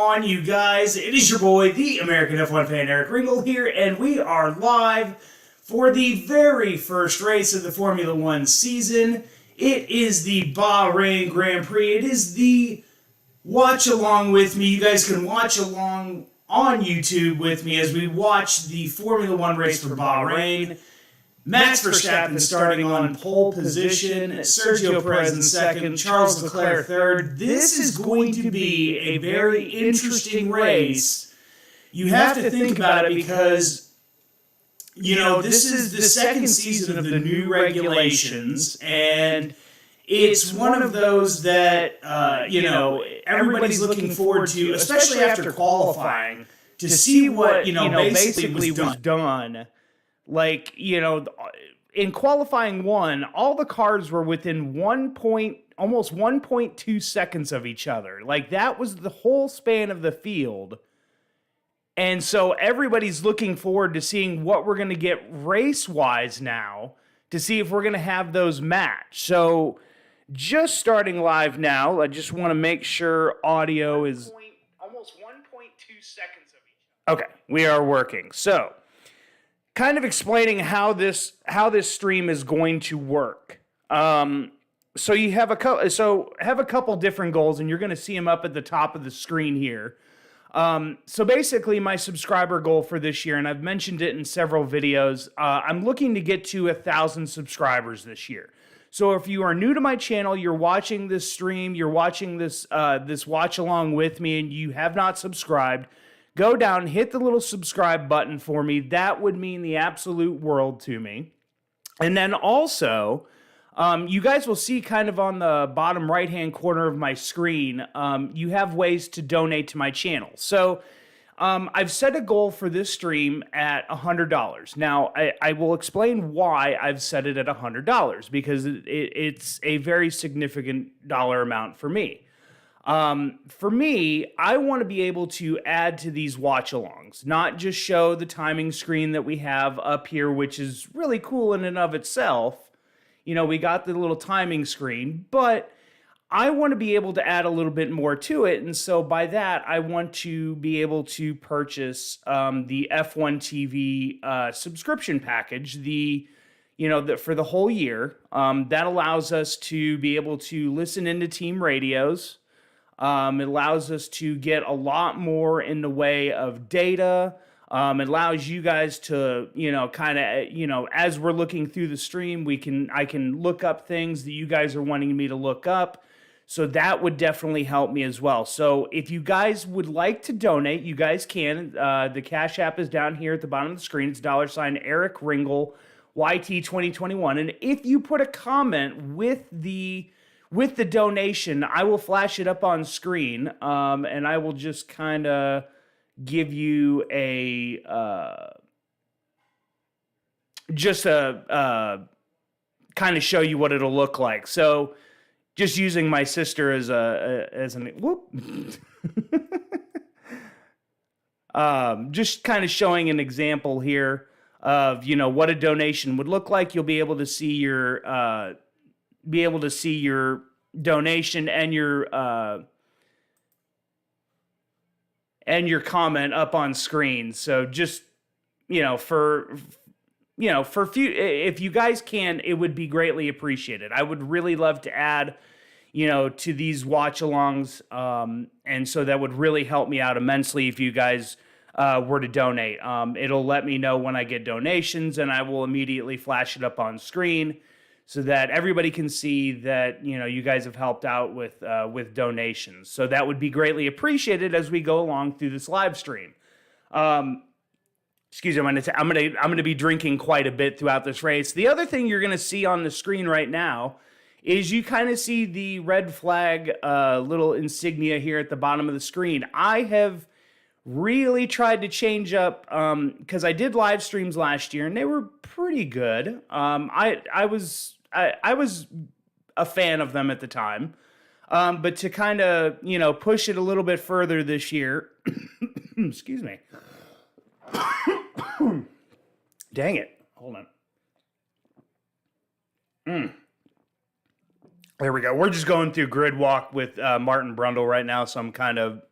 on, you guys? It is your boy, the American F1 fan, Eric Ringle here, and we are live for the very first race of the Formula One season. It is the Bahrain Grand Prix. It is the watch along with me. You guys can watch along on YouTube with me as we watch the Formula One race for Bahrain. Max Verstappen starting on pole position, Sergio Perez in second, Charles Leclerc third. This is going to be a very interesting race. You have to think about it because, you know, this is the second season of the new regulations, and it's one of those that, you know, everybody's looking forward to, especially after qualifying, to see what, you know, basically was done. Like, you know, in qualifying one, all the cars were within almost 1.2 seconds of each other. Like, that was the whole span of the field. And so everybody's looking forward to seeing what we're going to get race-wise now to see if we're going to have those match. So just starting live now, I just want to make sure audio is almost 1.2 seconds of each other. Okay, we are working. So kind of explaining how this stream is going to work. So you have a couple different goals, and you're going to see them up at the top of the screen here. So basically, my subscriber goal for this year, and I've mentioned it in several videos, I'm looking to get to 1,000 subscribers this year. So if you are new to my channel, you're watching this stream, you're watching this watch along with me, and you have not subscribed, go down, hit the little subscribe button for me. That would mean the absolute world to me. And then also, you guys will see kind of on the bottom right-hand corner of my screen, you have ways to donate to my channel. So I've set a goal for this stream at $100. Now, I will explain why I've set it at $100, because it's a very significant dollar amount for me. For me, I want to be able to add to these watch-alongs, not just show the timing screen that we have up here, which is really cool in and of itself. You know, we got the little timing screen, but I want to be able to add a little bit more to it. And so by that, I want to be able to purchase the F1 TV subscription package, for the whole year. That allows us to be able to listen into team radios. It allows us to get a lot more in the way of data. It allows you guys to, as we're looking through the stream, I can look up things that you guys are wanting me to look up. So that would definitely help me as well. So if you guys would like to donate, you guys can. The Cash App is down here at the bottom of the screen. It's $ Eric Ringle, YT 2021. And if you put a comment with the donation, I will flash it up on screen, and I will just kind of give you kind of show you what it'll look like. So just using my sister as an just kind of showing an example here of, you know, what a donation would look like. You'll be able to see your donation and your comment up on screen. So just, if you guys can, it would be greatly appreciated. I would really love to add, to these watch-alongs, and so that would really help me out immensely if you guys were to donate. It'll let me know when I get donations, and I will immediately flash it up on screen so that everybody can see that, you guys have helped out with donations. So that would be greatly appreciated as we go along through this live stream. Excuse me, I'm gonna be drinking quite a bit throughout this race. The other thing you're gonna see on the screen right now is you kind of see the red flag little insignia here at the bottom of the screen. I have really tried to change up, because I did live streams last year and they were pretty good. I was a fan of them at the time, but to kind of push it a little bit further this year. Excuse me. Dang it! Hold on. There we go. We're just going through grid walk with Martin Brundle right now, so I'm kind of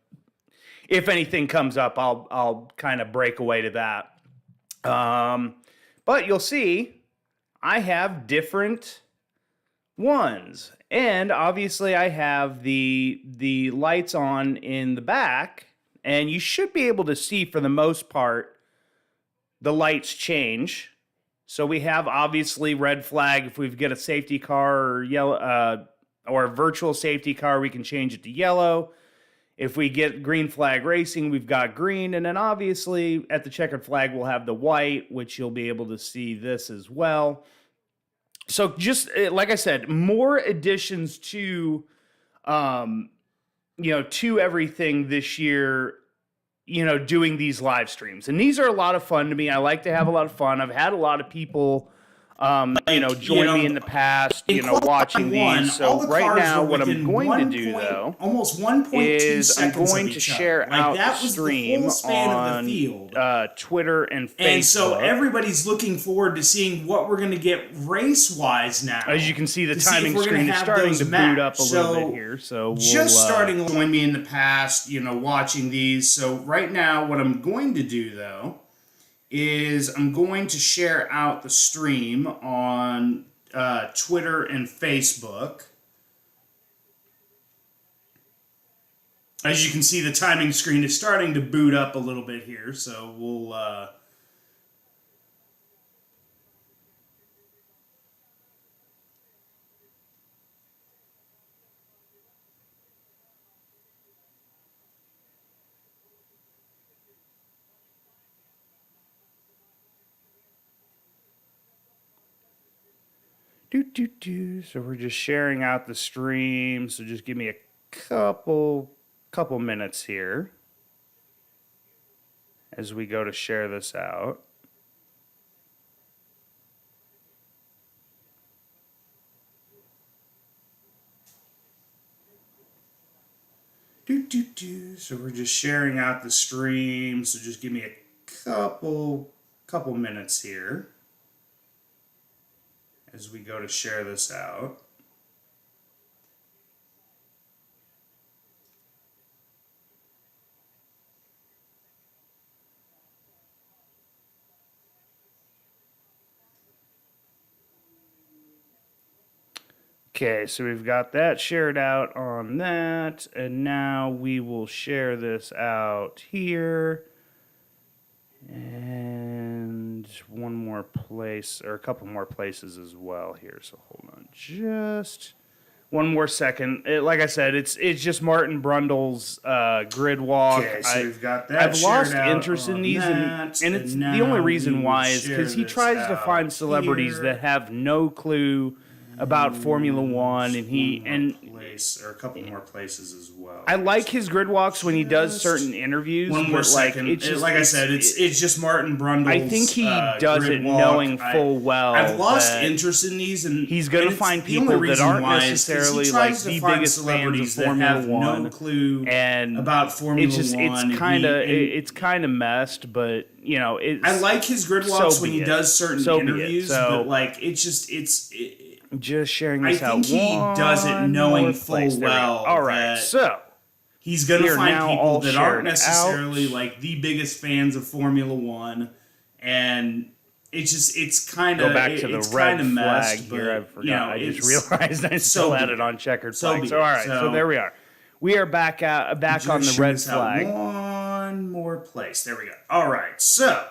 if anything comes up, I'll kind of break away to that. But you'll see I have different ones, and obviously I have the lights on in the back, and you should be able to see for the most part the lights change. So we have obviously red flag. If we get a safety car or yellow or a virtual safety car, we can change it to yellow. If we get green flag racing, we've got green. And then obviously at the checkered flag, we'll have the white, which you'll be able to see this as well. So just like I said, more additions to, to everything this year, doing these live streams. And these are a lot of fun to me. I like to have a lot of fun. I've had a lot of people join me in the past, watching these. So right now, what I'm going to do, though, almost 1.2 is I'm seconds going to share out the stream on Twitter and Facebook. And so everybody's looking forward to seeing what we're going to get race-wise now. As you can see, the timing screen is starting to boot up a little bit here. So just starting to join me in the past, watching these. So right now, what I'm going to do, though, is I'm going to share out the stream on Twitter and Facebook. As you can see, the timing screen is starting to boot up a little bit here, so we'll... So we're just sharing out the stream. So just give me a couple minutes here as we go to share this out. So we're just sharing out the stream. So just give me a couple minutes here as we go to share this out. Okay, so we've got that shared out on that, and now we will share this out here. And one more place, or a couple more places as well here. So hold on just one more second. Like I said, it's just Martin Brundle's grid walk. Okay, so we've got that. I've lost interest in these, and it's the only reason why is because he tries to find celebrities that have no clue about Formula One, and or a couple more places as well. I like his grid walks when he does certain interviews. One more second. It's just, like I said, it's just Martin Brundle's. I think he does it knowing full well. I've lost interest in these, and he's going to find people that aren't necessarily like the biggest fans of Formula One. No clue and about Formula One. It's kind of messed, but I like his grid walks when he does certain interviews, but like just sharing this out. I think he does it knowing full well. All right, so he's going to find people that aren't necessarily like the biggest fans of Formula One, and it's kind of go back to the red flag here. I forgot. I just realized I still had it on checkered flag. So all right, so there we are. We are back on the red flag. One more place. There we go. All right, so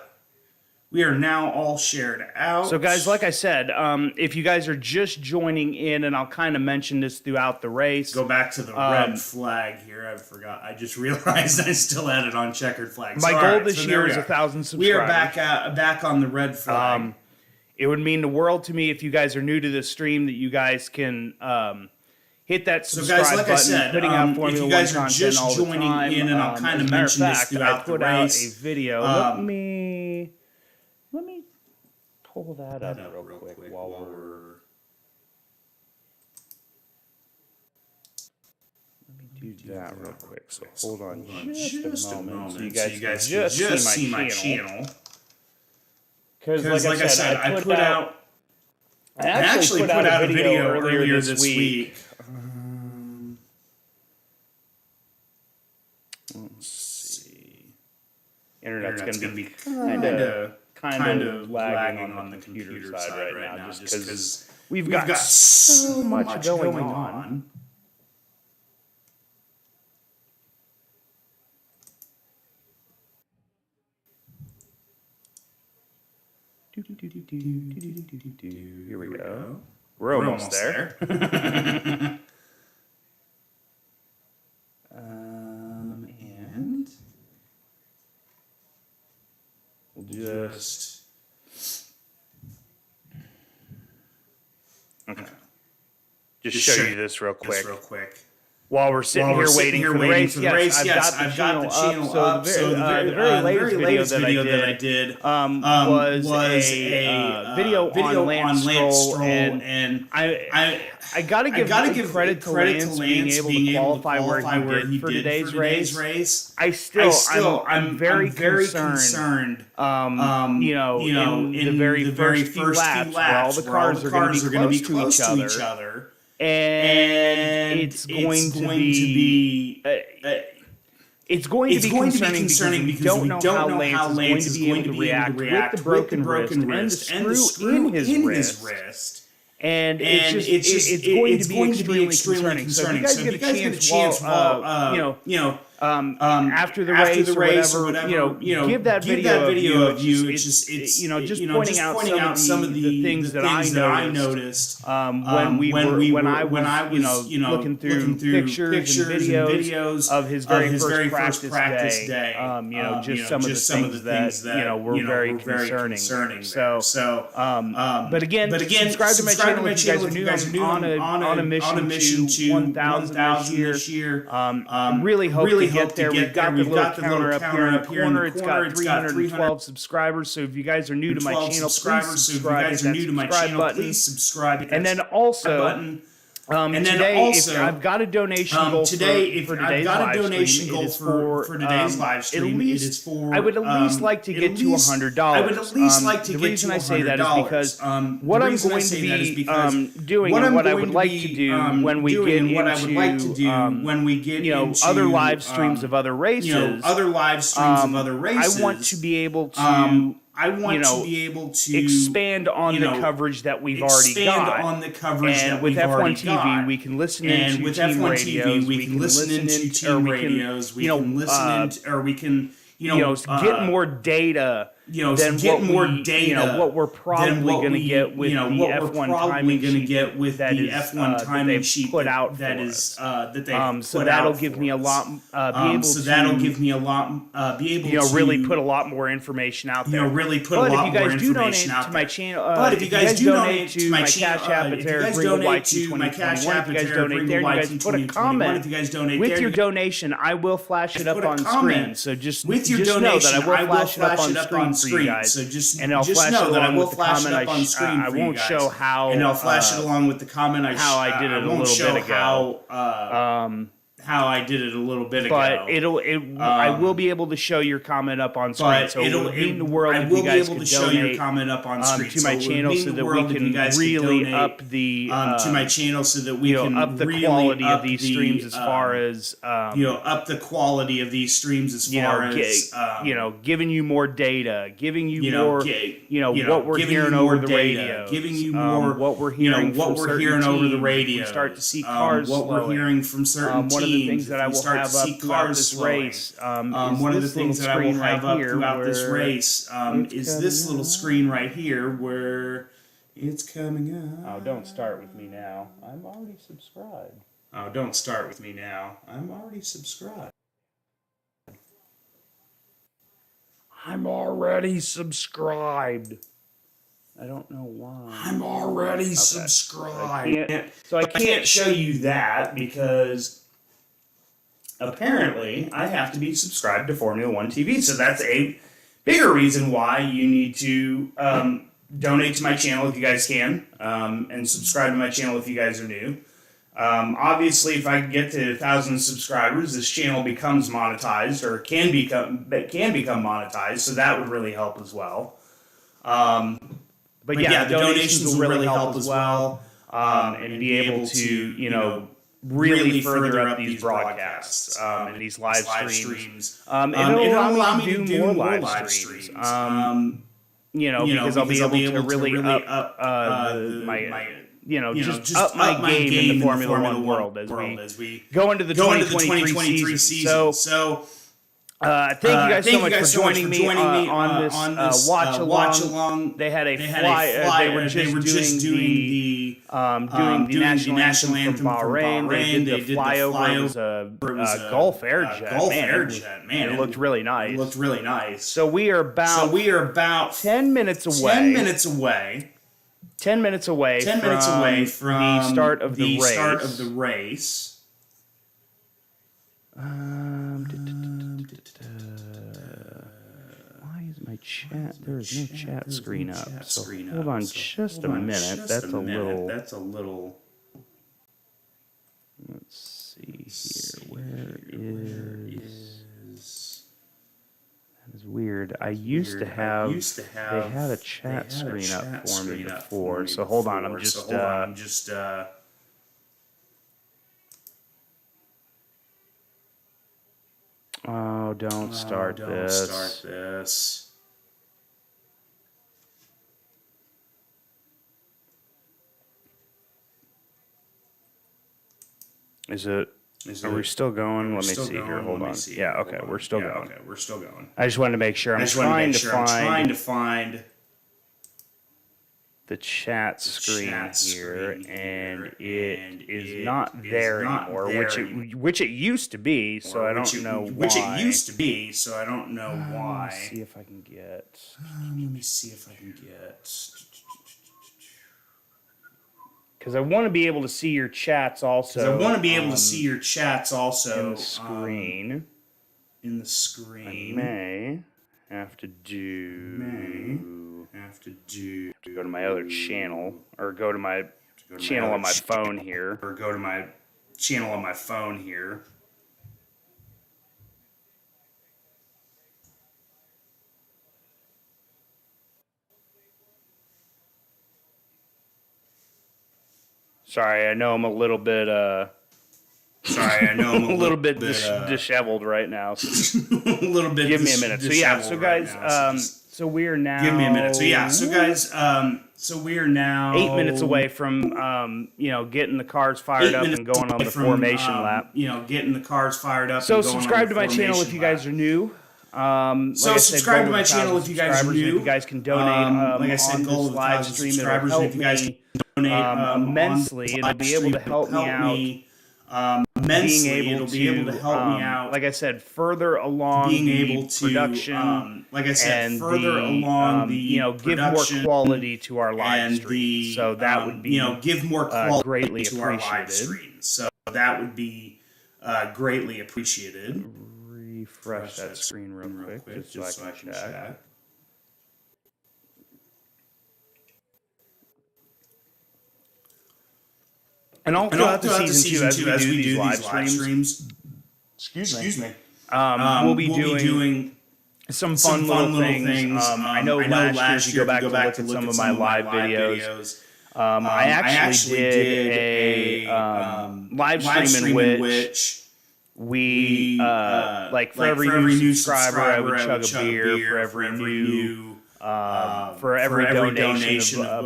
we are now all shared out. So, guys, like I said, if you guys are just joining in, and I'll kind of mention this throughout the race. Go back to the red flag here. I forgot. I just realized I still had it on checkered flag. My goal this year is 1,000 subscribers. We are back on the red flag. It would mean the world to me if you guys are new to this stream that you guys can hit that subscribe button. So, guys, like I said, putting out if you guys are just joining in, and I'll kind of mention this throughout the race. I put out a video. Let me pull that up real quick while we're... Let me do that real quick. So hold on just a moment. So you guys can just see my channel. Because like I said, I actually put out a video earlier this week. Let's Internet's going to be kind of lagging on the computer side right now, just because we've got so much going on. Here we go. We're almost there. And we'll just show you this real quick. While we're sitting here waiting for the race, yes, I've got the channel up. So the very latest video that I did was a video on Lance Stroll, and I gotta give credit to Lance being able to qualify where he did for today's race. I'm very concerned. In the very first few laps, where all the cars are going to be close to each other. And it's going to be concerning because we don't know how Lance is going to be able to react with the broken wrist and the screw in his wrist. And it's going to be extremely concerning. So if you guys get a chance after the race or whatever, give that video of you. It's pointing out some of the things that I noticed when I was looking through pictures and videos of his very first practice day. Just some of the things that were very concerning. So, but again, subscribe to my channel if you guys are new. I'm on a mission to 1,000 this year. Really hope to get there. We've got the little counter up here in the corner. It's got 312 subscribers. So if you guys are new to my channel, please subscribe. And then also, if I've got a donation goal for today's live stream, it is for I would at least like to get to $100. I would at least like to get to $100. The reason I say that is because what I'm going to be doing and what I would like to do when we get into other live streams of other races, I want to be able to expand on the coverage that we've already got. And with F1 TV, we can listen into team radios, we can listen into team radios, we can get more data. What we're probably going to get with the F1 timing sheet that they've put out for us. So that'll give me a lot. Be able to really put a lot more information out there. But if you guys do donate to my channel, if you guys donate to my Cash App at Eric Ringo YT2021, if you guys donate there, you guys put a comment with your donation. I will flash it up on screen. So just know that I will flash it up on screen. For you guys. So I'll flash it along with the comment. I won't show how. And I'll flash it along with the comment. How I did it a little bit ago. How I did it a little bit ago. But I will be able to show your comment up on screen. So it'll mean the world if you guys could donate to my channel so that we can really up the up the quality of these streams as far as giving you more data, giving you more what we're hearing over the radio, giving you more what we're hearing over the radio. Start to see cars what we're hearing from certain teams. One of the things that I will have up throughout this race is this little screen right here where it's coming up. Oh, don't start with me now. I'm already subscribed. Oh, don't start with me now. I'm already subscribed. I'm already subscribed. I don't know why. I'm already subscribed. So I can't show you that because apparently I have to be subscribed to Formula One TV. So that's a bigger reason why you need to donate to my channel if you guys can, and subscribe to my channel if you guys are new. Obviously, if I get to 1,000 subscribers, this channel becomes monetized, or can become monetized. So that would really help as well. But yeah, the donations will really help as well, and be able to really further up these broadcasts and these live streams. It'll allow me to do more live streams. Because I'll be able to really up just up my game in the Formula One world as we go into the 2023 season. So thank you guys so much for joining me on this watch along. They had a fly. They were just doing the national anthem from Bahrain. They did the flyover. It was a Gulf air jet. Man, it looked really nice. So we are about 10 minutes away. 10 minutes away from the start of the race. Why is my chat? There is no chat screen up. So hold on just a minute. That's a little. Let's see here. Where is? That is weird. I used to have. They had a chat screen up for me before. So hold on. I'm just. Oh, don't start this. Are we still going? Let me see here. Hold on. Yeah, okay, we're still going. I just wanted to make sure. I'm trying to find the chat screen here, and it is not there anymore, which it used to be. So I don't know why. Let me see if I can get. Because I want to be able to see your chats also. In the screen. I may have to go to my other channel, or go to my channel on my phone here. Sorry, I know I'm a little bit disheveled right now. So give me a minute. So guys, so we are now. Give me a minute. So we are now 8 minutes away from getting the cars fired up and going on the formation lap. So subscribe to my channel if you guys are new. Subscribe to my channel if you guys are new. If you guys can donate, like I said, goal of live stream. It'll help me immensely. It'll be able to help me out. Being able to help me out. Like I said, further along the production. Give more quality to our live stream. So that would be greatly appreciated. Refresh that screen real quick just so I can chat. And all throughout the season too, as we do these live streams. Excuse me. We'll be doing some fun little things. I know last year, if you go back to look at some of my live videos, I actually did a live stream in which we for every new subscriber, I would chug a beer. For every donation of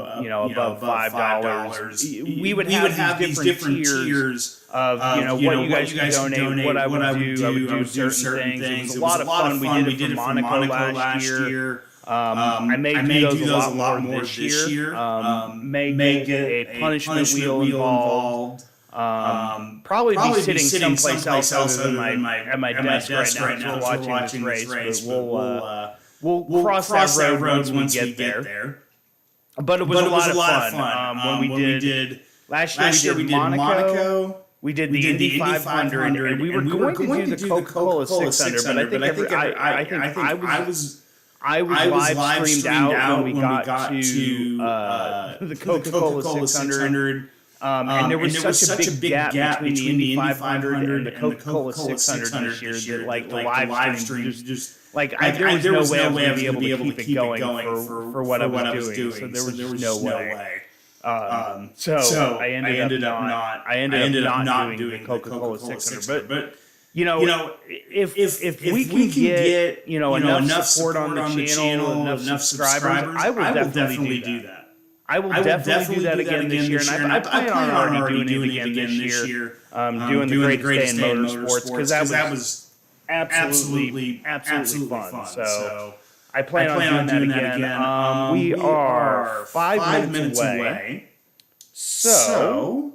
above $5, we would have these different tiers of what you guys could donate, what I would do. I would do certain things. It was a lot of fun. We did it for Monaco last year. I may do those a lot more this year. May get a punishment wheel involved. Probably be sitting someplace else other than at my desk right now watching this race. But we'll cross that road once we get there. But it was a lot of fun. When we did last year, we did Monaco. We did the Indy 500, and we were going to do the Coca-Cola 600. But I think I was live streamed out when we got to the Coca-Cola 600. And there was such a big gap between the Indy 500 and the Coca-Cola 600 this year that the live stream just there was no way I was going to be able to keep it going for what I was doing. So there was no way. So I ended up not doing the Coca-Cola 600. But if we can get enough support on the channel, enough subscribers, I will definitely do that. I will definitely do that again this year, and I plan on already doing it again this year. Doing the Greatest Day in Motorsports, because that was absolutely fun. So I plan on doing that again. We are 5 minutes away. So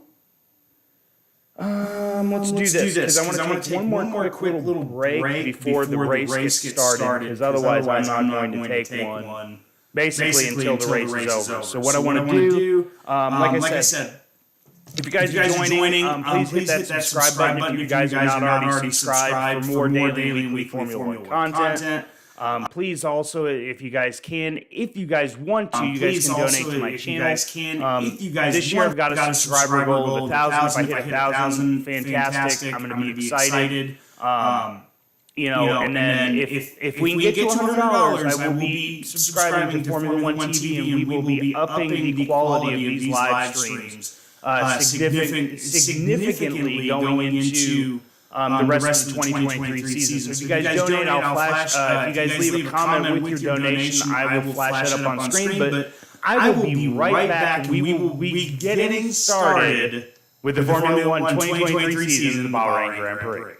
let's do this, because I want to take one more quick little break before the race gets started, because otherwise I'm not going to take one basically until the race is over. So what I want to do, like I said, if you guys are joining, please hit that subscribe button if you guys are not already subscribed for more daily and weekly Formula 1 content. Please also, if you guys want to, you guys can donate to my channel. This year I've got a subscriber goal of 1,000. If I hit 1,000, fantastic. I'm going to be excited. And then if we can get to $100, I will be subscribing to Formula 1 TV, and we will be upping the quality of these live streams significantly going into the rest of the 2023 season. So if you guys donate, I'll flash. If you guys leave a comment with your donation, I will flash it up on screen. But I will be right back, and we will be getting started with the Formula 1 2023 season of the Bahrain Grand Prix.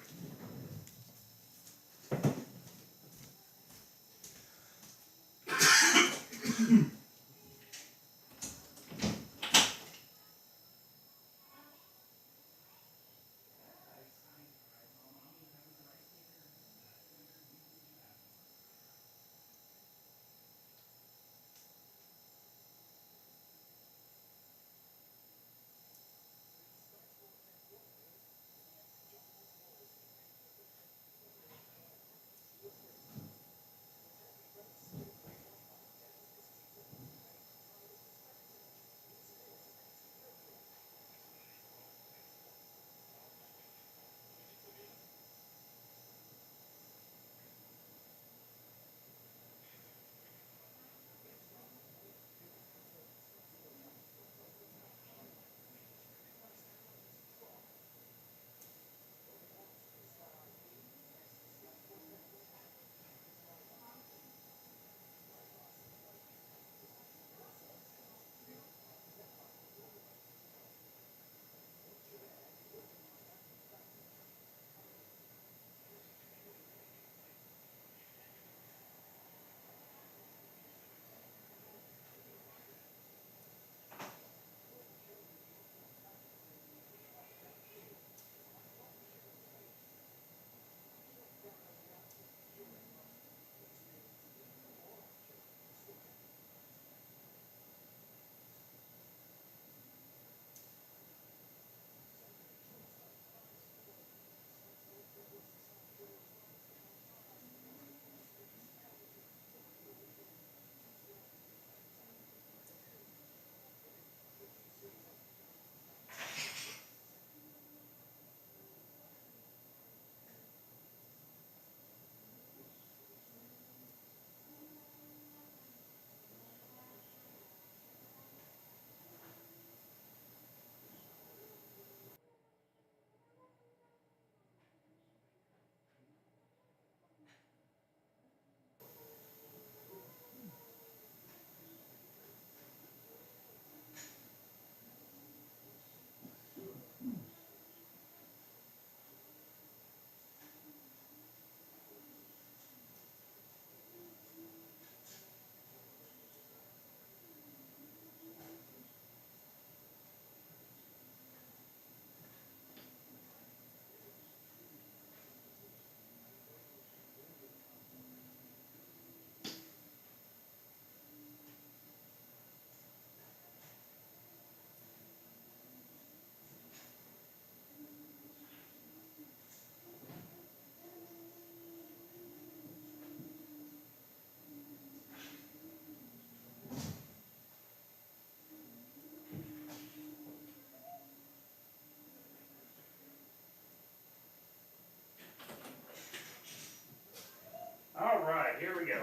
All right, here we go.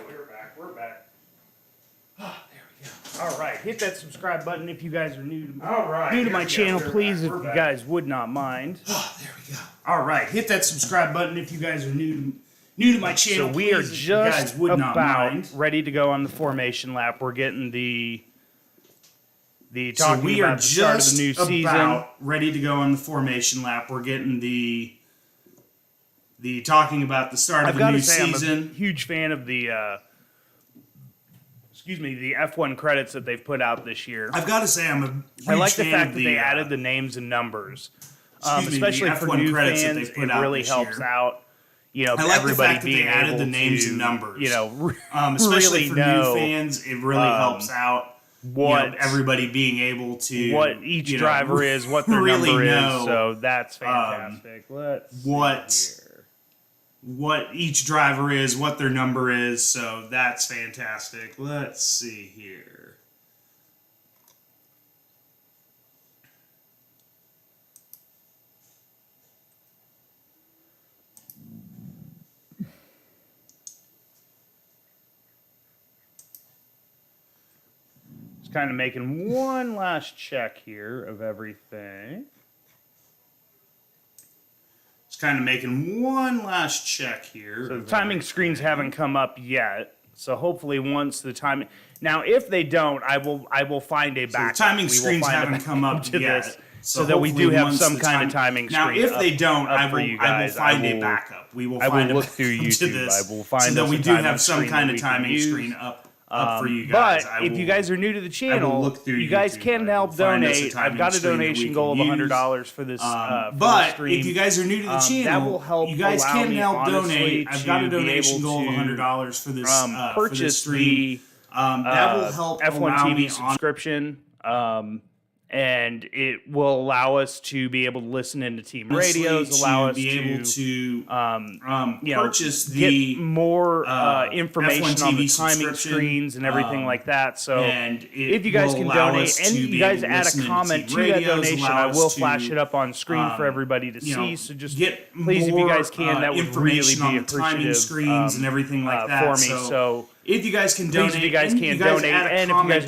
We're back. Ah, there we go. All right, hit that subscribe button if you guys are new to, New to my channel, please, if you guys would not mind. Oh, there we go. All right, hit that subscribe button if you guys are new to my channel. So we are just about ready to go on the formation lap. We're getting the talking about the start of the new season. Ready to go on the formation lap. We're getting the talking about the start of the new season. I'm a huge fan of the the F1 credits that they've put out this year. I've got to say I'm a huge I like the fan fact of that they added the names and numbers, especially for new fans. It really helps out. You know, I like everybody the fact that being they added able the names to, and numbers. You know, especially really for know, new fans, it really helps out. What everybody being able to what each driver is, what their really number know, is. So that's fantastic. What each driver is, what their number is. So that's fantastic. Let's see here. Kind of making one last check here of everything. It's kind of making one last check here. So the timing screens haven't come up yet. So hopefully once the timing... Now, if they don't, I will find a backup. So the timing screens haven't come up yet. So that we do have some kind of timing screen. Now, if they don't, I will find a backup. I will look through YouTube. I will find so that we do have some kind of timing screen up for you guys. But if you guys are new to the channel, you guys can help donate. I've got a donation goal of $100 for this but if you guys are new to the channel, that will help. You guys can help donate. I've got a donation goal of $100 for this purchase stream. That will help F1 TV subscription. And it will allow us to be able to listen into team radios, allow us to purchase get more information on the timing screens and everything like that. So if you guys can donate and you guys add a comment to that donation, I will flash it up on screen for everybody to see. So just please, if you guys can, that would really be appreciative screens and everything like that for me. So if you guys can donate, and if you guys are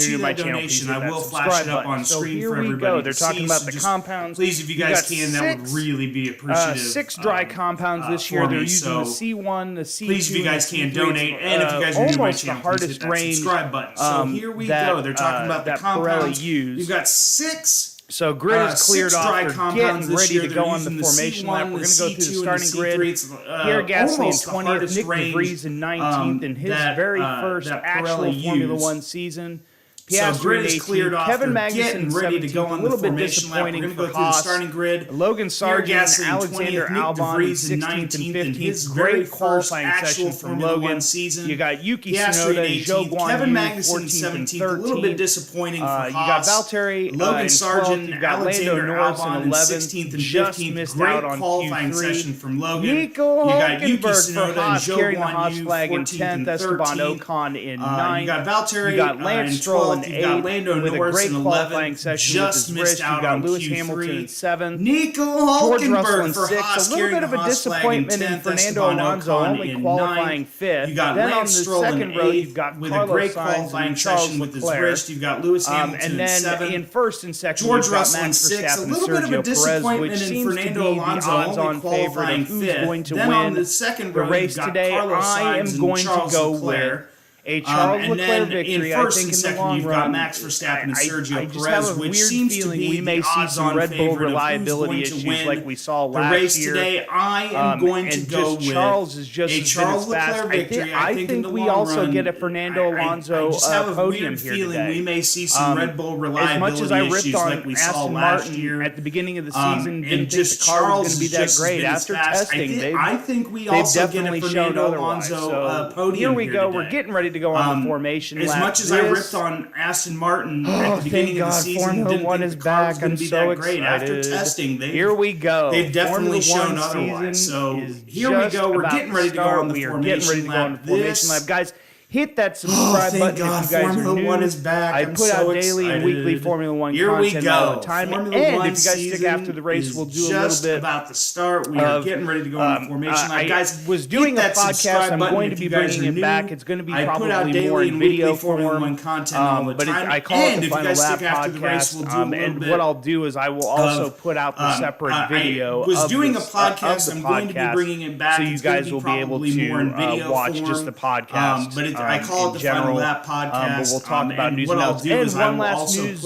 new to my channel, please I will flash it up on screen for everybody. They're talking about the compounds. Please, if you guys can, that would really be appreciative. 6 dry compounds this year. They're using the C1, the C2. Please, if you guys can donate, and if you guys are new to my channel, please hit that subscribe button. So here we go. They're talking about the compounds. You've got 6. So grid is cleared off. They're getting ready to go on the formation lap. We're going to go through the starting grid. Pierre Gasly in 20th, Nick DeVries in 19th in his very first actual Formula One season. So grid is cleared off. Kevin They're Magnussen getting ready to go on the formation lap. We're going to go through the starting grid. Logan Sargent, Alexander Albon in 16th and 15th. Great qualifying session from Logan. You got Yuki Tsunoda and Zhou Guanyu, Kevin Magnussen 14th and 13th. A little bit disappointing for Haas. You got Valtteri, Logan Sargent, you got Lando Norris in 11th, just missed out on qualifying session Q3. from Logan. Nico Hülkenberg for Haas Zhou carrying the Haas Guanyu, flag in 10th. Esteban Ocon in 9th. You got Valtteri, you got Lance Stroll in 8th. With a great qualifying session with his wrist. You got Lewis Hamilton in 7th. Nico George Russell in Hulkenberg 6th. A little bit of a disappointment in Fernando Alonso, only qualifying 5th. Then on the second row, you've got Carlos Sainz and Charles Leclerc. You've got Lewis Hamilton and then in 7th. In first and second, George you've got Russell in Max 6th. Verstappen A and little bit of a Sergio Perez, disappointment which in seems to be Fernando the Alonso, odds-on favorite of who's going to win on the second row, the race today. I am going to go with a Charles Leclerc victory, I think, in the long you've run. got Max Verstappen and Sergio I just Perez, have a which weird seems to feeling be we may the see some odds-on Red Bull favorite of reliability who's going to issues win like we saw the last race year. today. I am going to go with Charles is just a Charles Leclerc victory. I think we also get a Fernando Alonso podium here today. We may see some Red Bull reliability as much as I ripped issues on like we saw Aston last Martin year at the beginning of the season, didn't think just the car Charles was going to be that just great. been as After fast. testing, I think we they've also definitely get a shown Fernando otherwise. Alonso So podium here we go. today. We're getting ready to go on the formation As lap. much as I ripped on Aston Martin at the beginning of the season, Formula didn't One think is the car was back. going I'm to be so that great. After excited. testing, Here we go. They've definitely Formula shown One otherwise. season So is here we go. We're just getting ready to go about on the we are formation getting ready to go on the formation lap. Guys, Hit that subscribe button if you guys Formula are new. 1 is back. I I'm put so out daily and weekly Formula 1 content all the time. And if you guys stick after the race, we'll do a little bit about to start. We are getting ready to go on formation. Guys, was doing a podcast. I'm going to be bringing it back. It's going to be probably more in video form. Content all the time. I call it the Final Lap podcast. And what I'll do is I will also put out the separate video of the podcast. I'm going to be bringing it back. So you guys will be able to watch just the podcast. But I call it the Final Lap podcast. But we'll talk about news and notes. And one last news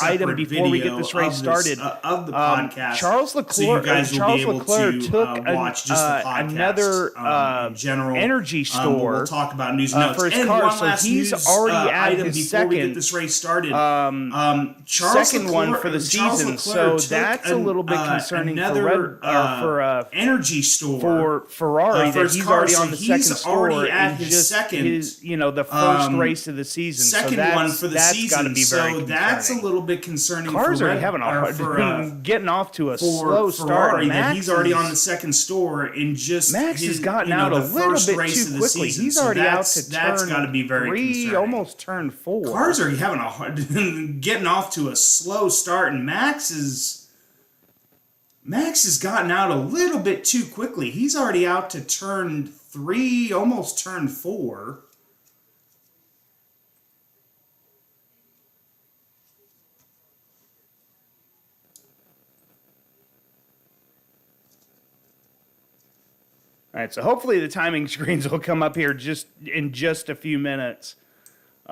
item before we get this race started. Of the podcast. Charles Leclerc took another energy store we'll talk about news and notes. For his car. So he's already at his second, we get this race started. Second one for the season. So that's a little bit concerning for energy store for Ferrari that he's already on the second store at his second. The first race of the season. Second one for the season. Gotta be very concerning. That's a little bit concerning. Cars are having a hard getting off to a slow start. Max he's already on the second store in just Max has gotten out a little bit too quickly. He's already out to that's got to be very 3, concerning. almost turn 4. Cars are having a hard getting off to a slow start, and Max has gotten out a little bit too quickly. He's already out to turn 3, almost turn 4. All right, so hopefully the timing screens will come up here in just a few minutes.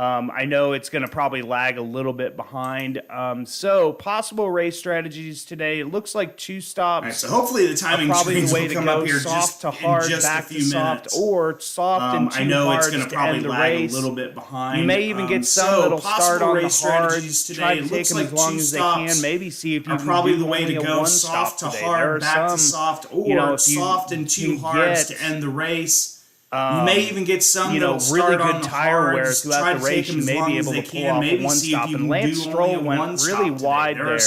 I know it's going to probably lag a little bit behind. So possible race strategies today. It looks like 2 stops. All right, so hopefully the timing screens will come up here soft to hard, back to soft, or soft and too I know hard it's going to probably lag a little bit behind. You may even get some that'll start on the hard. Try to take them like as long as they can. Maybe see if you can probably do the way to go. Soft to hard, back to soft, or soft and too hard to end the race. You may even get some really good tire wear throughout the race. You may be able to pull off one stop. And Lance Stroll went really wide there.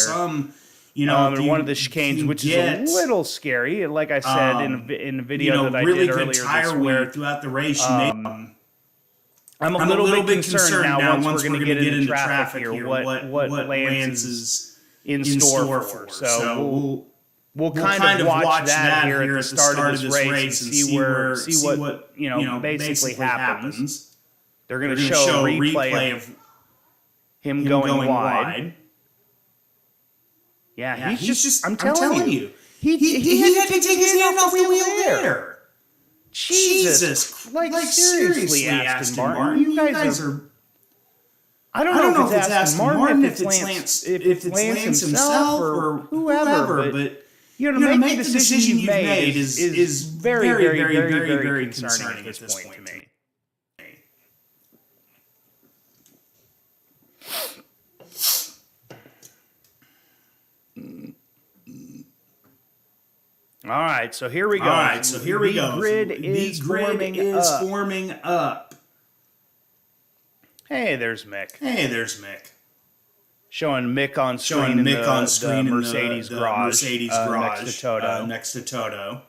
In one of the chicanes, which is a little scary. Like I said in the video that I did earlier this week, throughout the race. I'm a little bit concerned now once we're going to get into traffic here. What Lance is in store for. So we'll kind of watch that here at the start of this race and see what basically happens. They're going to show a replay of him going wide. Yeah, he's just I'm telling you. He had to take his hand off the wheel there. Jesus. Like seriously, Aston Martin. You guys are... I don't know if it's Aston Martin, if it's Lance himself, or whoever, but... To make the decision you've made is very, very, very, very, very concerning at this point to me. All right, so here we go. The grid is forming up. Hey, there's Mick. Showing Mick on screen in the Mercedes garage next to Toto.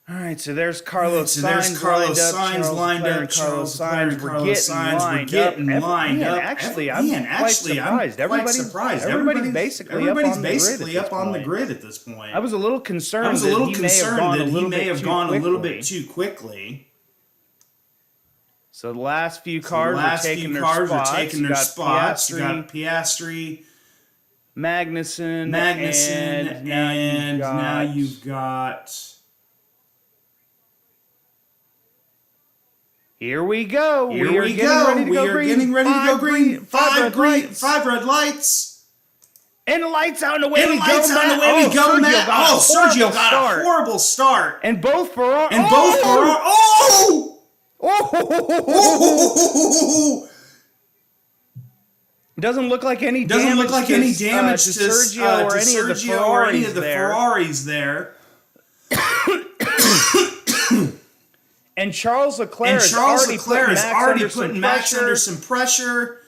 All right, so there's Carlos Sainz lined up. Carlos Sainz, we're getting lined up. Actually, I'm quite surprised. Everybody's basically up on the grid at this point. I was a little concerned that he may have gone a little bit too quickly. So the last few cars are taking their spots. You got Piastri, Magnussen, and now you've got... Here we go. We are getting ready to go green. 5 red lights. And the lights out and away we go, Matt. Sergio got a horrible start. And both Ferrari. It doesn't look like any damage to Sergio or any of the Ferraris there. And Charles Leclerc is already putting Max under some pressure.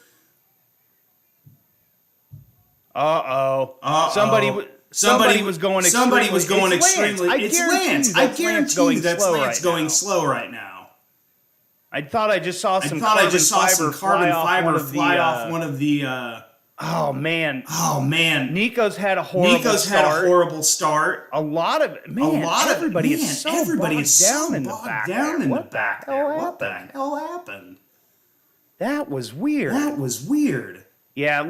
Somebody was going extremely. It's Lance. I guarantee you that's Lance going slow right now. I thought I just saw some carbon fiber fly off one of the. Oh man! Nico's had a horrible start. A lot of everybody is so bogged down in the back. What the hell happened? That was weird. Yeah,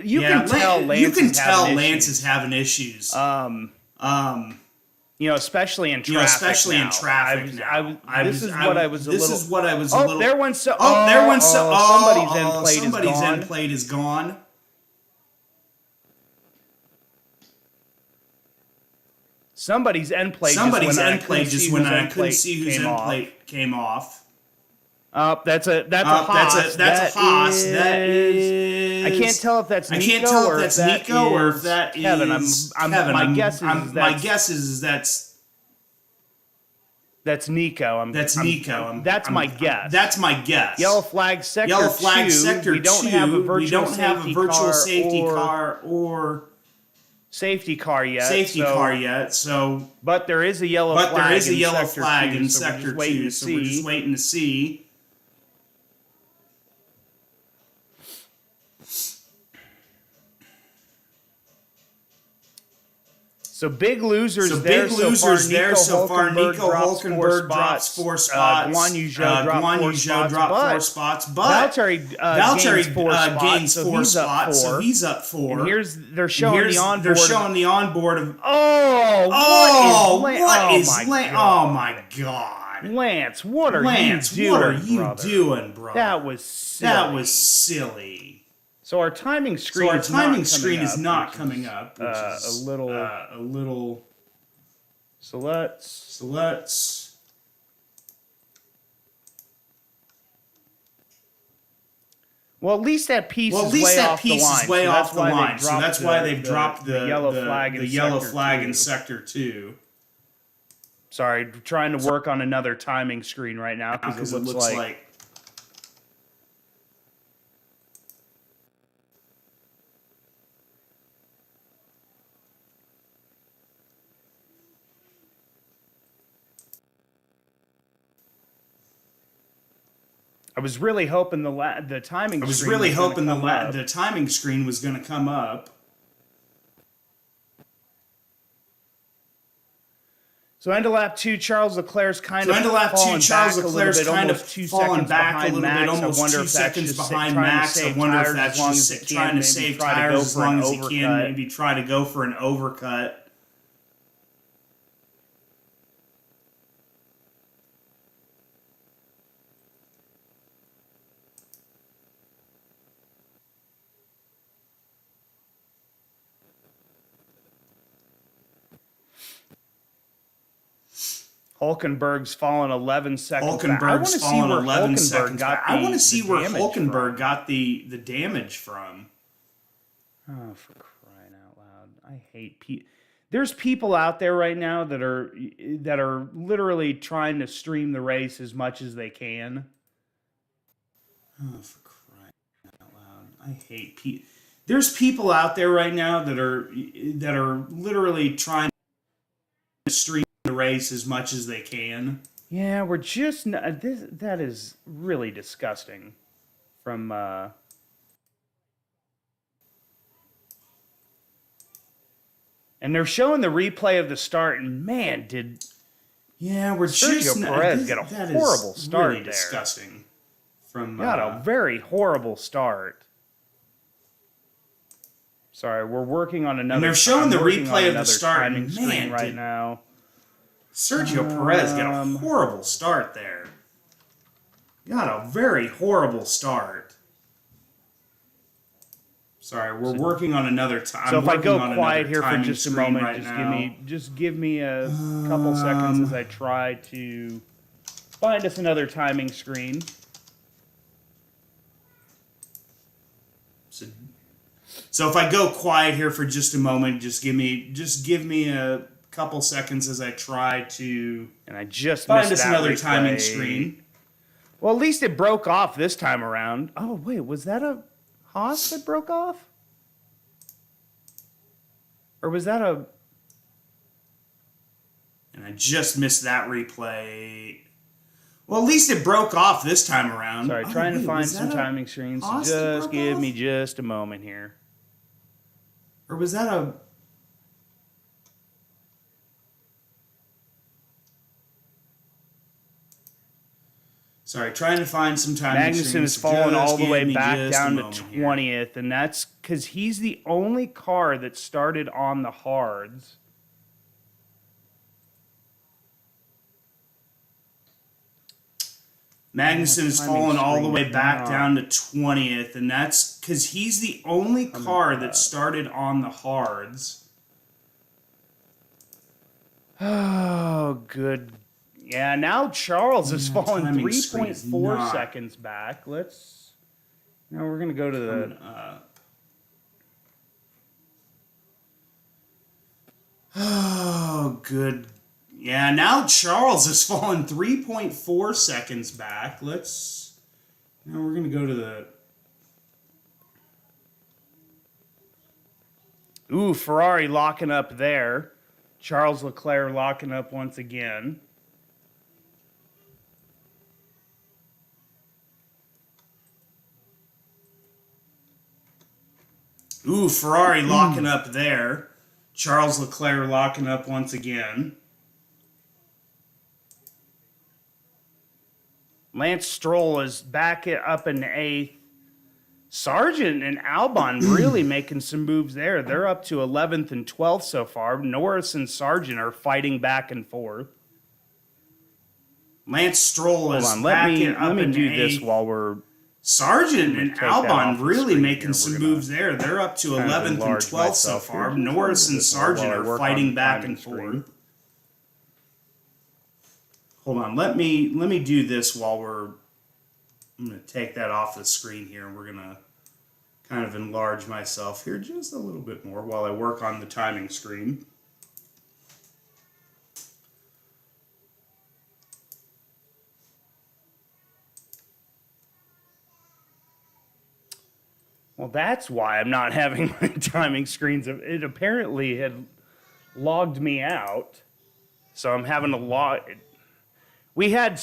you can tell Lance is having issues. Especially in traffic. This is what I was a little. Somebody's end plate is gone. Somebody's end plate just when I couldn't see whose end plate came off. That's a Haas. That's a Haas. That is. I can't tell if that's Nico or if that is Kevin. My guess is that's Nico. That's my guess. That's my guess. Yellow flag sector 2. We don't have a virtual safety car or safety car yet. So, but there is a yellow flag in sector 2. So we're just waiting to see. So big losers so far. Nico Hulkenberg drops 4 spots. Guan Yu Zhou dropped 4 spots. But Valtteri gains 4 spots. So he's up 4. And they're showing the onboard of. Oh my God. Lance, what are you doing, bro? That was silly. So our timing screen is not coming up, which is a little. So let's. Well, at least that piece is way off the line. So that's why they've dropped the yellow flag in sector 2. Sorry, trying to work on another timing screen right now because it looks like. I was really hoping the timing screen was going to come up. So end of lap 2, Charles Leclerc's kind of fallen back a little bit, almost 2 seconds behind Max. I wonder if that's just trying to save tires as long as he can. Maybe try to go for an overcut. Hulkenberg's fallen 11 seconds back. I want to see where Hulkenberg got the damage from. Oh, for crying out loud. I hate people. There's people out there right now that are literally trying to stream the race as much as they can. Oh, for crying out loud. I hate people. There's people out there right now that are literally trying to stream the race as much as they can. Yeah, we're just that is really disgusting. From and they're showing the replay of the start, and man, Sergio Perez got a horrible start really there. Disgusting. Got a very horrible start. Sorry, we're working on another. And they're showing the replay of the start, man, right now. Sergio Perez got a horrible start there. Got a very horrible start. Sorry, we're working on another time. So if I go quiet here for just a moment, just give me a couple seconds as I try to find us another timing screen. So if I go quiet here for just a moment, just give me a couple seconds as I try to find us another timing screen. Well, at least it broke off this time around. Oh wait, was that a Haas that broke off? Or was that a... And I just missed that replay. Well, at least it broke off this time around. Sorry, trying to find some timing screens. So just give me just a moment here. Or was that a... Sorry, trying to find some timing screens. Magnussen has fallen all the way back down to 20th, and that's because he's the only car that started on the hards. Magnussen has fallen all the way back down to 20th, and that's because he's the only car that started on the hards. Oh, good. Yeah, now Charles has fallen 3.4 seconds back. Let's... Now we're going to go to the... Oh, good. Yeah, now Charles has fallen 3.4 seconds back. Let's... Now we're going to go to the... Ooh, Ferrari locking up there. Charles Leclerc locking up once again. Ooh, Ferrari locking up there. Charles Leclerc locking up once again. Lance Stroll is back up in 8th. Sargent and Albon really making some moves there. They're up to 11th and 12th so far. Norris and Sargent are fighting back and forth. Lance Stroll is back in 8th. Let me do this while we're... Sargent and Albon really making some moves there. They're up to 11th and 12th so far. Norris and Sargent are fighting back and forth. Hold on, let me do this while we're... I'm going to take that off the screen here, and we're going to kind of enlarge myself here just a little bit more while I work on the timing screen. Well, that's why I'm not having my timing screens. It apparently had logged me out, so I'm having to log... We had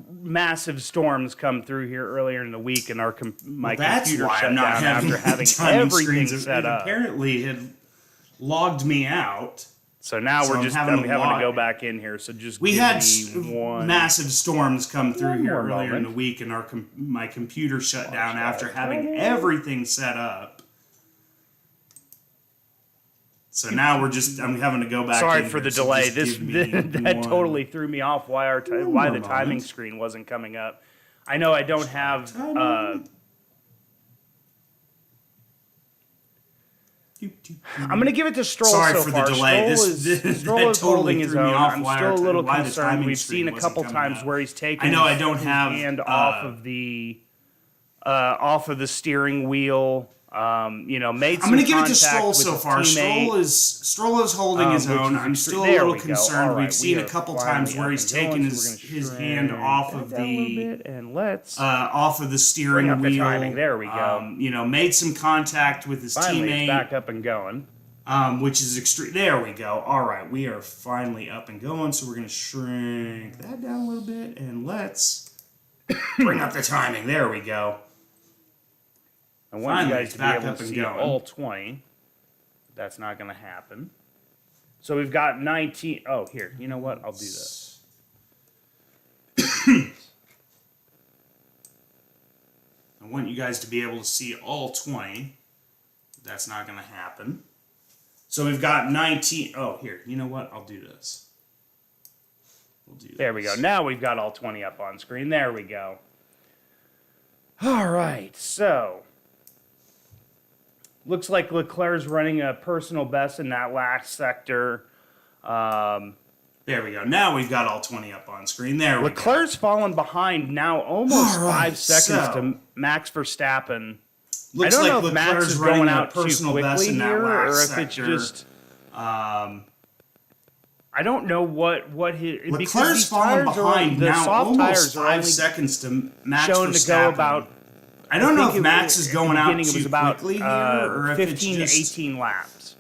massive storms come through here earlier in the week, and my computer shut down after having everything set up. It apparently had logged me out. So now I'm having to go back in here. So just we had massive storms come through here earlier in the week, and my computer shut down after having everything set up. So now I'm having to go back. Sorry for the delay. That totally threw me off. Why the timing screen wasn't coming up? I know I don't have. I'm going to give it to Stroll. Sorry so for far. the delay. Stroll is holding his own. I'm still a little concerned. We've seen a couple times where he's taken his hand off of the steering wheel. Made some I'm going to give it to Stroll so far. Stroll is holding his own. I'm still a little concerned. We've seen a couple times where he's taken his hand off of the steering wheel. There we go. Made some contact with his teammate. It's back up and going. Which is extreme. There we go. All right, we are finally up and going. So we're going to shrink that down a little bit, and let's bring up the timing. There we go. I want you guys to be able to see all 20. That's not going to happen. So we've got 19. Oh, here. You know what? I'll do this. I want you guys to be able to see all 20. That's not going to happen. So we've got 19. Oh, here. You know what? I'll do this. We'll do this. There we go. Now we've got all 20 up on screen. There we go. All right. So... looks like Leclerc's running a personal best in that last sector. There we go. Now we've got all 20 up on screen. There we go. Leclerc's fallen behind now almost 5 seconds to Max Verstappen. I don't know if Max is going out too quickly here, or if it's just... I don't know what his... Leclerc's fallen behind now almost 5 seconds to Max Verstappen. Shown to go about... I don't know if Max is going out too quickly here, or if it's just 18 laps.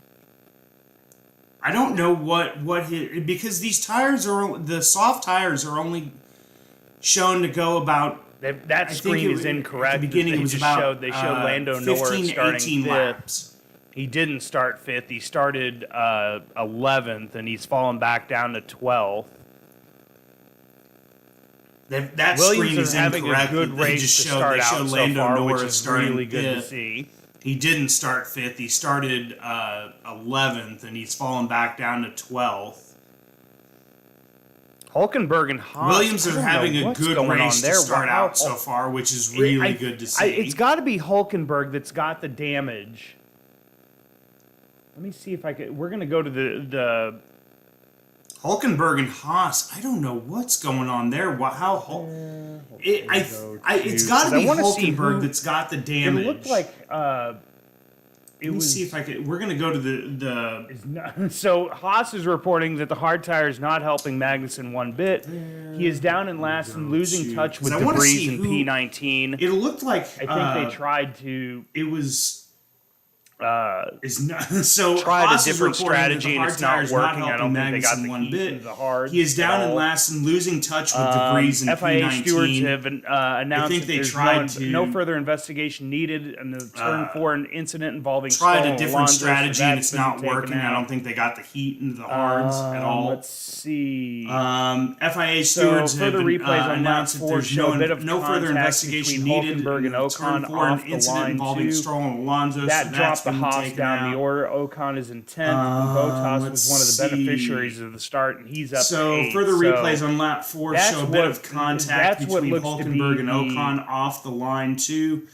I don't know what his, because these tires are, the soft tires are only shown to go about. That screen is incorrect. At the beginning, it was about they showed Lando Norris starting 5th. Laps. He didn't start 5th. He started 11th, and he's fallen back down to 12th. That Williams screen is having incorrect. a good race to start out so far, which is really good to see. He didn't start 5th. He started 11th, and he's fallen back down to 12th. Hulkenberg and Haas. Williams are having a good race to start out so far, which is really good to see. It's got to be Hulkenberg that's got the damage. Let me see if I could. We're going to go to the Hulkenberg and Haas. I don't know what's going on there. It's got to be Hulkenberg that's got the damage. It looked like Let me see if I could. We're going to go to the. So Haas is reporting that the hard tire is not helping Magnussen one bit. He is down in last and losing touch with Debris in P19. It looked like I think they tried to. It was. Is not, so tried Haas a different strategy and it's not working. I don't think they got the one heat bit. The hard. He is down in last and losing touch with Debris in FIA P19. stewards have announced I think they tried no further investigation needed in the turn 4 an incident involving tried a different Alonso, strategy and it's not working. I don't think they got the heat into the hards at all. Let's see. FIA stewards have announced that there's no further investigation needed in and Ocon turn 4 an off the incident line involving too. Stroll and Alonso. That dropped the Haas down the order. Ocon is in 10th. And Bottas was one of the beneficiaries of the start, and he's up so 8th. Further replays on lap 4 show a bit of contact between Hulkenberg and Ocon off the line too.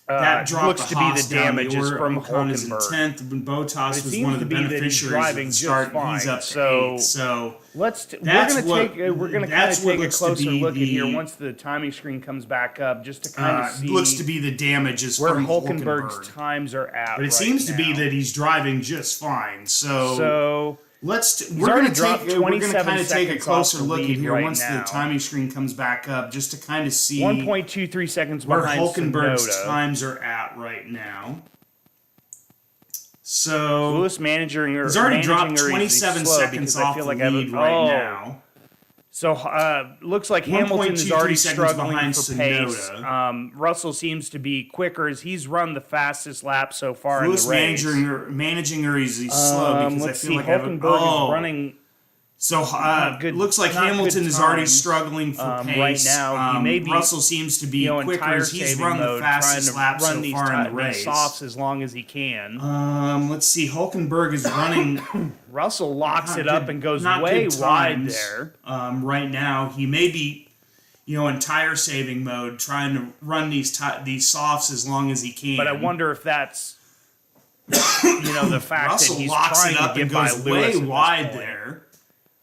That dropped looks to be the damages from Ocon is in Hulkenberg. 10th. Bottas was one of the beneficiaries of the start. He's up to 8th. So we're going to kind of take a closer look at here once the timing screen comes back up, just to kind of see. Looks to be the damages where from Hulkenberg's times are at. But it seems to be that he's driving just fine. So we're going to kind of take a closer look at here once the timing screen comes back up, just to kind of see 1.23 seconds where behind Hulkenberg's times are at right now. So Lewis he's already dropped 27 seconds off the lead right now. So looks like Hamilton is already struggling for pace. Russell seems to be quicker as he's run the fastest lap so far in the race. Managing or is he slow? Because I feel like Hulkenberg is running. So looks like Hamilton is already struggling for pace. Right now. He may be, Russell seems to be quicker as he's run the fastest lap so far in the race. Softs as long as he can. Let's see. Hulkenberg is running. Russell locks it up and goes way wide there. Right now, he may be, in tire saving mode, trying to run these softs as long as he can. But I wonder if that's, the fact Russell that he's locks trying it up to get and by goes Lewis way wide there.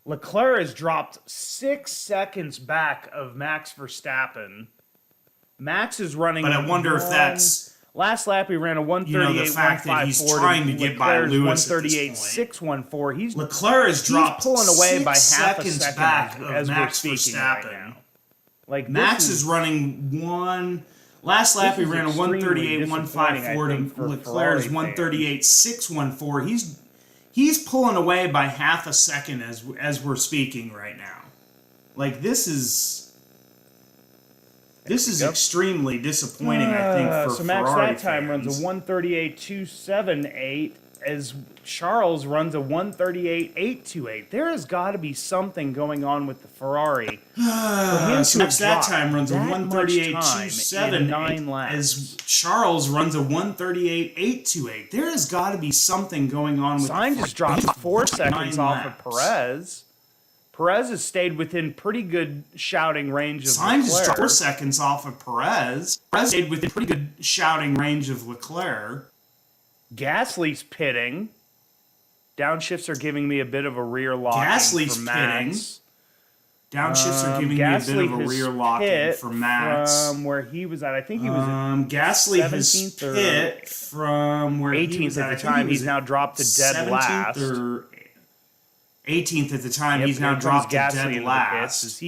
Leclerc has dropped 6 seconds back of Max Verstappen. Max is running. But I wonder if that's. Last lap he ran a 138.154. The fact that he's trying to get by Lewis at this point. 138.614. Leclerc has dropped pulling away by half a second back as Max we're speaking Verstappen. right now. Like Max is running one. Last lap he ran a 138.154 to Leclerc's 138.614. He's pulling away by half a second as we're speaking right now. Like this is extremely disappointing, I think, for so Max Ferrari that time fans. runs a 138.278 as Charles runs a 138.828. There has got to be something going on with the Ferrari. Max that time runs a 138.278 as Charles runs a 138.828. There has got to be something going on with Sainz just dropped 4 seconds off of Perez. Perez has stayed within pretty good shouting range of Leclerc. Sainz just dropped 4 seconds off of Perez. Perez stayed within pretty good shouting range of Leclerc. Gasly's pitting. Downshifts are giving me a bit of a rear locking Gasly's for Max. pitting. Downshifts are giving me a bit of a rear locking for Max. From where he was at, I think he was Gasly has pit from where 18th he was at the time. He's now dropped to dead last. Or 18th at the time. He's now dropped to dead last.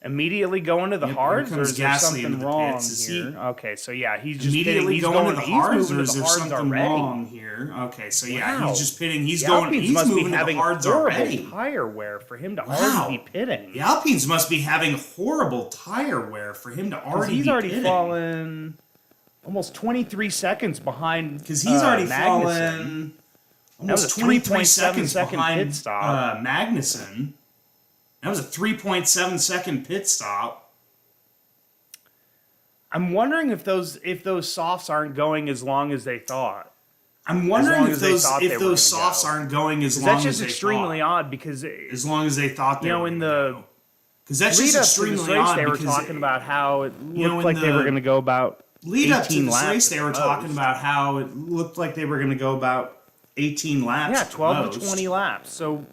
Immediately going to the hards, or is there something wrong here? Okay, so yeah, he's just immediately pitting. going to the hards, or is there something wrong here? Okay, so yeah, he's just pitting. He's moving to the hards already. Tire wear for him to already be pitting. The Alpines must be having horrible tire wear for him to already be pitting. He's already fallen almost 23 seconds behind. Because he's already fallen almost 23 seconds behind pit stop. Magnussen. That was a 3.7 second pit stop. I'm wondering if those softs aren't going as long as they thought. I'm wondering if those softs aren't going as long as they thought. That's just extremely odd because as long as they thought they were in the because that's just extremely odd. They were talking about how it looked like they were going to go about lead up to this race. They were talking about how it looked like they were going to go about 18 laps. Yeah, 12 to 20 laps. So,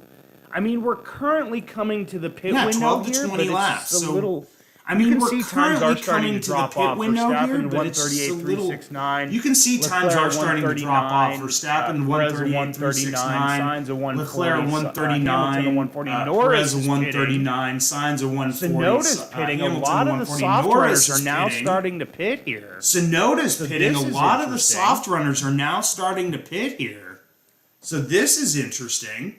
I mean, we're currently coming to the pit window 12 to 20 here, laps. It's a little. I mean, you can we're see times are starting to drop the pit off. window here, but 138.369. You can see times are starting to drop off. Verstappen 138.369, Sainz 140, Leclerc 139, Hamilton 140, Perez 139, Sainz 140. Sonoda's pitting. A lot of the soft runners are now starting to pit here. Sonoda's pitting. A lot of the soft runners are now starting to pit here. So this is interesting.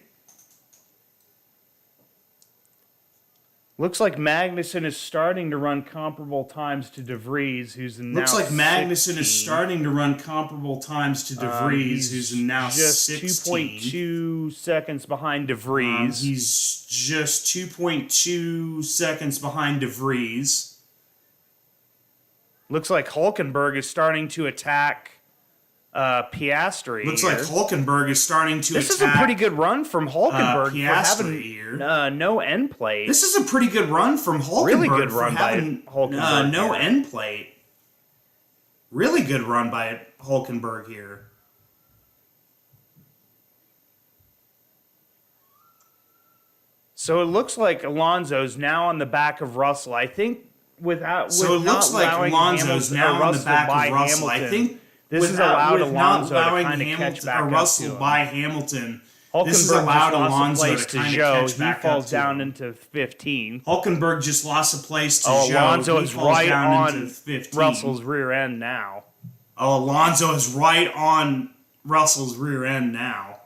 Looks like Magnussen is starting to run comparable times to De Vries, who's now Looks like Magnussen 16. is starting to run comparable times to De Vries, who's now just 16. 2.2 seconds behind De Vries. He's just 2.2 seconds behind De Vries. Looks like Hulkenberg is starting to attack Piastri. Looks like Hulkenberg is starting to attack. This is a pretty good run from Hulkenberg for having here. No end plate. This is a pretty good run from Hulkenberg. Really good run by Hulkenberg. No end plate. Really good run by Hulkenberg here. So it looks like Alonso's now on the back of Russell. I think it looks like Alonso's now on the back of Russell. Hamilton, I think this has allowed Alonso to kind of catch back up Russell to him. by Hamilton. Hulkenberg this has allowed just Alonso lost to a place kind to of Zhou. catch back He falls up down to him. into 15. Hulkenberg just lost a place to Zhou. Alonso he is falls right down on into 15. Russell's rear end now. Oh, Alonso is right on Russell's rear end now.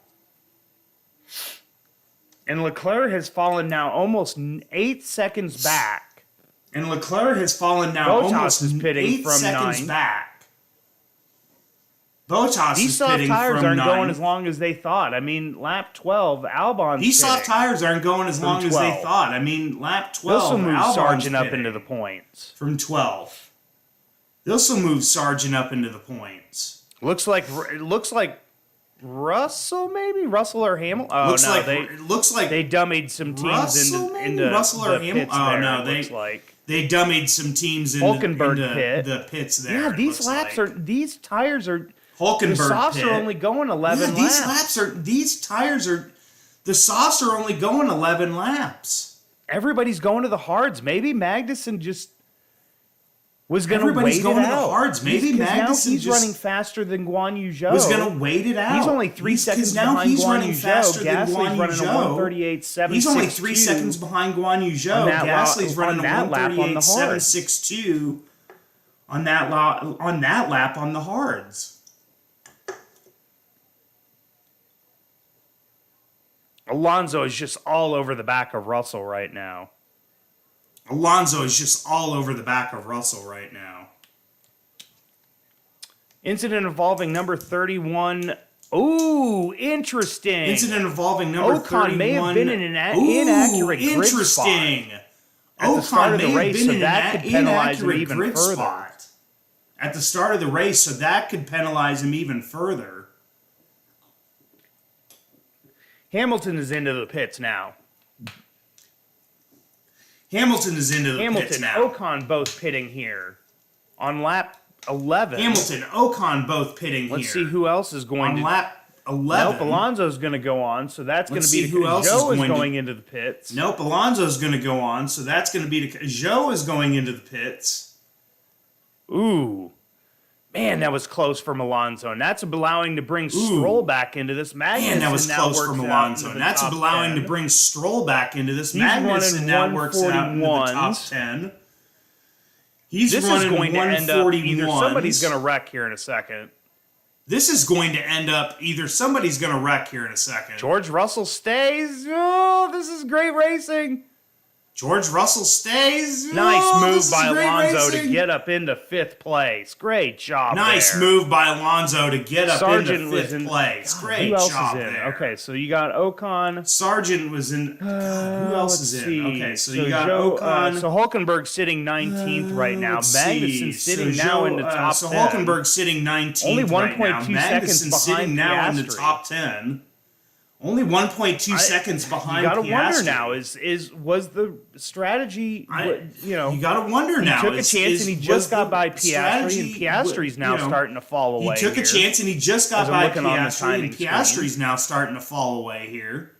And Leclerc has fallen now almost 8 seconds back. And Leclerc has fallen now almost is pitting 8 from seconds 9. back. Bottas These is soft pitting tires from aren't 9. going as long as they thought. I mean, lap 12, Albon's These pitting. soft tires aren't going as long as they thought. I mean, lap 12, This will move Albon's Sargent up pitting into the points. from 12. This will move Sargent up into the points. Looks like Russell, maybe Russell or Hamilton. Oh looks no, like, they it looks like they dummied some teams into Russell or the Hamilton. pits Oh there, no, it looks like. they dummied some teams into Hulkenberg pit. the pits there. Yeah, these laps are these tires are. Hulkenberg the softs pit. are only going 11 laps. The softs are only going 11 laps. Everybody's going to the hards. Maybe Magnussen just was going to wait Everybody's going it to the out. hards. Maybe Magnussen he's running faster than Guan Yu Zhou. was going to wait it out. He's only 3 seconds now behind he's Guan running Yu faster Zhou. than Gasly's Guan Yu running a Zhou. 138.762. He's only 3 seconds behind Guan Yu Zhou. Gasly's running a 138.762 on that lap on the hards. Alonso is just all over the back of Russell right now. Incident involving number 31. Ooh, interesting. Incident involving number 31. Ocon may have been in an inaccurate grid spot. At the start of the race, so that could penalize him even further. At the start of the race, so that could penalize him even further. Hamilton is into the pits now. Hamilton, Ocon both pitting here. On lap 11. Hamilton, Ocon both pitting here. Let's see who else is going on lap 11. Nope, Alonso's going to go on, so that's going to be who else Zhou is going into the pits. Nope, Alonso's going to go on, so that's going to be Zhou is going into the pits. Ooh. Man, that was close from Alonso, and that's allowing to bring Stroll back into this. Man, that was close from Alonso, and that's allowing to bring Stroll back into this. Magnussen now works out into the top 10. This is going to end up either somebody's going to wreck here in a second. This is going to end up either somebody's going to wreck here in a second. George Russell stays. Oh, this is great racing. George Russell stays. Nice move by Alonso to get up into 5th place. Great job Nice move by Alonso to get up into 5th place. Great job there. Okay, so you got Ocon. Sargent was in. Who else is in? Okay, so you got Ocon. So Hulkenberg's sitting 19th right now. Magnussen's sitting now in the top 10. So Hulkenberg's sitting 19th Only 1.2 right now. seconds behind sitting now in the top 10. Only 1.2 seconds behind Piastri. You got to wonder now, was the strategy, you got to wonder now. He took a chance and he just got by Piastri, and Piastri's now starting to fall away. He took a chance and he just got by Piastri, and Piastri's now starting to fall away here,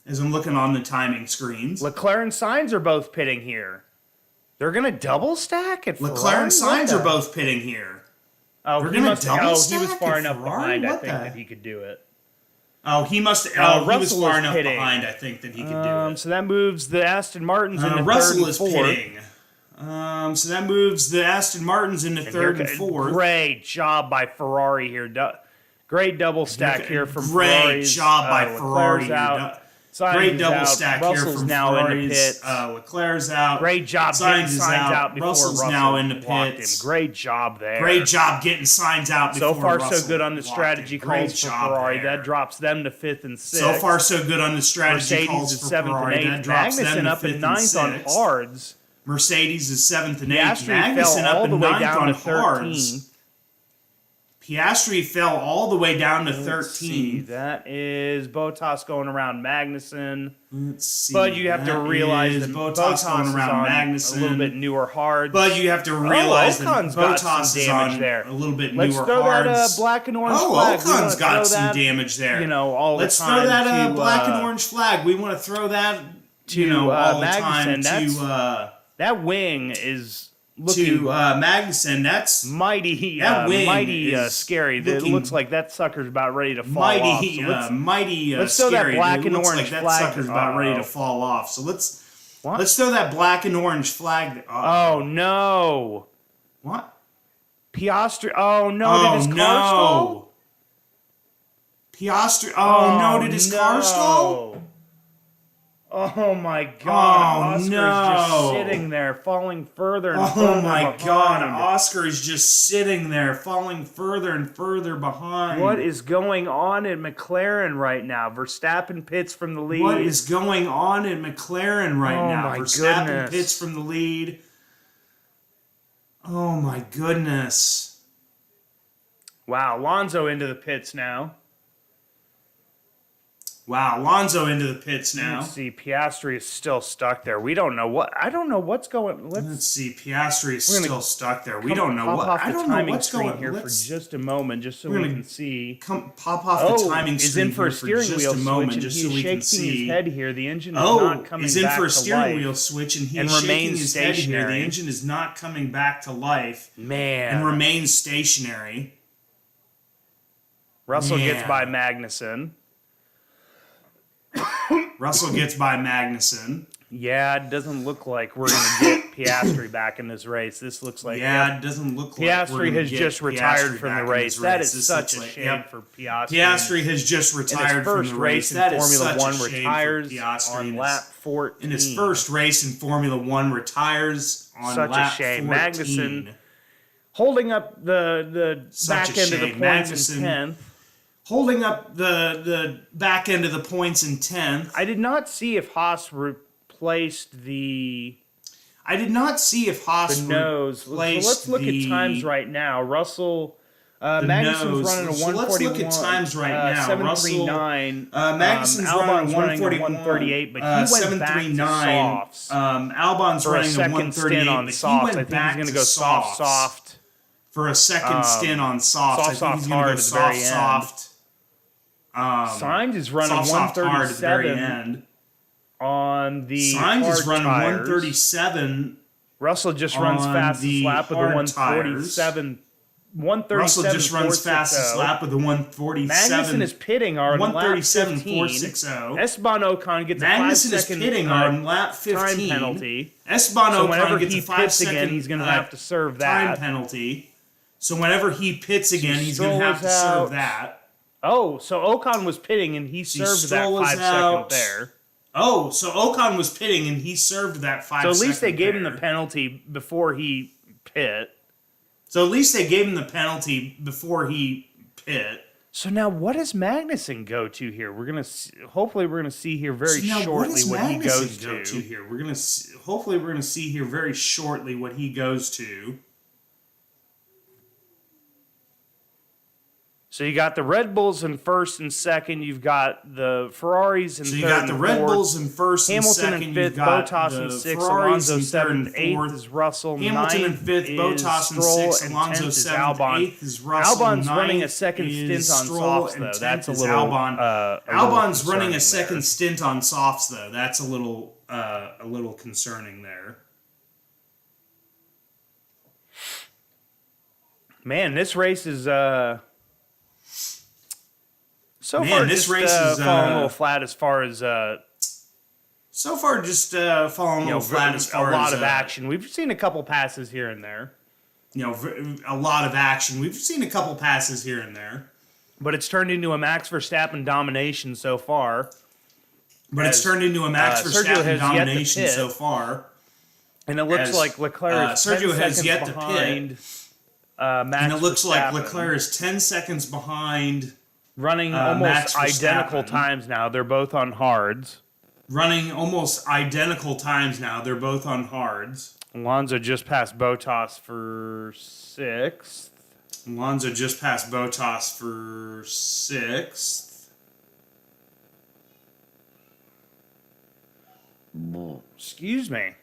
as I'm looking on the timing screens. Leclerc and Sainz are both pitting here. They're going to double stack at Ferrari? Leclerc and Sainz are both pitting here. Oh, he was far enough behind, I think, that he could do it. Oh, he must. He was far enough behind, I think, that he could do it. So that moves the Aston Martins into Russell third and is pitting. So that moves the Aston Martins into third and fourth. Great job by Ferrari here. Great double stack here from Ferrari. Great job by Ferrari. Great double stack Russell's here from now Ferrari's. into pits. Leclerc's out. Great job getting Sainz out before Russell's Russell now into blocked pits. him. Great job there. Great job getting Sainz out before So far, Russell so good on the strategy calls for Ferrari. That drops them to 5th and 6th. So far, so good on the strategy calls for Ferrari. That drops them to 5th and 6th. Magnussen up at 9th on hards. Mercedes is 7th and 8th. Piastri Magnussen fell all up the at way 9th down on to 13. hards. Piastri fell all the way down to 13. That is Bottas going around Magnussen. Let's see. But you have to realize that Bottas going around Magnussen. A little bit newer hard. But you have to realize that Ocon's Bottas is on there. a little bit Let's newer throw hards. that black and orange flag. Ocon's got some damage there. Let's throw that black and orange flag. We want to throw that all the time to that wing is looking to Magnussen. That's mighty scary. It looks like that sucker's about ready to fall off. So let's throw that black and orange flag. That sucker's about ready to fall off. So let's throw that black and orange flag. Oh no! What? Piastri. Oh no! Did his car stall? Piastri. Oh no! Did his car stall? Oh my God! Oscar's just sitting there, falling further and further behind. Oh my God! Oscar is just sitting there, falling further and further behind. What is going on at McLaren right now? Verstappen pits from the lead. What is going on at McLaren right now? Verstappen pits from the lead. Oh my goodness! Wow, Alonso into the pits now. Wow, Alonso into the pits now. Let's see, Piastri is still stuck there. We don't know what. I don't know what's going. Let's see, Piastri is still stuck there. We don't know what. I don't know what's going here for just a moment, just so we can see. Pop off the timing screen. Is in for a steering wheel switch, and he's shaking his head here. The engine is not coming back to life. He's in for a steering wheel switch, and he's shaking his head here. The engine is not coming back to life. Man, and remains stationary. Russell gets by Magnussen. Russell gets by Magnussen. Yeah, it doesn't look like we're going to get Piastri back in this race. This looks like... Yeah, it doesn't look like Piastri has just retired from the race. That is such a shame for Piastri. Piastri has just retired from the race. That is such a shame for Piastri. On lap 14. In his first race in Formula 1, retires on lap 14. Such a shame. Magnussen holding up the back end of the points in 10th. Holding up the back end of the points in 10th. I did not see if Haas replaced the... I did not see if Haas replaced so let's look at times right now. Russell... Magnussen's running a 141. So let's look at times right now. 739. Magnussen's running a 138, but he went back to softs. Albon's running a 138, on softs. I think he's going to go soft. For a second stint on soft. I think he's going to go soft. Sainz is running 137 on the Sainz is running tires. 137. Russell just runs fastest lap with a 147 137. Russell just runs fastest lap with a 147. Magnussen is pitting on lap 137.460. Esteban Ocon gets a 5-second pitting on lap 15. Time penalty. Esteban So Ocon whenever gets he a pits 5-second again, he's going to have to serve that time penalty. So whenever he pits again, he's going to have to serve that. Oh, so Ocon was pitting and he served that 5-second there. Oh, so Ocon was pitting and he served that 5-second. So at least they gave him the penalty before he pit. So at least they gave him the penalty before he pit. So now, what does Magnussen go to here? Hopefully we're gonna see here very shortly what he goes to. Here? Hopefully we're gonna see here very shortly what he goes to. So you got the Red Bulls in first and second. You've got the Ferraris in third and fourth. So you got the Red Bulls in first and second. Hamilton in fifth, Bottas in sixth, Alonso seventh, eighth is Russell. Hamilton in fifth, Bottas in sixth, Alonso seventh, eighth is Russell. Albon's running a second stint on softs though. That's a little. Albon's running a second stint on softs though. That's a little concerning there. Man, this race is So far, falling a little flat as far as. So far, just falling a little flat as far as. A lot of action. We've seen a couple passes here and there. A lot of action. We've seen a couple passes here and there. But it's turned into a Max Verstappen domination so far. Sergio And it looks like Leclerc is Sergio has yet behind, to pit. Max and it looks Verstappen, like Leclerc is 10 seconds behind. Running almost identical times now. They're both on hards. Alonso just passed Bottas for sixth. Excuse me.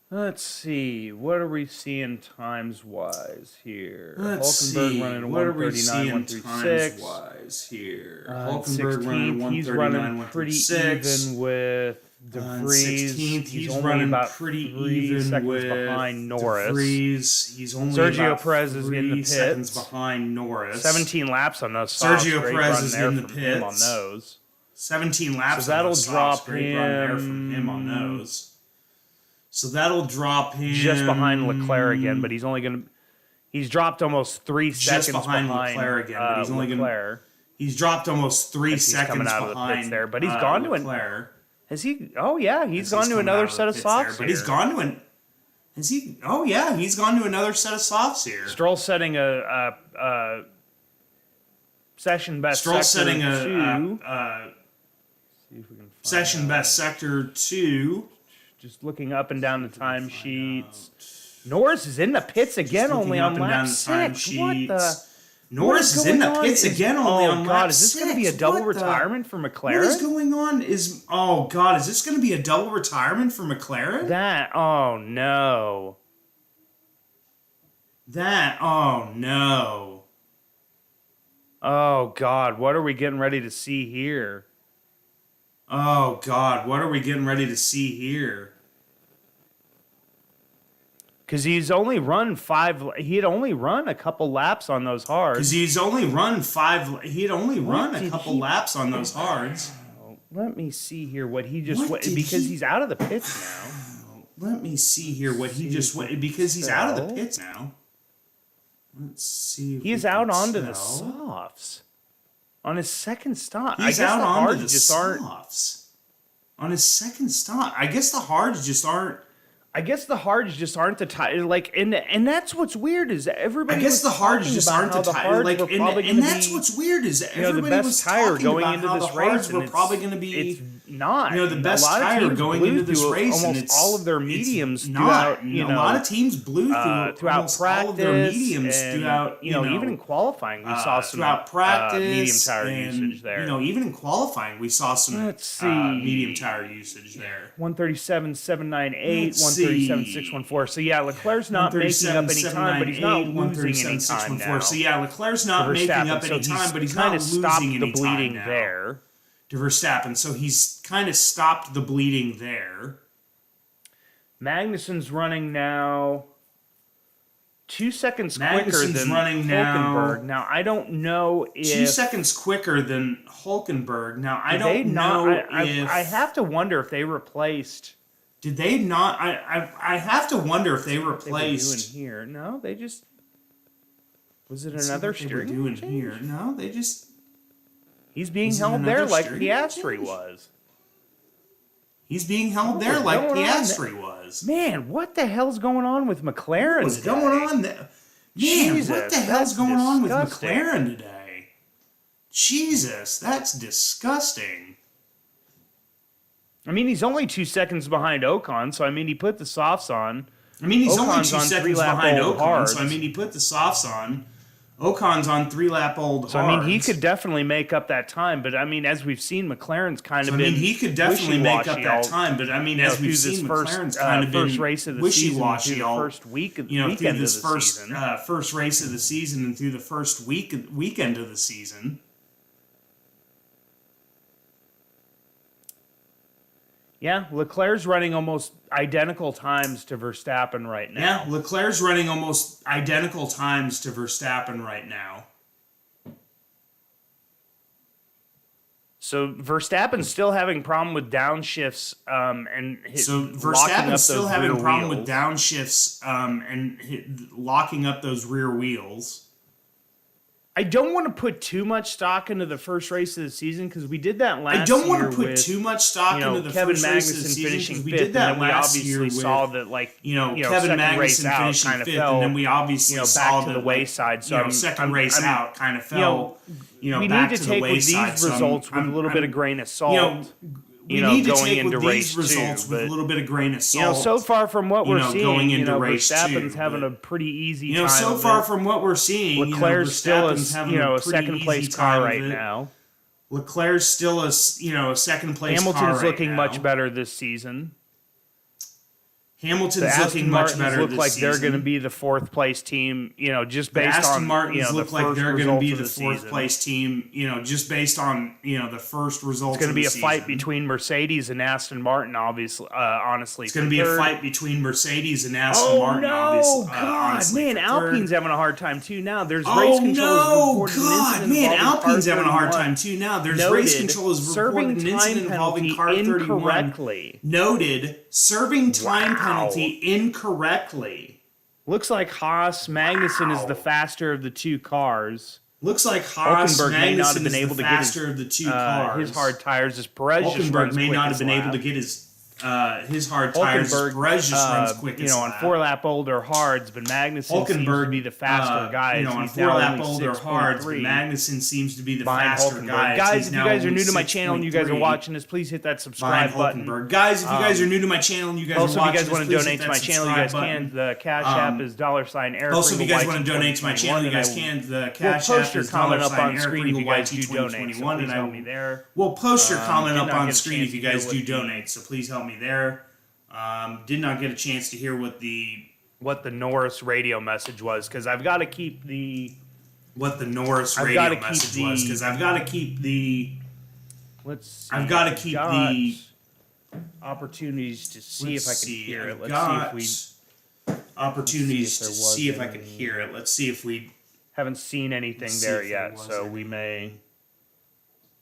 Let's see. What are we seeing times-wise here? Hulkenberg running a 139.136. here? Hulkenberg running 139.136. He's running pretty even with De Vries. He's only about pretty 3 seconds behind Norris. He's only Sergio Perez is in the pits. Seconds behind Norris. 17 laps on those. Sergio Perez is in the pits. On those. 17 laps. So that'll drop him on those. So that'll drop him just behind Leclerc again, but he's dropped almost 3 seconds behind Leclerc again, but he's only Leclerc. He's dropped almost 3 seconds coming out behind of the pits there, but he's gone to Leclerc. Has he? Oh yeah, he's gone to another set of softs. But he's gone to an. Has he? Oh yeah, he's gone to another set of softs here. Stroll setting a session best. Stroll sector setting a see if we can session best sector 2. Just looking up and down the timesheets. Norris is in the pits again, only on lap 6. What the? Norris is in the pits again, only on lap 6. Is this going to be a double retirement for McLaren? What is going on? Is this going to be a double retirement for McLaren? Oh no. Oh God, what are we getting ready to see here? Because he's only run 5. He had only run a couple laps on those hards. Let me see here what he just went because he's out of the pits now. Let me see here what he just went because he's out of the pits now. Let's see. He's out onto the softs on his second stop. He's out onto the softs on his second stop. I guess the hards just aren't. I guess the hards just aren't the tire. Like, and that's what's weird is everybody. I guess the hards just aren't the tire. Like, and that's what's weird is everybody the best was tire talking going about into how this the race hards were probably going to be. not. The best tire going into this race, almost and all of their mediums throughout. a lot of teams blew throughout practice, all of their mediums throughout. Even in qualifying, we saw some throughout practice, medium tire usage there. Even in qualifying, we saw some medium tire usage there. 137.798, 137.614. So yeah, Leclerc's not making up any time, but he's not losing any time now. So yeah, Leclerc's not making up any time, but he's not losing any time the bleeding there. To Verstappen, so he's kind of stopped the bleeding there. Magnussen's running now 2 seconds quicker than Hulkenberg. Now, I don't know if... 2 seconds quicker than Hulkenberg. Now, I don't know if... I have to wonder if they replaced... Did they not... I have to wonder if they replaced... What they were doing here. No, they just... Was it another steering doing here? No, they just... He's being held there like Piastri was. He's being held there like Piastri was. Man, what the hell's going on with McLaren What's today? going on there? Man, what the hell's going on with McLaren today? Jesus, that's disgusting. I mean, he's only 2 seconds behind Ocon, so I mean, he put the softs on. He's only 2 seconds behind Ocon, so he put the softs on. Ocon's on 3-lap-old hards. So, I mean, he could definitely make up that time, but, I mean, as we've seen, McLaren's kind of been he could definitely make up that time, but, I mean, as we've seen, McLaren's kind of been wishy-washy all... First weekend through of the this season. First race of the season and through the first weekend of the season. Yeah, Leclerc's running almost identical times to Verstappen right now. Yeah, Leclerc's running almost identical times to Verstappen right now. So Verstappen's still having problem with downshifts Verstappen's still having problem with downshifts and locking up those rear wheels. I don't want to put too much stock into the first race of the season because we did that last year. I don't want to put too much stock into the first race of the season finishing fifth. We did that last year. We saw that, Kevin Magnussen finishing fifth, and then we obviously saw back to the wayside. So second race out kind of fell. We need to take with these results with a little bit of grain of salt. We need to take with these results with a little bit of grain of salt. So far from what we're seeing, going into race Verstappen's having a pretty easy time. So far from what we're seeing, Leclerc's still a second place car right now. Leclerc's still a second place car right now. Hamilton's looking much better this season. Hamilton's looking much better look this like season. they're going to be the fourth place team, just based on Aston Martins look like they're going to be the fourth season. place team, just based on the first results. It's going to be a season. fight between Mercedes and Aston Martin, obviously. Honestly, it's going to be a fight between Mercedes and Aston Martin. Oh honestly, man, Alpine's having a hard time too now. There's race controllers reported Alpine's having a hard time too now. There's race controllers reported an incident involving car 31. Noted serving time penalty incorrectly. Looks like Magnussen is the faster of the two cars. Looks like Hulkenberg may not have been able to get his hard tires as Perez just runs may not have been able to get his hard tires. Perez just runs quick as on 4-lap older hards, but Magnussen seems to be the faster guy. On 4-lap older hards, but Magnussen seems to be the faster guy. Guys, if you guys are new to my channel and you guys are watching this, please hit that subscribe button. Guys, if you guys are new to my channel and you guys are watching this, also if you guys want to donate to my channel, you guys can. The Cash App is $Eric. Also, if you guys want to donate to my channel, you guys can. The Cash App is comment up on screen if you guys do donate. Please help me there. We'll post your comment up on screen if you guys do donate. So please help me there. Did not get a chance to hear what the Norris radio message was because I've got to keep the Let's see. I've got to keep the opportunities to see if I can hear it. Let's see if we haven't seen anything there yet, so we may.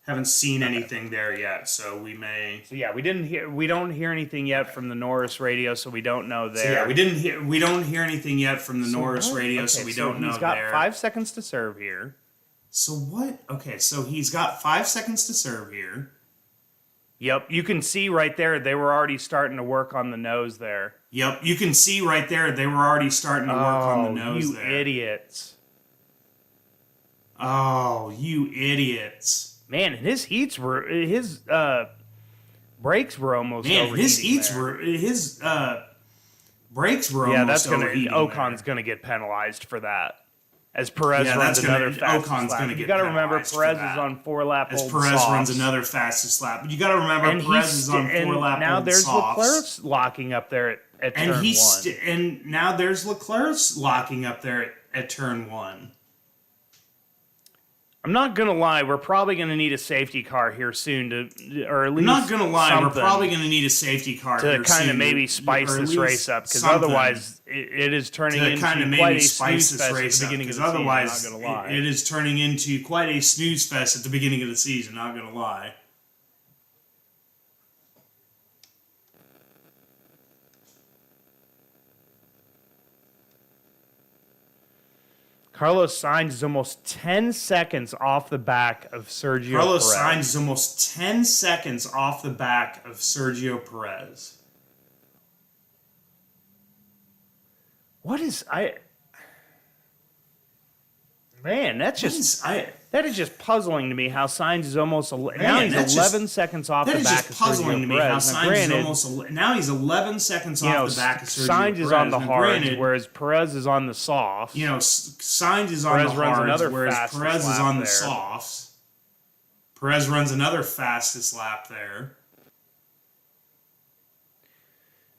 Haven't seen anything there yet, so we may. So yeah, we don't hear anything yet from the Norris radio, so we don't know there. So yeah, we don't hear anything yet from the Norris radio, so we don't know there. He's got 5 seconds to serve here. So what? Okay, so he's got 5 seconds to serve here. Yep, you can see right there they were already starting to work on the nose there. Yep, you can see right there they were already starting to work on the nose there. You idiots. Oh, you idiots. Man, his heats were Brakes were almost Man, overheating his brakes were yeah, almost that's gonna overheating. Ocon's going to get penalized for that. As Perez runs another fastest Ocon's lap. gonna get You got to remember penalized Perez for is that. on 4-lap As old Perez softs. runs another fastest lap. But you got to remember Perez is on 4-lap now old there's softs. Leclerc's locking up there at turn 1. And now there's Leclerc's locking up there at turn 1. I'm not going to lie, we're probably going to need a safety car here soon or at least I'm not going to lie, we're something probably going to need a safety car to here kind of soon, maybe spice or at this least race up, because something otherwise it is turning to into kind of quite maybe a spice snooze this fest race at the up, beginning of because the otherwise season, not going to lie. it is turning into quite a snooze fest at the beginning of the season, not going to lie. Carlos Sainz is almost 10 seconds off the back of Sergio Carlos Perez. Sainz is almost 10 seconds off the back of Sergio Perez. What is Man, that is just puzzling to me how Sainz is almost now he's 11 seconds off the back of Sergio Perez. That is just puzzling to me how Sainz is almost now he's 11 seconds off the back of Sergio Perez. Sainz is on the hards, whereas Perez is on the softs. Sainz is on the hards, whereas Perez is on the softs. Perez runs another fastest lap there.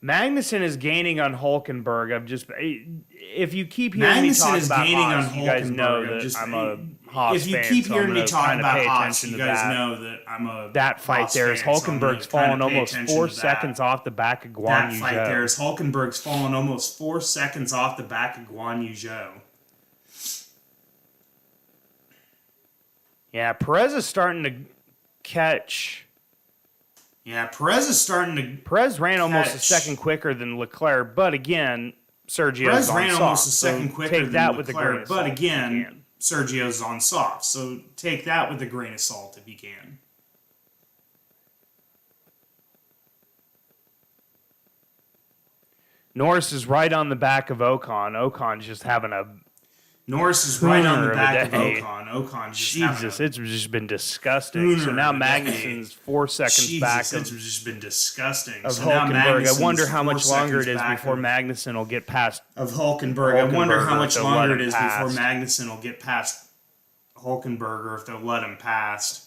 Magnussen is gaining on Hulkenberg. If you keep hearing me talk about Haas, you guys know that I'm a Haas fan. If you keep hearing me talk about pay Haas, attention you to guys know that I'm a that fight Haas there is fan, so I'm Hulkenberg's gonna fallen kinda pay almost attention 4 to that. seconds off the back of Guan That Yu fight Zhou. there is Hulkenberg's fallen almost 4 seconds off the back of Guan Yu Zhou. Yeah, Perez is starting to catch. Yeah, Perez ran almost a second quicker than Leclerc, but again, Sergio's on ran soft. almost a second quicker take that than with Leclerc, a grain of salt. but again, Sergio's on soft, so take that with a grain of salt if you can. Norris is right on the back of Ocon. Ocon's just having a Norris is right on the back of day. Ocon. Ocon's just Jesus, it's just been disgusting. So now Magnussen's 4 seconds back of it's just been disgusting. Of so now Hulkenberg. I wonder how 4 much longer it is seconds before back Magnussen will get past of Hulkenberg. I wonder how much longer it is pass. before Magnussen will get past Hulkenberg, or if they'll let him past.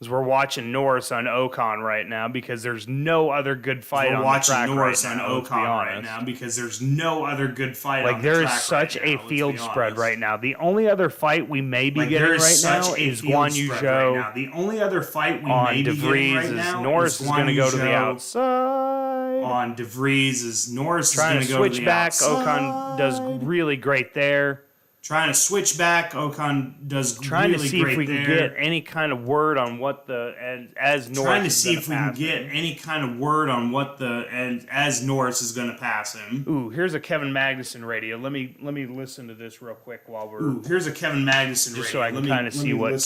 Because we're watching Norris on Ocon right now because there's no other good fight on the track Norris right now. on Ocon right now because there's no other good fight on the there track is such right now, a field spread right now. The only other fight we may be getting right now is Guan Yu Zhou. Right, the only other fight we on may be getting right now Norris is going to go to the Zhou. outside. On DeVries is Norris trying is to going to switch go to the back. outside. Ocon does really great there. Trying to switch back. Ocon does trying really to see great if we can there. get any kind of word on what as Norris Trying to is see if we can pass get him. any kind of word on what as Norris is going to pass him. Ooh, here's a Kevin Magnussen radio. Let me listen to this real quick while we're. Ooh, here's a Kevin Magnussen radio. Just so I can kind of see what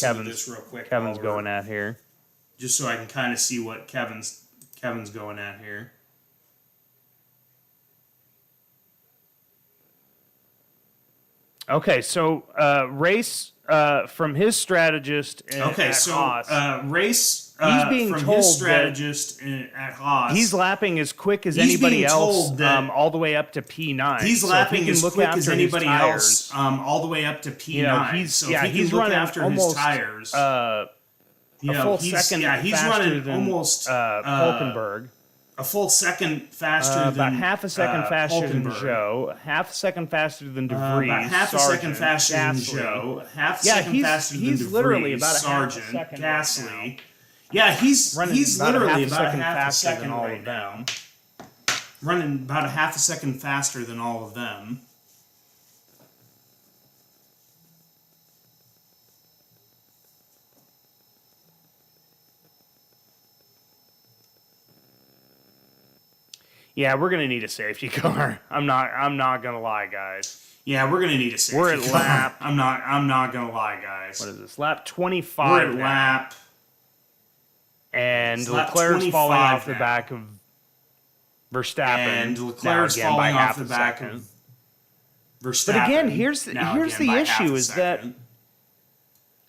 Kevin's going at here. Just so I can kind of see what Kevin's going at here. Okay, so race from his strategist Haas. Race he's being from told his strategist at Haas. He's lapping as quick as anybody else, all the way up to P9. He's lapping as quick as anybody else, all the way up to P9. He's running after almost his tires. A full second he's faster running than almost Hulkenberg. A full second faster than about half a second faster than Hulkenberg. Zhou, half a second faster than DeVries, about half a second faster than Zhou, half a second faster than DeVries, literally about a Sargent, half a second Gasly. right now. Yeah, he's literally about a half a faster second than all right of now. them. Running about a half a second faster than all of them. Yeah, we're gonna need a safety car. I'm not gonna lie, guys. Yeah, we're gonna need a safety We're at car. lap. I'm not gonna lie, guys. What is this? Lap 25. We're at now. lap. And It's lap Leclerc's falling 25 off the now. back of Verstappen. And Leclerc's now again by falling half off the a back second. of Verstappen. But again, here's now the again by half issue a is that second.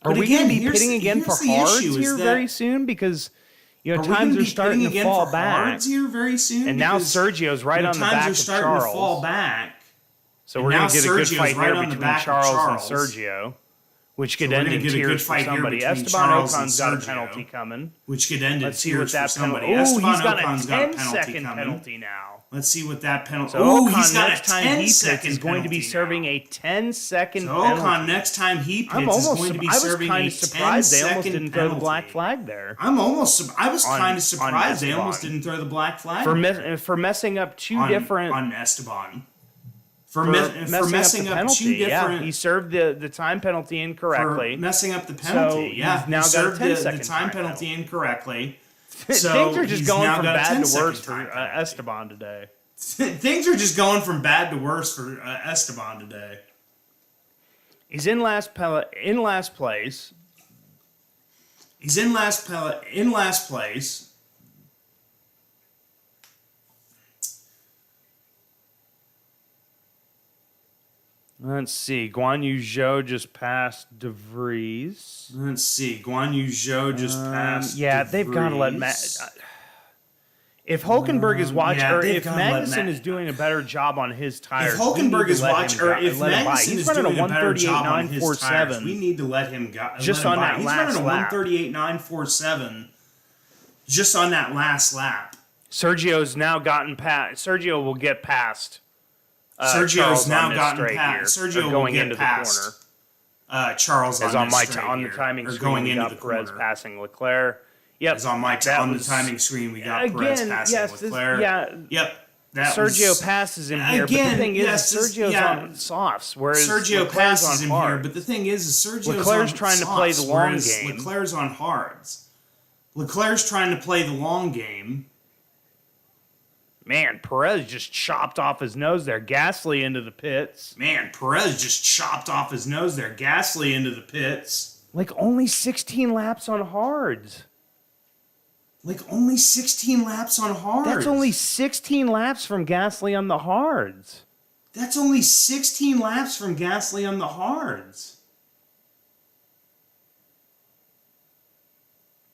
are But we again, going to be here's pitting the- again for here's the hards issue is here that- very soon? Because, times are starting to fall back. Here very soon, and now Sergio's right on the back of Charles. Times are starting to fall back. So we're going to get a good fight here between Charles and Sergio, which could end in tears for somebody. Esteban Ocon's got a penalty coming. Which could end in tears for somebody. Esteban Ocon's got a 10-second penalty now. Let's see what that penalty. So Ocon, next time he pits, is going to be serving a 10-second penalty. Ocon, next time he pits, is going to be serving a 10-second penalty. I was kind of surprised they almost didn't throw the black flag there. I was kind of surprised they almost didn't throw the black flag for messing up two different on Esteban. For messing up two different. Yeah, he served the time penalty incorrectly. For messing up the penalty. So he's now got a 10-second the time penalty incorrectly. So things are just going from bad to worse for Esteban today. Things are just going from bad to worse for Esteban today. He's in last place. He's in last place. Let's see. Guan Yu Zhou just passed De Vries. Let's see. Guan Yu Zhou just passed. Yeah, De they've got to let if Hulkenberg is watching, or if Magnussen is doing a better job on his tires, if Hulkenberg is watching, or if Magnussen is doing a better job on his tires, we need to let him go. Just on that last lap. He's running a 138.947. Just on that last lap. Sergio's now gotten past. Sergio will get past. Sergio's now gotten past. Sergio going into the corner. Charles on the timing screen. We got Perez passing Leclerc. Yep. As on the timing screen, we got Perez passing Leclerc. Yep. Sergio passes him here, but the thing is, Sergio's on softs, whereas Sergio passes him here. But the thing is, Leclerc's trying to play the long game. Leclerc's on hards. Leclerc's trying to play the long game. Man, Perez just chopped off his nose there. Gasly into the pits. Like only 16 laps on hards. Like only 16 laps on hards. That's only 16 laps from Gasly on the hards.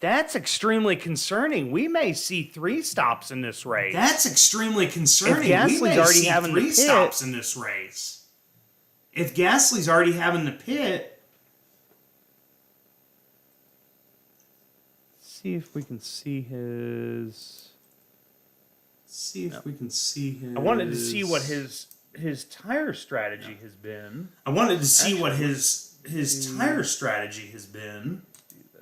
That's extremely concerning. We may see 3 stops in this race. That's extremely concerning. If Gasly's already having the pit. Stops in this race. If Gasly's already having the pit. See if we can see his. I wanted to see what his tire strategy has been.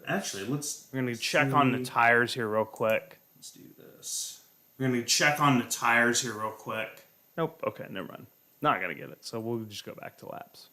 Actually, we're going to check on the tires here real quick. Let's do this. We're going to check on the tires here real quick. Nope. Okay, never mind. Not going to get it, so we'll just go back to laps.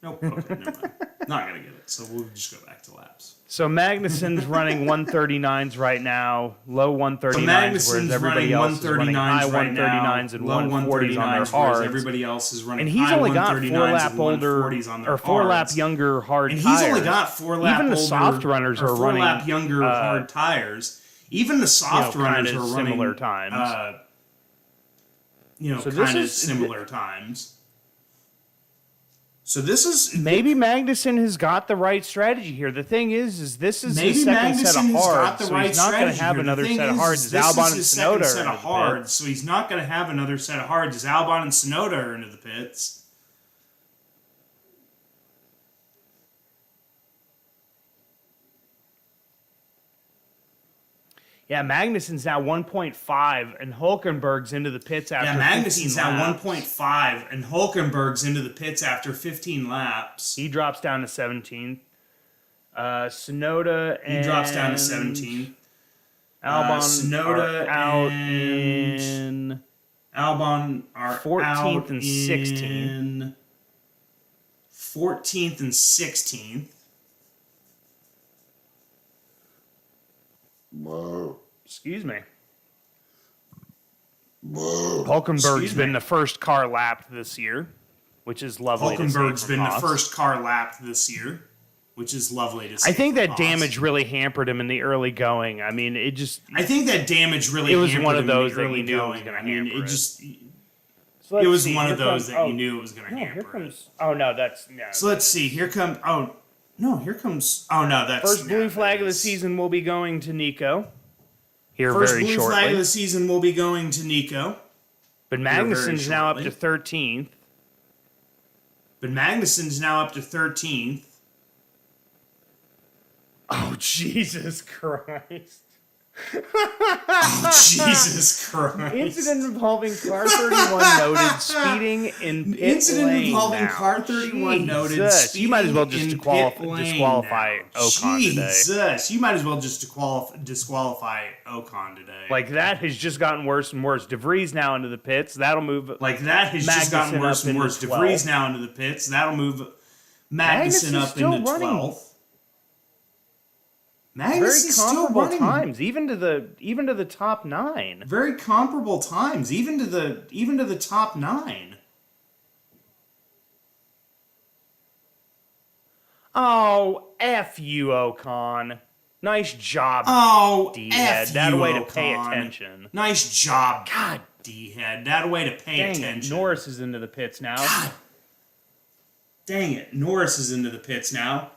Nope. Okay, never mind. Not going to get it, so we'll just go back to laps. So Magnussen's running 139s right now, low 139s, whereas everybody else is running high 139s and 140s on their hards. Everybody else is running and he's only got 4-lap older or 4-lap younger hard tires. And he's only got 4-lap even the soft runners are running 4-lap younger hard tires. Even the soft runners are running similar times. So kind of similar times. So this is maybe Magnussen has got the right strategy here. The thing is this is his second set of hards, so he's not going to have another set of hards as Albon and Tsunoda. So he's not going to have another set of hards as Albon and Tsunoda are into the pits. Yeah, Magnussen's now 1.5, and Hulkenberg's into the pits after 15 laps. Magnussen's now 1.5, and Hulkenberg's into the pits after 15 laps. He drops down to 17th. Tsunoda and... He drops down to 17th. Albon Tsunoda out in... Albon are 14th and 16th. 14th and 16th. Excuse me. Hulkenberg's been the first car lapped this year, which is lovely to see. Hulkenberg's been the first car lapped this year, which is lovely to see. I think that damage really hampered him in the early going. I mean, it just... I think that damage really hampered him. It was one of those that you knew was going to hamper it. It was one of those that you knew it was going to hamper it. Oh, no, that's... No. So let's see. Here comes... Oh, no, here comes... Oh, no, that's... First blue flag of the season will be going to Nico. here First very blue shortly. flag of the season will be going to Nico. But Magnussen's now up to 13th. Oh, Jesus Christ. Jesus Christ. Incident involving car 31 noted speeding in pit lane car 31 noted speeding. You might as well just disqualify Ocon today. Jesus, you might as well just disqualify Ocon today. Like, that has just gotten worse and worse. DeVries now into the pits. That'll move. Magnussen worse and worse. DeVries now into the pits. That'll move Magnussen up into 12th. Very comparable times, even to the top 9. Very comparable times, even to the top 9. Oh, F you, Ocon. Nice job, D-head. That way to pay attention. Nice job, God, D-head. That way to pay attention. Norris is into the pits now. God. Dang it, Norris is into the pits now.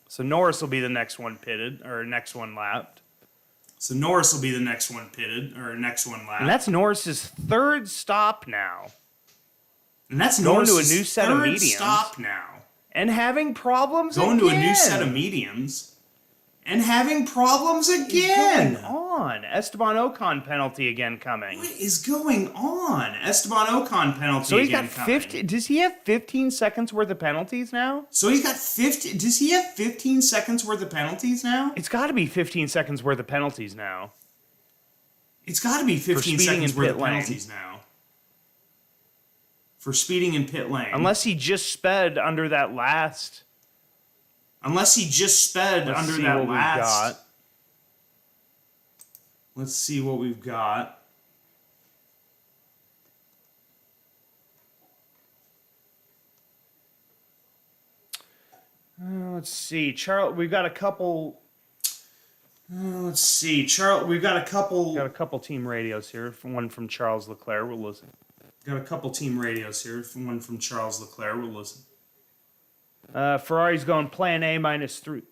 So Norris will be the next one pitted, or next one lapped. And that's Norris's 3rd stop now. And that's going Norris's to a new set of mediums. Stop now. And having problems going again. To a new set of mediums. And having problems again. What's going on? Esteban Ocon penalty again coming. What is going on? Esteban Ocon penalty so he's again got 50. Does he have 15 seconds worth of penalties now? So he's got 50. Does he have 15 seconds worth of penalties now? It's got to be 15 seconds worth of penalties now. It's got to be 15 seconds worth of penalties now. For speeding in pit lane. Unless he just sped under that last. Let's see what we've got. Let's see. Charles, we've got a couple. We've got a couple. Got a couple team radios here. One from Charles Leclerc. We'll listen. Ferrari's going plan A -3.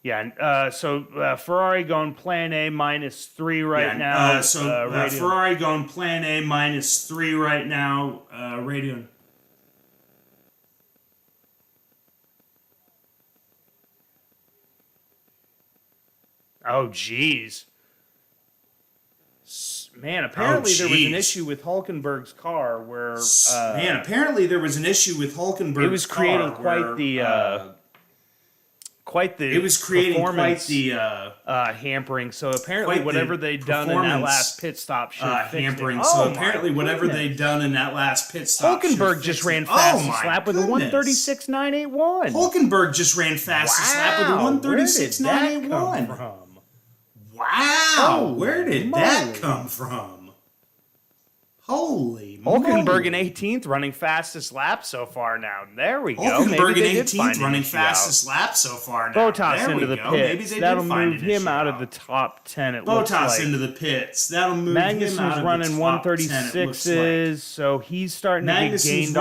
Yeah, so Ferrari going plan A -3 right now. Ferrari going plan A -3 right now. Radio. Oh, jeez. Man, apparently there was an issue with Hulkenberg's car where... It was creating quite the hampering. So apparently whatever they'd done in that last pit stop should have fixed it. Whatever they'd done in that last pit stop Hulkenberg just ran fastest lap with a 136.981. Hulkenberg just ran fastest lap with a 136.981. Wow, where did that come from? Holy Hulkenberg in 18th, running fastest lap so far now. There we go. Hulkenberg in 18th, running fastest lap so far now. Bottas into the pits. That'll move him out of the top 10, it looks like. Bottas into the pits. That'll move him out of the top 10. Magnussen's running 136s, so he's starting to get gained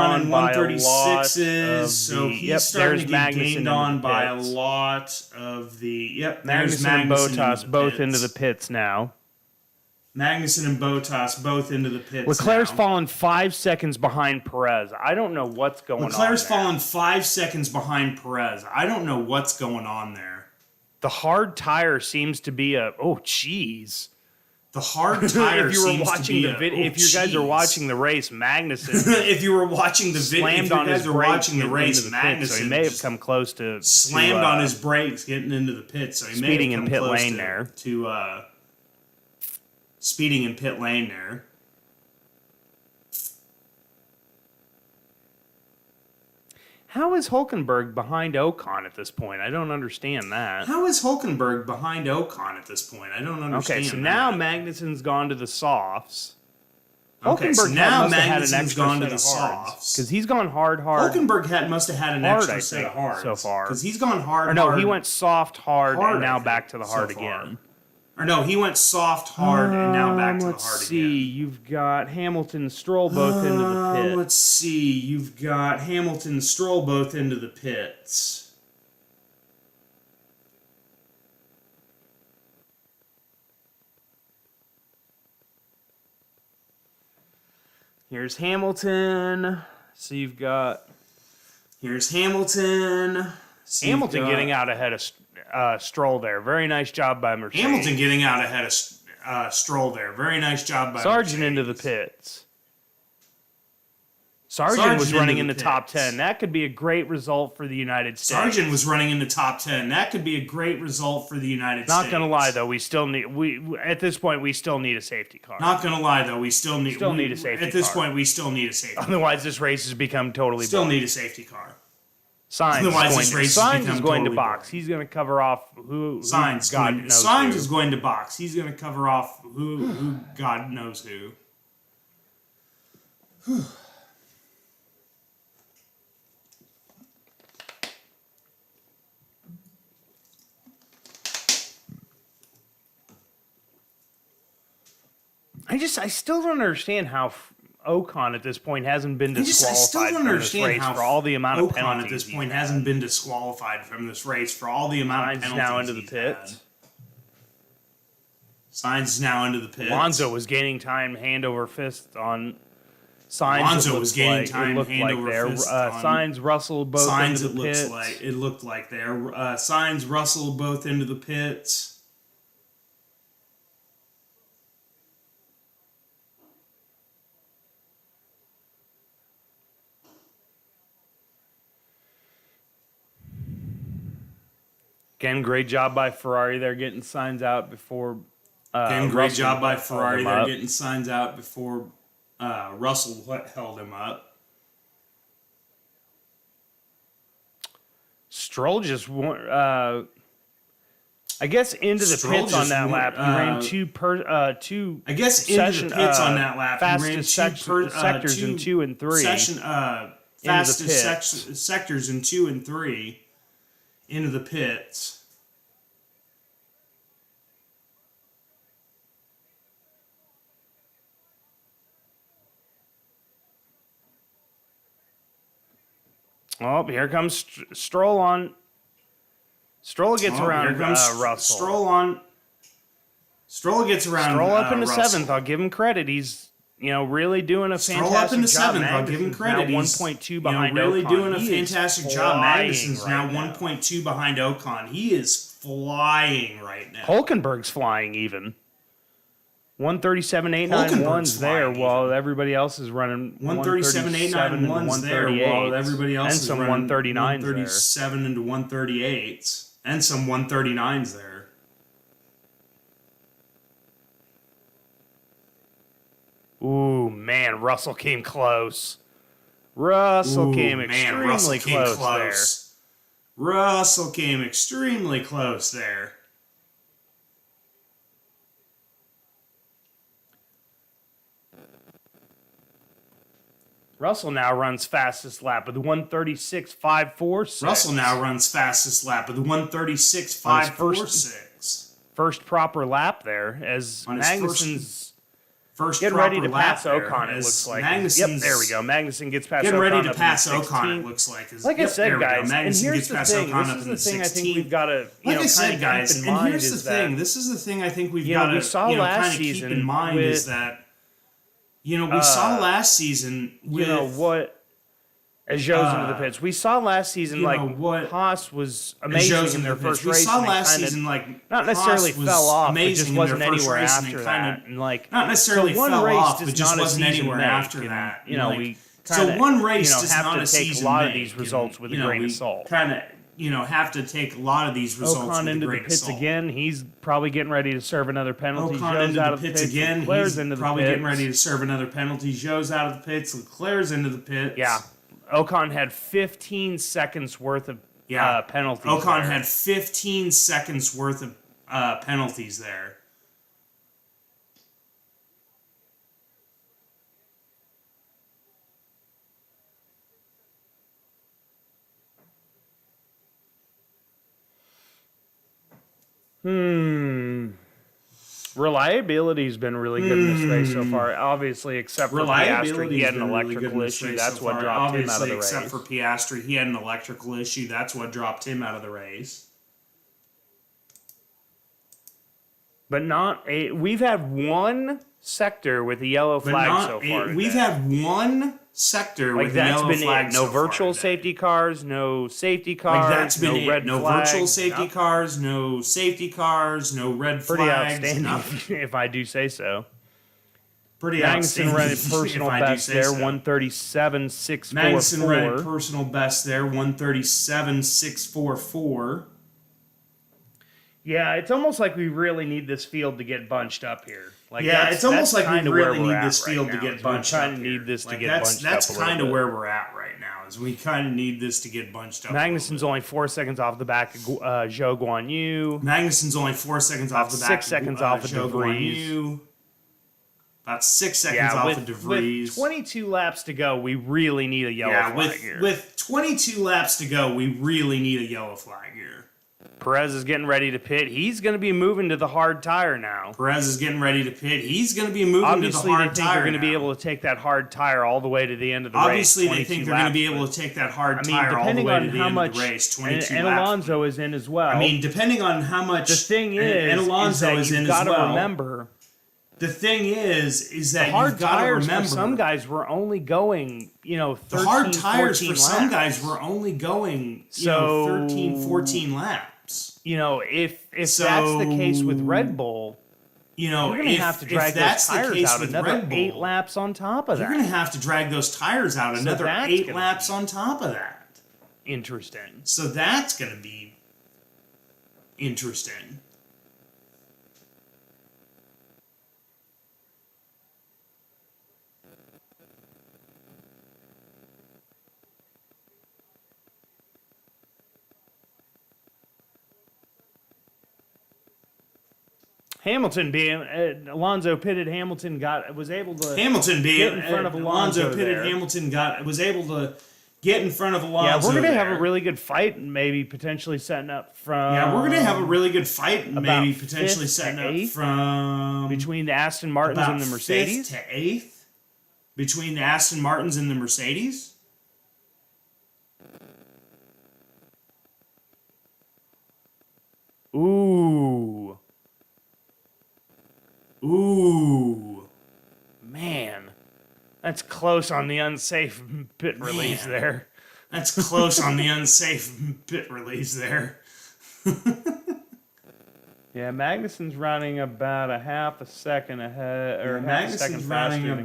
on by a lot of the... Magnussen and Bottas both into the pits now. Leclerc's fallen 5 seconds behind Perez. I don't know what's going on. Leclerc's fallen 5 seconds behind Perez. I don't know what's going on there. The hard tire seems to be a... Oh, jeez. The hard tire seems to be a... If you guys are watching the race, Magnussen... if you were watching the video, slammed on his brakes into the pit, so he may have come close to... Slammed on his brakes getting into the pit, so he may have come speeding in pit lane there. Speeding in pit lane there. How is Hulkenberg behind Ocon at this point? I don't understand that. Okay, so now Magnussen's gone to the softs. Hulkenberg Magnussen's gone to the softs. Because he's gone hard. Hulkenberg must have had an extra set of hards so far. Because he's gone hard. He went soft, hard, and now back to the hard again. Or no, he went soft, hard, and now back to the hard again. Let's see. You've got Hamilton and Stroll both into the pit. Let's see. You've got Hamilton and Stroll both into the pits. Here's Hamilton. So you've got... Here's Hamilton. So Hamilton getting out ahead of Stroll there. Very nice job by Mercedes. Hamilton getting out ahead of Stroll there. Very nice job by Sargent Mercedes. into the pits. Sargent was running in the top 10. That could be a great result for the United States. Sargent was running in the top 10. That could be a great result for the United States. Not gonna lie though, we still need at this point we still need a safety car. Not gonna lie though, we still need a safety car. At this point, we still need a safety car. Otherwise, this race has become totally. Still need a safety car. Sainz is going to box. He's going to cover off who Sainz God knows Sainz who. is going to box. He's going to cover off who God knows who. I still don't understand how Ocon at this point hasn't been disqualified from this race for all the amount of penalties. Ocon at this point hasn't been disqualified from this race for all the amount of penalties. Now into the pit. Sainz is now into the pit. Alonso was gaining time hand over fist on Sainz. Alonso was gaining time hand over fist on Sainz, Russell both into the pits. It looked like there. Sainz, Russell both into the pits. Again, great job by Ferrari there getting Sainz out before. Again, great job by Ferrari there getting Sainz out before Russell held him up. Stroll just I guess into the pits on that lap. He ran two. I guess into the pits on that lap. Fastest sectors in 2 and 3. Fastest sectors in 2 and 3 into the pits. Oh, here comes Stroll on. Stroll gets around Russell. Stroll gets around Stroll up into Russell. 7th. I'll give him credit. He's really doing a fantastic job. Stroll up into 7th. I'll give him credit. He's 1.2 behind really Ocon. Doing a fantastic job. Magnussen's now now 1.2 behind Ocon. He is flying right now. Hulkenberg's flying even. 137.891's there while everybody else is running 137.891's there while everybody else is running 139's 137 into 138s and some 139s there. Ooh, man, Russell came close. Russell came extremely close there. Russell came extremely close there. Russell now runs fastest lap with 136.546. Russell now runs fastest lap with 136.546. First proper lap there as Magnussen's first getting ready to pass Ocon, it looks like. Yep, there we go. Magnussen gets past Ocon. Getting ready to pass Ocon, it looks like. Like I said, guys, and here's the thing. This is the thing I think we've got to, like I said, guys, keep in mind is that this is the thing I think we've got to, kind of keep in mind is that, we saw last season with, what, as Joe's into the pits. We saw last season, Haas was amazing in their first race. We saw last season, not necessarily fell off, but just wasn't anywhere after that. Not necessarily fell off, but just wasn't anywhere after that. So one race does not a season make. Have to take a lot of these results with a grain of salt. Have to take a lot of these results Ocon with into a grain the of pits salt. again. He's probably getting ready to serve another penalty. Ocon Joe's into out the of pits pits again. Leclerc's He's probably getting ready to serve another penalty. Joe's out of the pits. Leclerc's into the pits. Yeah. Ocon had 15 seconds worth of penalties. Ocon had 15 seconds worth of penalties there. Reliability's been really good in this race so far. Obviously, except for Piastri, he had an electrical issue. That's what dropped him out of the race. Except for Piastri, he had an electrical issue. That's what dropped him out of the race. But we've had one sector with a yellow flag so far. We've had one sector with a yellow flag. No virtual safety cars, no safety cars, that's been no red no flags, virtual safety cars, no safety cars, no red pretty flags. Outstanding, if I do say so. Pretty Magnussen outstanding. running personal best there, 137.644. Magnussen running personal best there, 137.644. Yeah, it's almost like we really need this field to get bunched up here. It's almost like we really need this field to get bunched up. That's kind of where we're at right now. Is we kind of need this to get bunched up. Magnussen's only 4 seconds off the back of Zhou Guanyu. Magnussen's only 4 seconds off the back. 6 seconds off of Zhou Guanyu. About 6 seconds off of De Vries. With 22 laps to go, we really need a yellow flag here. With 22 laps to go, we really need a yellow flag here. Perez is getting ready to pit. He's going to be moving to the hard tire now. Obviously, they think they're going to be able to take that hard tire all the way to the end of the race. Obviously, they think they're going to be able to take that hard tire all the way to the end of the race. 22 laps. And Alonso is in as well. Depending on how much. The thing is that you've got to remember. The thing is that the hard you've got to remember. For some guys were only going, 13, the hard tires 14 for laps. some guys were only going, 13, 14 laps. If that's the case with Red Bull, you're going to have to drag those tires out another 8 laps on top of that. You're going to have to drag those tires out another 8 laps on top of that. Interesting. So that's going to be interesting. Hamilton being Alonso pitted. Hamilton was able to get in front of Alonso there. Was able to get in front of Alonso. Yeah, we're going to have a really good fight, and maybe potentially setting up from. Yeah, we're going to have a really good fight, and maybe potentially setting up from between the Aston Martins and the Mercedes. 5th to 8th between the Aston Martins and the Mercedes. Ooh. Man. That's close on the unsafe pit release there. That's close on the unsafe pit release there. Yeah, Magnussen's running about a half a second ahead, or half a second faster than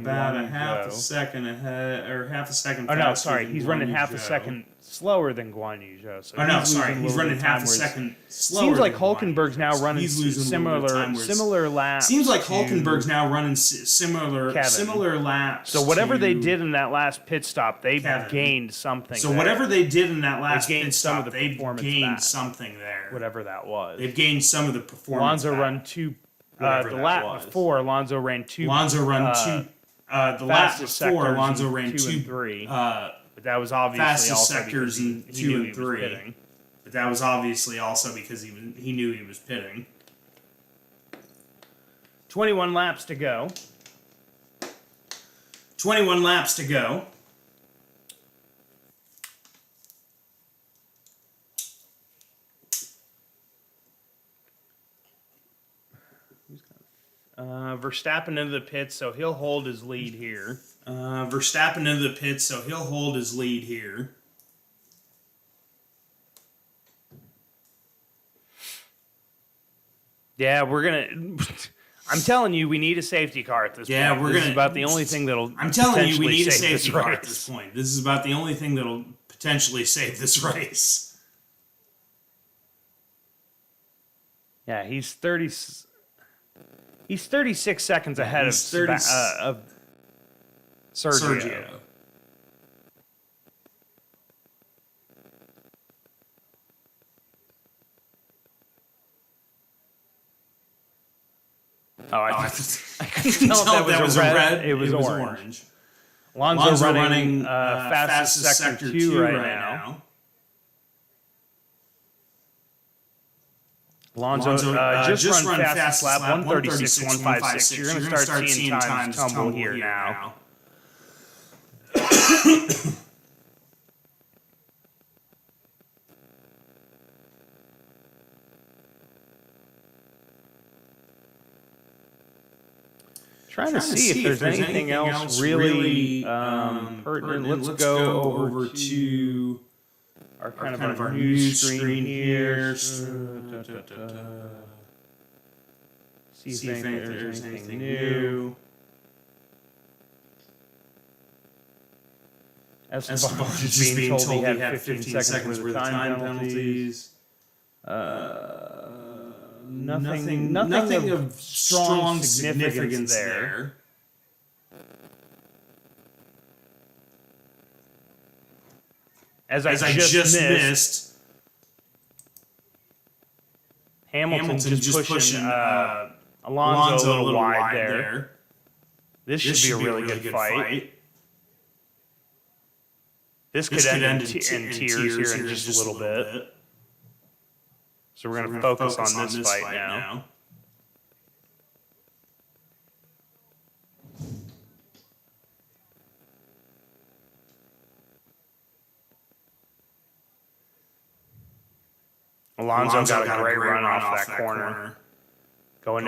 he's running half a second slower than Guan Yu Zhou. So he's running half a second slower. Seems like Hulkenberg's now running similar laps. Seems like Hulkenberg's now running similar laps. So whatever they did in that last pit stop, they've gained something. So whatever they did in that last pit stop, they've gained something there. Whatever that was. They've gained some of the performance. Alonso run two. The lap before Alonso ran two. The lap before Alonso ran 2 and 3. But that was obviously fastest also sectors in 2 and 3. But that was obviously also because he knew he was pitting. 21 laps to go. 21 laps to go. Verstappen into the pits, so he'll hold his lead here. Yeah, we're going to... I'm telling you, we need a safety car at this point. This is about the only thing that'll I'm telling you, we need a safety car at this point. This is about the only thing that'll potentially save this race. Yeah, he's 36 seconds ahead of Sergio. I couldn't tell if that was a red. It was orange. Alonso running fastest sector 2 right now. Alonso just run fastest lap, 136.156. You're going to start seeing times tumble here now. Trying to see if there's anything else really pertinent. Let's go over to our kind of our news screen here. See if there's anything new. Esteban just being told he had 15 seconds worth of time penalties. Nothing of strong significance there. As I just missed, Hamilton just pushing Alonso a little wide there. This should be a really good fight. This could end in tears here in just a little bit. So we're going to focus on this fight now. Alonso got a great run off that corner. Getting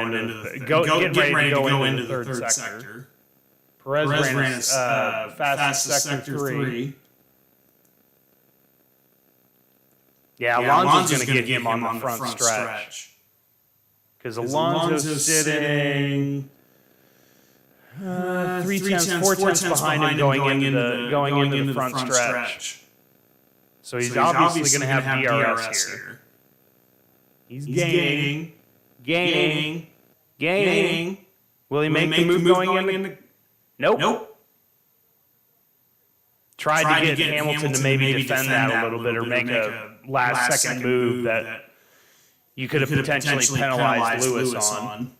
ready to go into the third sector. Perez ran his fastest sector 3. Yeah, Alonso's going to get him on the front stretch. Because Alonso's sitting 4/10 behind him going into the front stretch. So he's obviously going to have DRS here. He's gaining. Will he make the move going in the... Nope. Tried to get Hamilton to maybe defend that a little bit or make a last-second move that you could have potentially penalized Lewis on.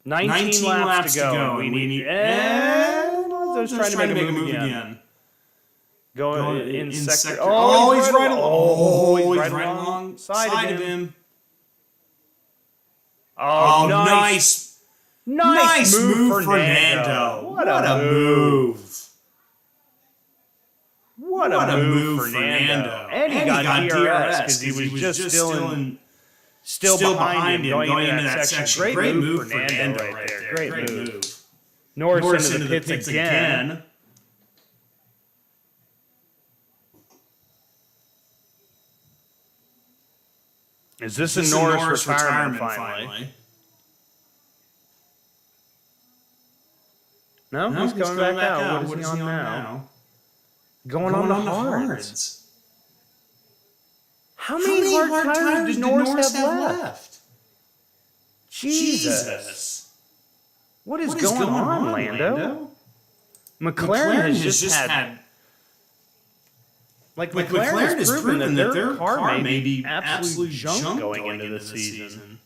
Nineteen laps to go. We need... Alonso's trying to make a move again. Going in sector. Oh, he's right alongside of him. Oh, nice move, Fernando. What a move. What a move, Fernando. And he got DRS because he was just still behind him going into that section. Great move, Fernando, right there. Great move. Norris into the pits again. Is this a Norris retirement finally? No, he's coming back out. What is he on now? Going on the hards. How many hard tires did Norris have left? Jesus. What is going on, Lando? McLaren has just had... McLaren has proven that their car may be absolute junk going into the season.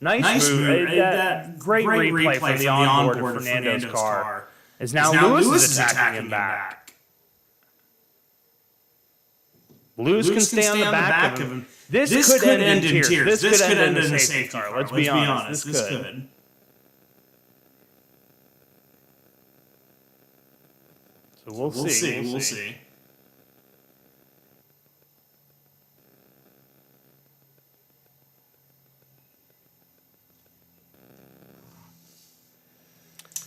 Nice move. That great replay from the onboard of Fernando's car. Is now Lewis is attacking him back. Lewis can stay on the back of him. This could end in tears. This could end in a safety car. Let's be honest. This could. So we'll see.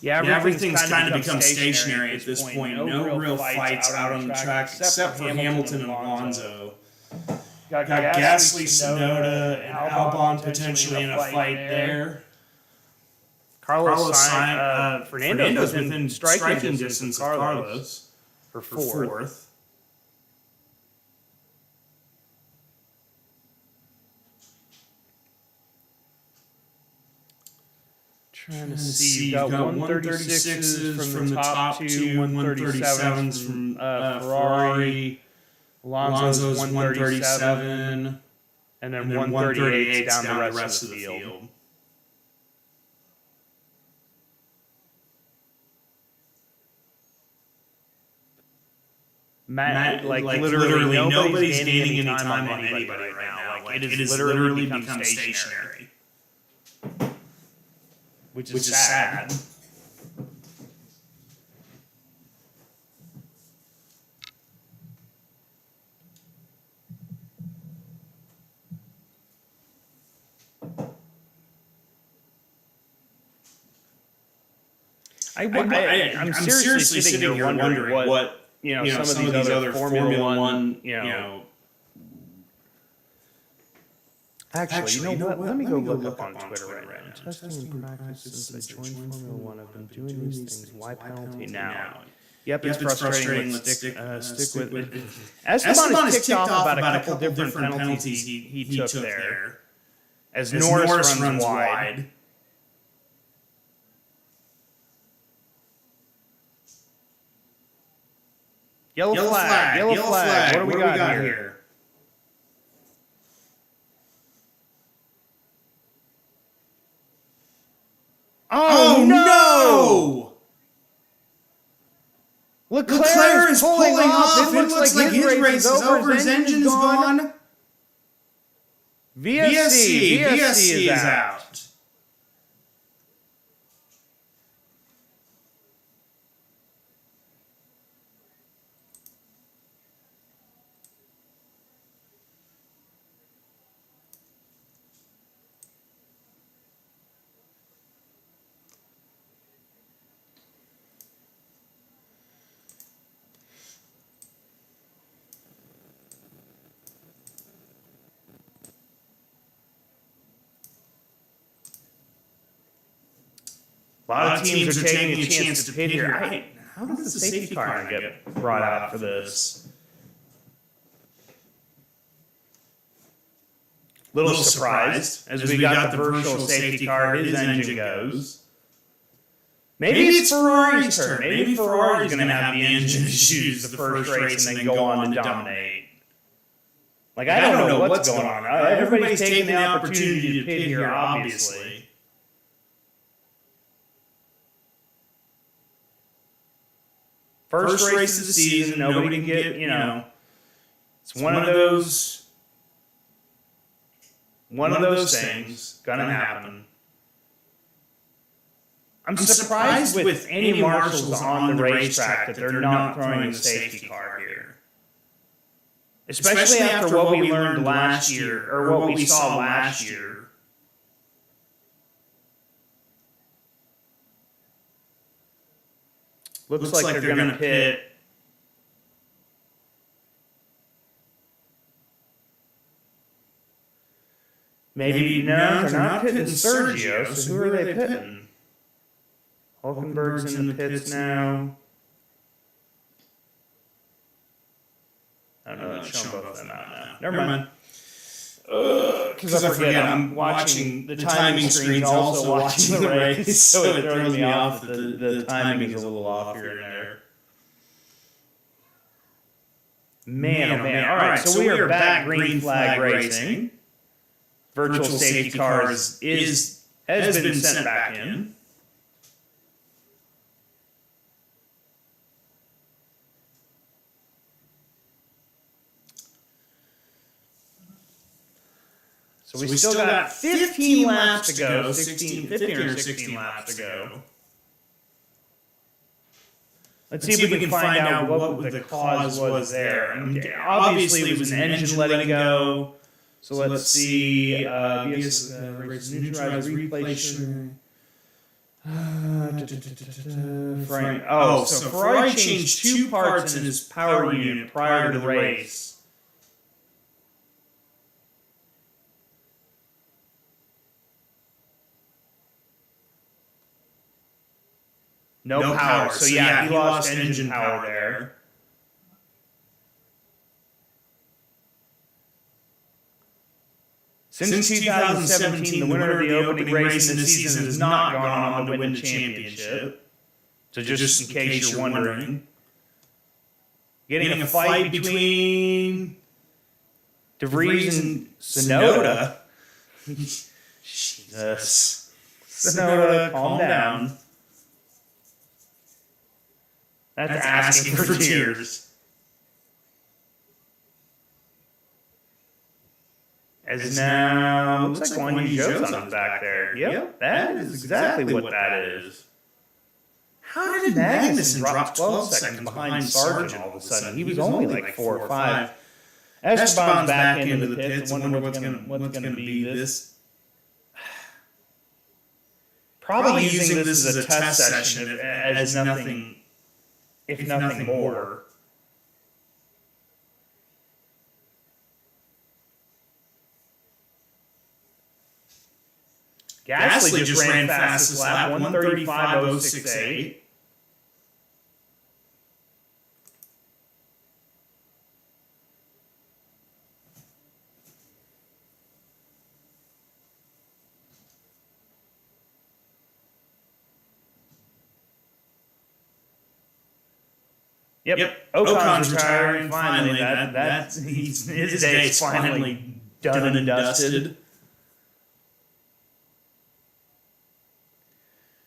Yeah, everything's kind of become stationary at this point. No real fights out on the track except for Hamilton and Alonso. Got Gasly, Tsunoda, and Albon potentially in a fight there. Carlos Sainz, Fernando's within striking distance of Carlos for fourth. Trying to see. You've got 136s from the top two, 137s from Ferrari. Alonso's 137, and then 138 down the rest of the field. Matt, like literally nobody's gaining any time on anybody right now. Like, it has literally become stationary. Which is sad. I'm seriously sitting here wondering what some of these other Formula One, Actually, you know what? Let me go look up on Twitter right now. Testing and practice since I joined Formula One. I've been doing these things. Why penalty now? Yep, it's frustrating. Let's stick with it. Esteban has ticked off about a couple different penalties he took there. As Norris runs wide. Yellow flag. What do we got here? Oh no! Leclerc is pulling off. It looks like his race is over. His engine is gone. VSC is out. A lot of teams are taking a chance to pit here. How does the safety car get brought out for this? Little surprised as we got the virtual safety car. His engine goes. Maybe it's Ferrari's turn. Maybe Ferrari's going to have the engine issues the first race and then go on to dominate. Like, I don't know what's going on. Everybody's taking the opportunity to pit here, obviously. First race of the season, nobody can get, it's one of those things gonna happen. I'm surprised with any marshals on the racetrack that they're not throwing the safety car here. Especially after what we learned last year, or what we saw last year. Looks like they're going to pit. Maybe no, they're not pitting Sergio. So who are they pitting? Hulkenberg's in the pits now. I don't know. They're showing both of them out now. Never mind. Because I forget, I'm watching the timing screen's also watching the race, so it throws me off that the timing is a little off here and there. Man, oh man. All right, so we are back green flag racing. Virtual safety cars has been sent back in. So we still got 15 laps to go, 15 or 16 laps to go. Let's see if we can find out what the cause was there. Obviously, it was an engine letting go. So let's see. Neutralize replay. So Ferrari changed two parts in his power unit prior to the race. No power. So yeah, he lost engine power there. Since 2017, the winner of the opening race in the season has not gone on to win the championship. So just in case you're wondering. Getting a fight between De Vries and Tsunoda. Jesus. Tsunoda, calm down. That's asking for tears. As now, looks like Guan Yu Zhou's on the back there. Yep, that is exactly what that is. How did Magnussen drop 12 seconds behind Sargent all of a sudden? He was only like 4 or 5. Esteban's back into the pits. I wonder what's going to be this. Probably using this as a test session as nothing, if nothing more. Gasly just ran fastest lap, 1:35.068. Yep. Ocon's retiring finally. His day's finally done and dusted.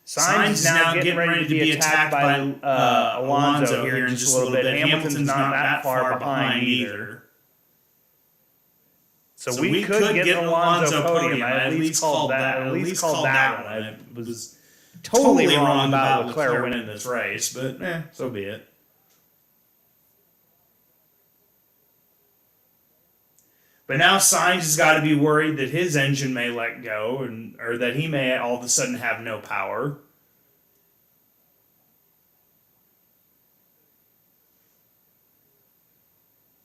Sainz is now getting ready to be attacked by Alonso here in just a little bit. Hamilton's not that far behind either. So we could get an Alonso podium. I at least called that one. I was totally wrong about Leclerc winning this race, but so be it. But now Sainz has got to be worried that his engine may let go, or that he may all of a sudden have no power.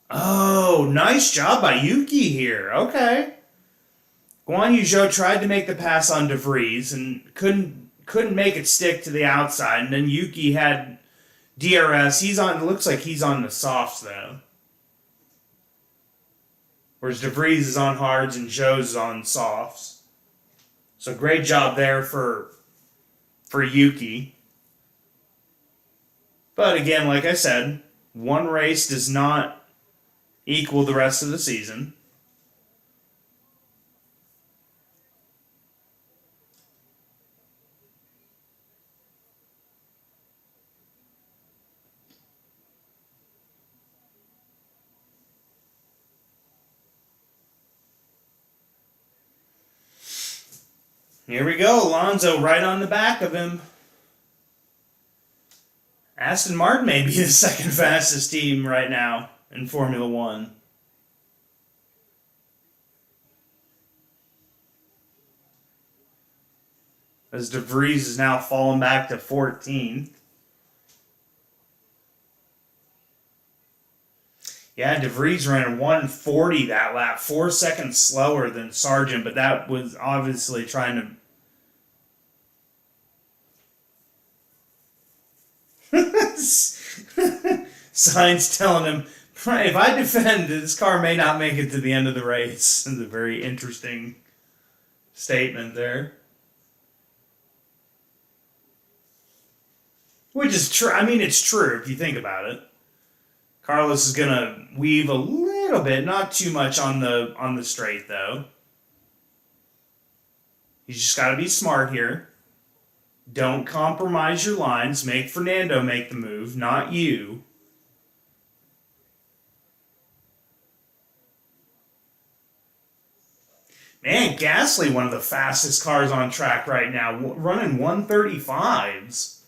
Oh, nice job by Yuki here. Okay. Guan Yu Zhou tried to make the pass on De Vries and couldn't make it stick to the outside. And then Yuki had DRS. It looks like he's on the softs though. Whereas De Vries is on hards and Zhou's on softs. So great job there for Yuki. But again, like I said, one race does not equal the rest of the season. Here we go, Alonso right on the back of him. Aston Martin may be the second fastest team right now in Formula One. As De Vries is now falling back to 14th. Yeah, De Vries ran 140 that lap, 4 seconds slower than Sargent, but that was obviously trying to... Sainz telling him, if I defend, this car may not make it to the end of the race. It's a very interesting statement there. Which is true. I mean, it's true if you think about it. Carlos is going to weave a little bit, not too much on the straight, though. He's just got to be smart here. Don't compromise your lines. Make Fernando make the move, not you. Man, Gasly, one of the fastest cars on track right now, running 135s.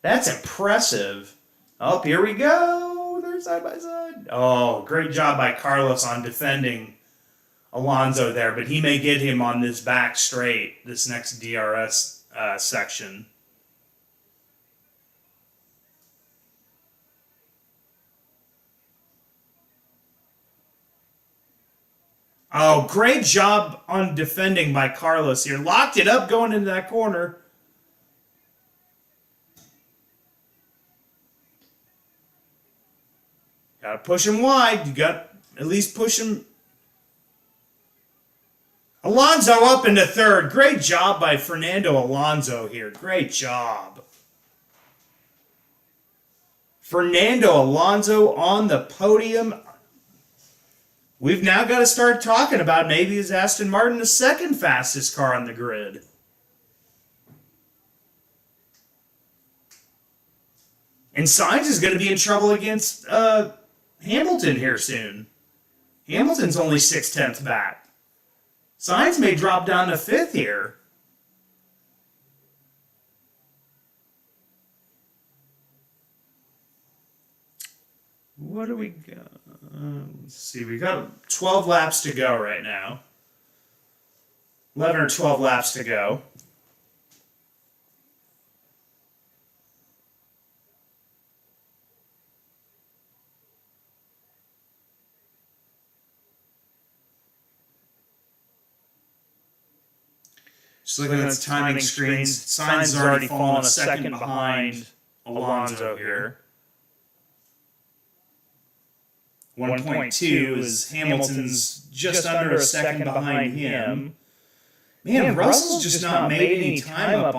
That's impressive. Oh, here we go. They're side by side. Oh, great job by Carlos on defending Alonso there, but he may get him on this back straight, this next DRS section. Oh, great job on defending by Carlos here. Locked it up going into that corner. Gotta push him wide. You got at least push him. Alonso up into third. Great job by Fernando Alonso here. Great job. Fernando Alonso on the podium. We've now got to start talking about maybe is Aston Martin the second fastest car on the grid. And Sainz is going to be in trouble against Hamilton here soon. Hamilton's only 6/10 back. Sainz may drop down to 5th here. What do we got? Let's see. We got 12 laps to go right now. 11 or 12 laps to go. Just looking at the timing screens, Sainz has already fallen a second behind Alonso here. 1.2 is Hamilton's just under a second behind him. Man, Russell's just not made any time up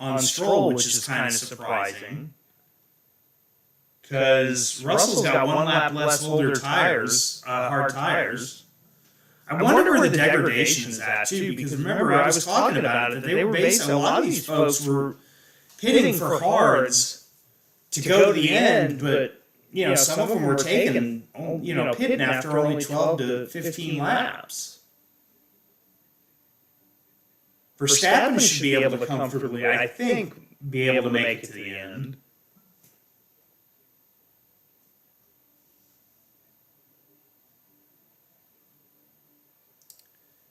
on Stroll, which is kind of surprising. Because Russell's got one lap less older tires, hard tires. I wonder where the degradation is at, too, because remember, I was talking about it, that they were basically, a lot of these folks were pitting for hards to go to the end, but, you know, some of them were taking, pitting after only 12 to 15 laps. Verstappen should be able to comfortably, I think, be able to make it to the end.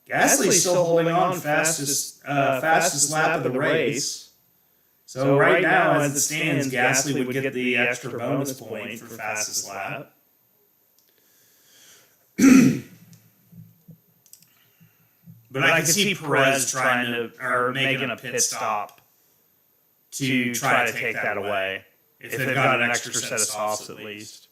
Gasly's still holding on fastest lap of the race. So right now, as it stands, Gasly would get the extra bonus point for fastest lap. But I can see Perez making a pit stop to try to take that away. If they've got an extra set of softs at least.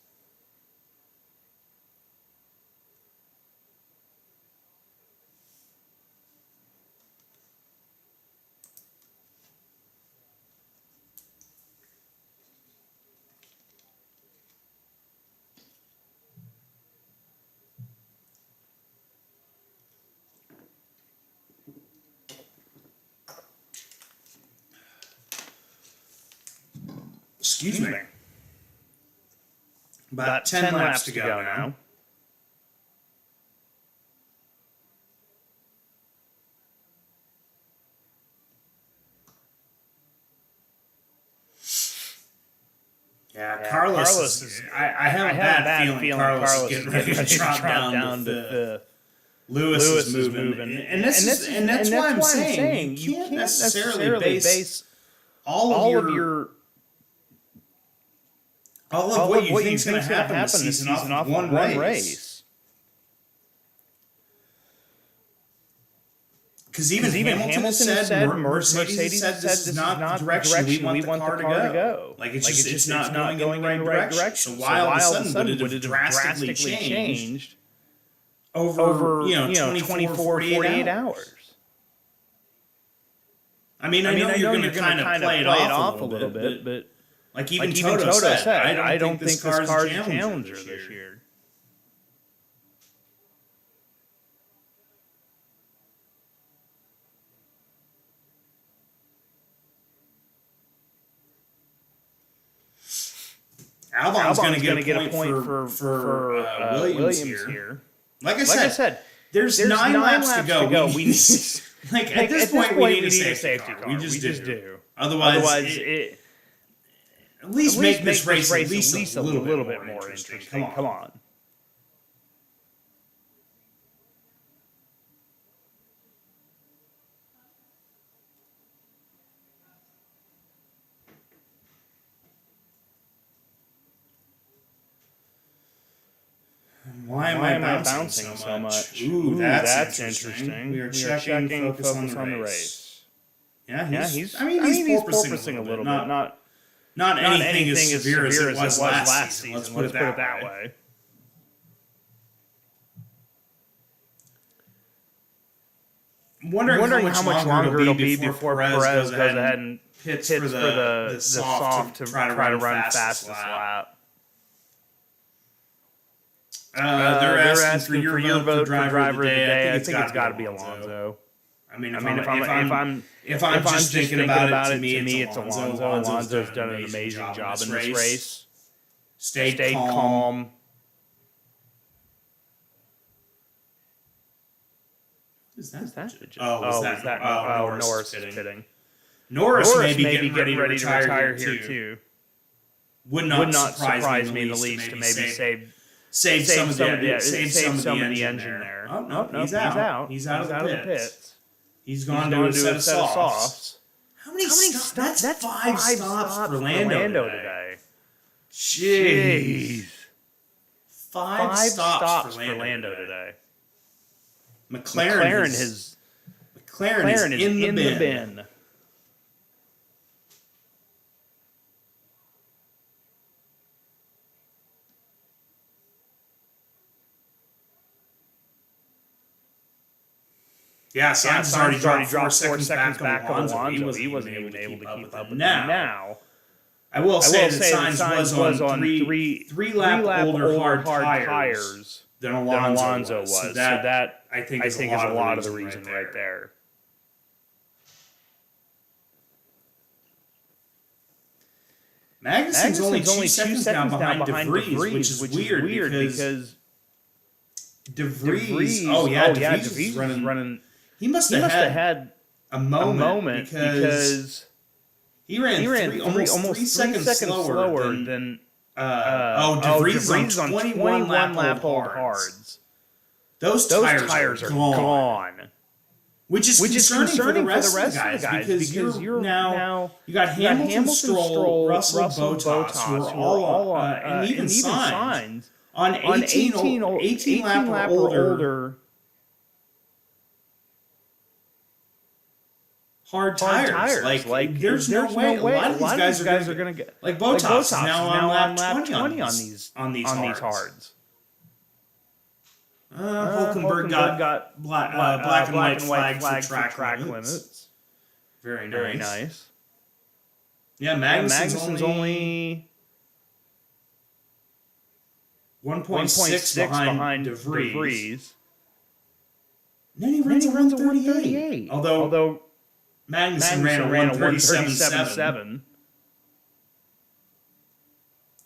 Excuse me. About 10 laps to go now. Yeah, Carlos is, I have a bad feeling Carlos is getting ready to drop down to the Lewis is moving. And that's why I'm saying you can't necessarily base all of what you think is going to happen this season off one race. Because even Hamilton said, Mercedes said this is not the direction we want the car to go. Like, it's not going in the right direction. So why all of a sudden would it have drastically changed over 24, 48 hours? I mean, I know you're going to kind of play it off a little bit, but like even Toto said, I don't think this car's a challenger this year. Albon's going to get a point for Williams here. Like I said, there's 9 laps to go. We need, at this point, we need a safety car. We just do. Otherwise, at least make this race at least a little bit more interesting. Come on. Why am I bouncing so much? Ooh, that's interesting. We are checking focus on the race. Yeah, he's porpoising a little bit. Not anything as severe as it was last season. Let's put it that way. wondering how much longer it'll be before Perez goes ahead and pits for the soft to try to run fastest lap. They're asking for your vote for driver of the day. I think it's got to be Alonso. I mean, if I'm just thinking about it, to me, it's Alonso. Alonso's done an amazing job in this race. Stayed calm. Is that? Norris is pitting. Norris may be getting ready to retire here too. Would not surprise me in the least to maybe save some of the engine there. Oh no, he's out. He's out of the pits. He's gone to a set of softs. How many stops? That's 5 stops for Lando today. Jeez. 5 stops for Lando today. McLaren is in the bin. Yeah, Sainz already dropped 4 seconds back on Alonso. He wasn't even able to keep up with them. Now, I will say that Sainz was on three-lap older hard tires than Alonso was. So that I think is a lot of the reason right there. Magnussen's only 2 seconds down behind De Vries, which is weird because De Vries. De Vries is running. He must have had a moment because he ran almost 3 seconds slower than De Vries on 21 lap old hards. Those tires are gone. Which is concerning for the rest of the guys because you got Hamilton, Stroll, Russell, Bottas, who are all on, and even Sainz on 18 lap or older hard tires. Like there's no way. A lot of these guys are going to get like Bottas is now on lap 20 on these hards. Hulkenberg got black and white flags for track limits. Very nice. Yeah, Magnussen's only 1.6 behind De Vries. And then he runs a 138. Although Magnussen ran a 137.7.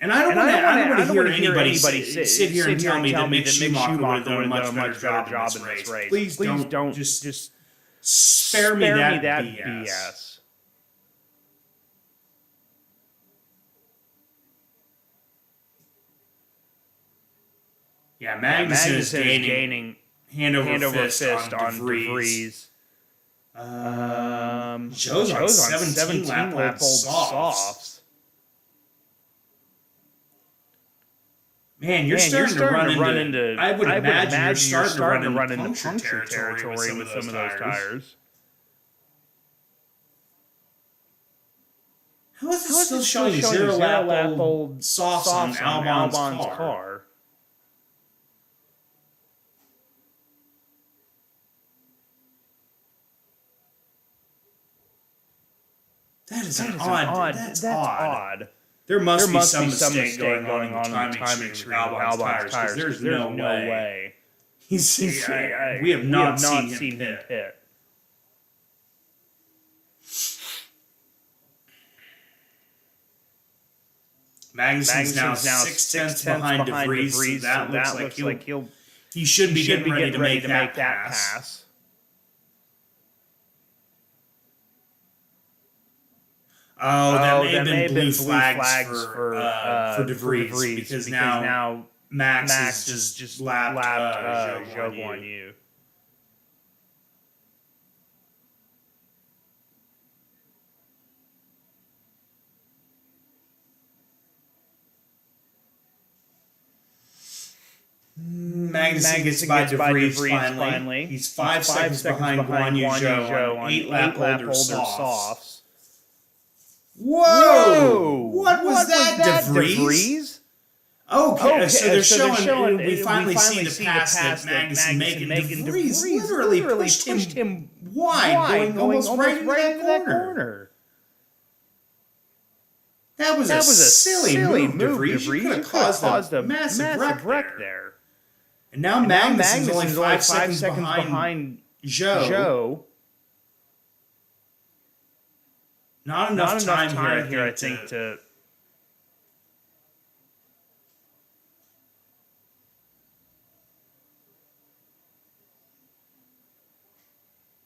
And I don't want to hear anybody sit here and tell me that Mick Schumacher would have done a much better job in this race. Please don't just spare me that BS. Yeah, Magnussen is gaining hand over fist on De Vries. Joe's on 17 lap old softs. Man, you're starting to run into. I would imagine you're starting to run into puncture territory with some of those tires. How is it still showing 0 lap old softs on Albon's car? That is odd. That's odd. There must be some mistake going on in the timing screen of Albon's tires. There's no way. We have not seen him pit. Magnussen's now 6 tenths behind De Vries. So that looks like he should be getting ready to make that pass. That may have been blue flags for De Vries because now Max is just lapped Zhou on you. Magnussen gets by De Vries finally. He's 5 seconds behind Guan Yu Zhou on 8 lap older softs. Whoa! What was that, De Vries? Okay, so they're showing we finally see the pass that Magnussen making. De Vries literally pushed him wide, going almost right into that corner. That was a silly move, De Vries. You could have caused a massive wreck there. And now Magnussen's only 5 seconds behind Zhou. Not enough time here, I think, to...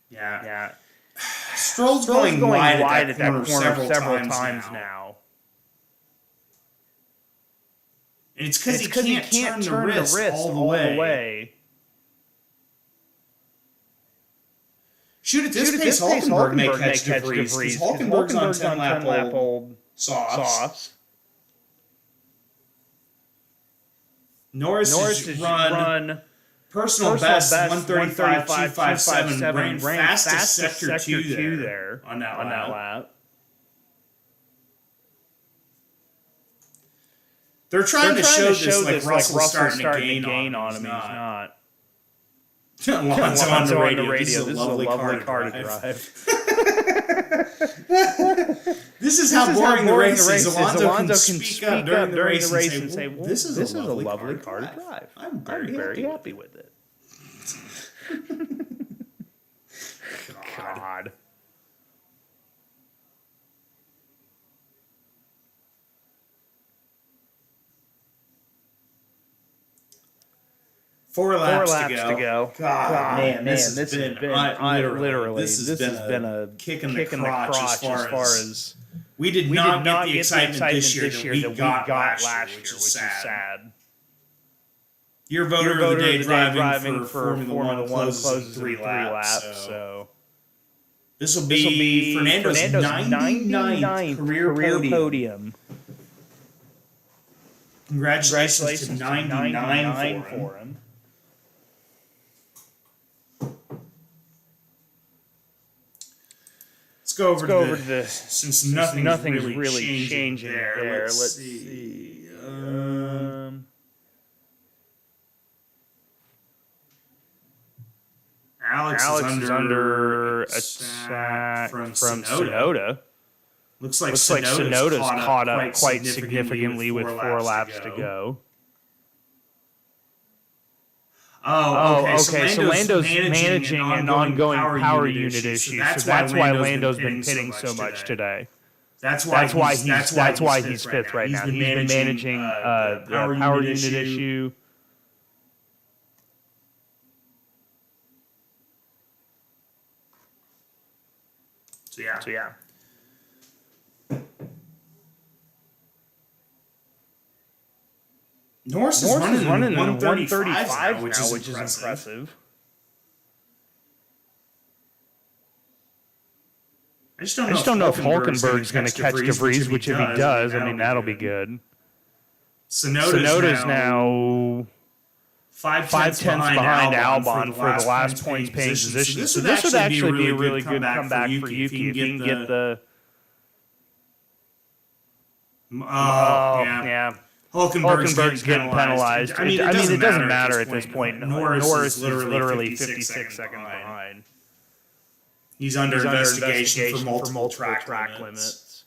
Yeah. Stroll's going wide at that corner several times now. And it's because he can't turn the wrist all the way. Shoot, at this pace, Hulkenberg may catch De Vries, because Hulkenberg's on 10-lap old sauce. Norris has run personal best 135.257, ran fastest sector 2 there on that lap. They're trying to show this like Russell's starting to gain on him. He's not. Alonso on the radio. This is a lovely car to drive. This is how boring the race is. Alonso can speak up during the race and say, well, this is a lovely car to drive. I'm very happy with it. God. Four laps to go. God, man, this has been a kick in the crotch as far as we did not get the excitement this year that we got last year, which is sad. Your voter of the day driving for Formula 1 closes 3 laps. So this will be Fernando's 99th career podium. Congratulations to 99 for him. Let's go over to the since nothing's really changing there. Let's see. Alex is under attack from Tsunoda. Looks like Tsunoda's caught up quite significantly with 4 laps to go. Oh, okay. So Lando's managing an ongoing power unit issue. So that's why Lando's been pitting so much today. That's why he's 5th right now. He's been managing the power unit issue. So yeah. Norris is running in 135 now, which is impressive. I just don't know if Hulkenberg's going to catch De Vries, which if he does, I mean, that'll be good. Tsunoda's now 5/10 behind Albon for the last points paying position. So this would actually be a really good comeback for Yuki if he can get the... yeah. Hulkenberg's getting penalized. I mean, it doesn't matter at this point. Norris is literally 56 seconds behind. He's under investigation for multiple track limits.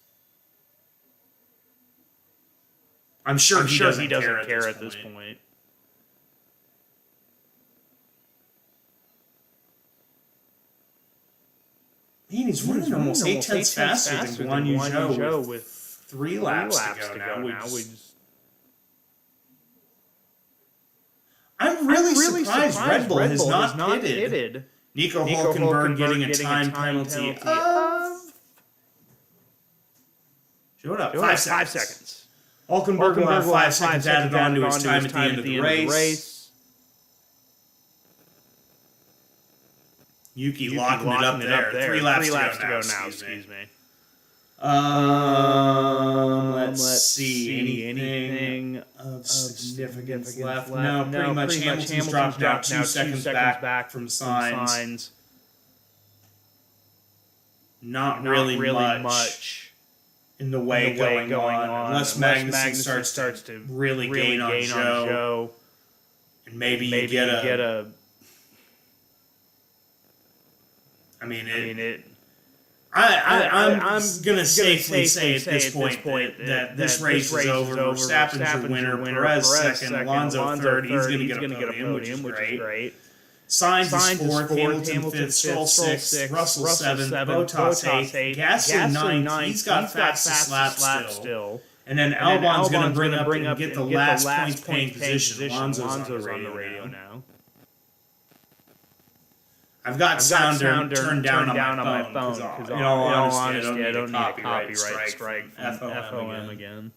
I'm sure he doesn't care at this point. Man, he's running almost 8/10 faster than Guan Yu Zhou with 3 laps to go now. I'm really surprised Red Bull has not pitted. Nico Hulkenberg getting a time penalty of... Show it up, 5 seconds. Hulkenberg will have 5 seconds added on to his time at the end of the race. Yuki locking it up there. 3 laps to go now, excuse me. Let's see. Anything of significance left? No, pretty much Hamilton's dropped now 2 seconds back from Sainz. Not really much. in the way going on, unless Magnussen starts to really gain on Zhou. And maybe you get a. I'm gonna safely say at this point that this race is over. Verstappen's your winner. Perez second. Alonso third. He's gonna get a podium, which is great. Sainz is fourth. Hamilton fifth. Stroll sixth. Russell seventh. Bottas eighth. Gasly ninth. He's got fastest lap still. And then Albon's going to bring up and get the last points paying position. Alonso's on the radio now. I've got sound turned down on my phone because, in all honesty, I don't need a copyright strike from FOM again.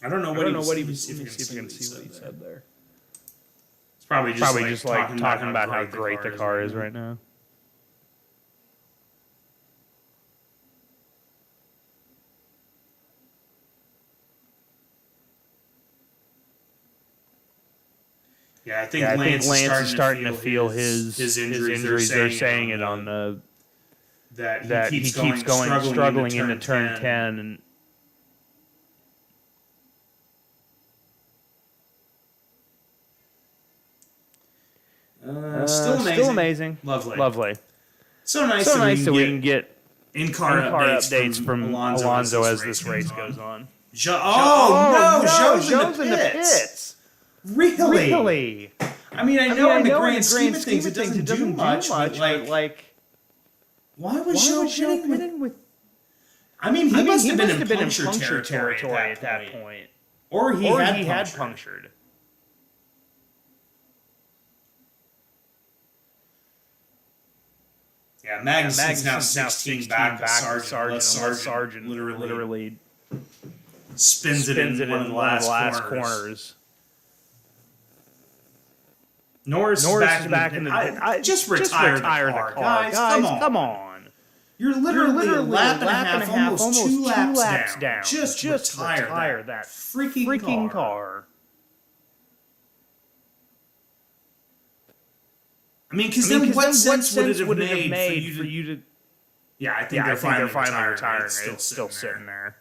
I don't know what he was. Let me see if I can see what he said there. It's probably just like talking about how great the car is right now. Yeah, I think Lance is starting to feel his injuries. They're saying it on the that he keeps struggling into turn 10 and still amazing. Lovely. So nice that we can get in-car updates from Alonso as this race goes on. Zhou's in the pits. Really? I mean, I know in the grand scheme of things it doesn't do much, but like, why was Zhou pitting with? I mean, he must have been in puncture territory at that point, or he had punctured. Yeah, Magnussen's now 16 back of Sargent. Sargent literally spins it in one of the last corners. Norris is back in the pit. Just retire the car, guys. Come on. You're literally a lap and a half, almost two laps down. Just retire that freaking car. I mean, because then what sense would it have made for you to... Yeah, I think they're finally retiring. It's still sitting there.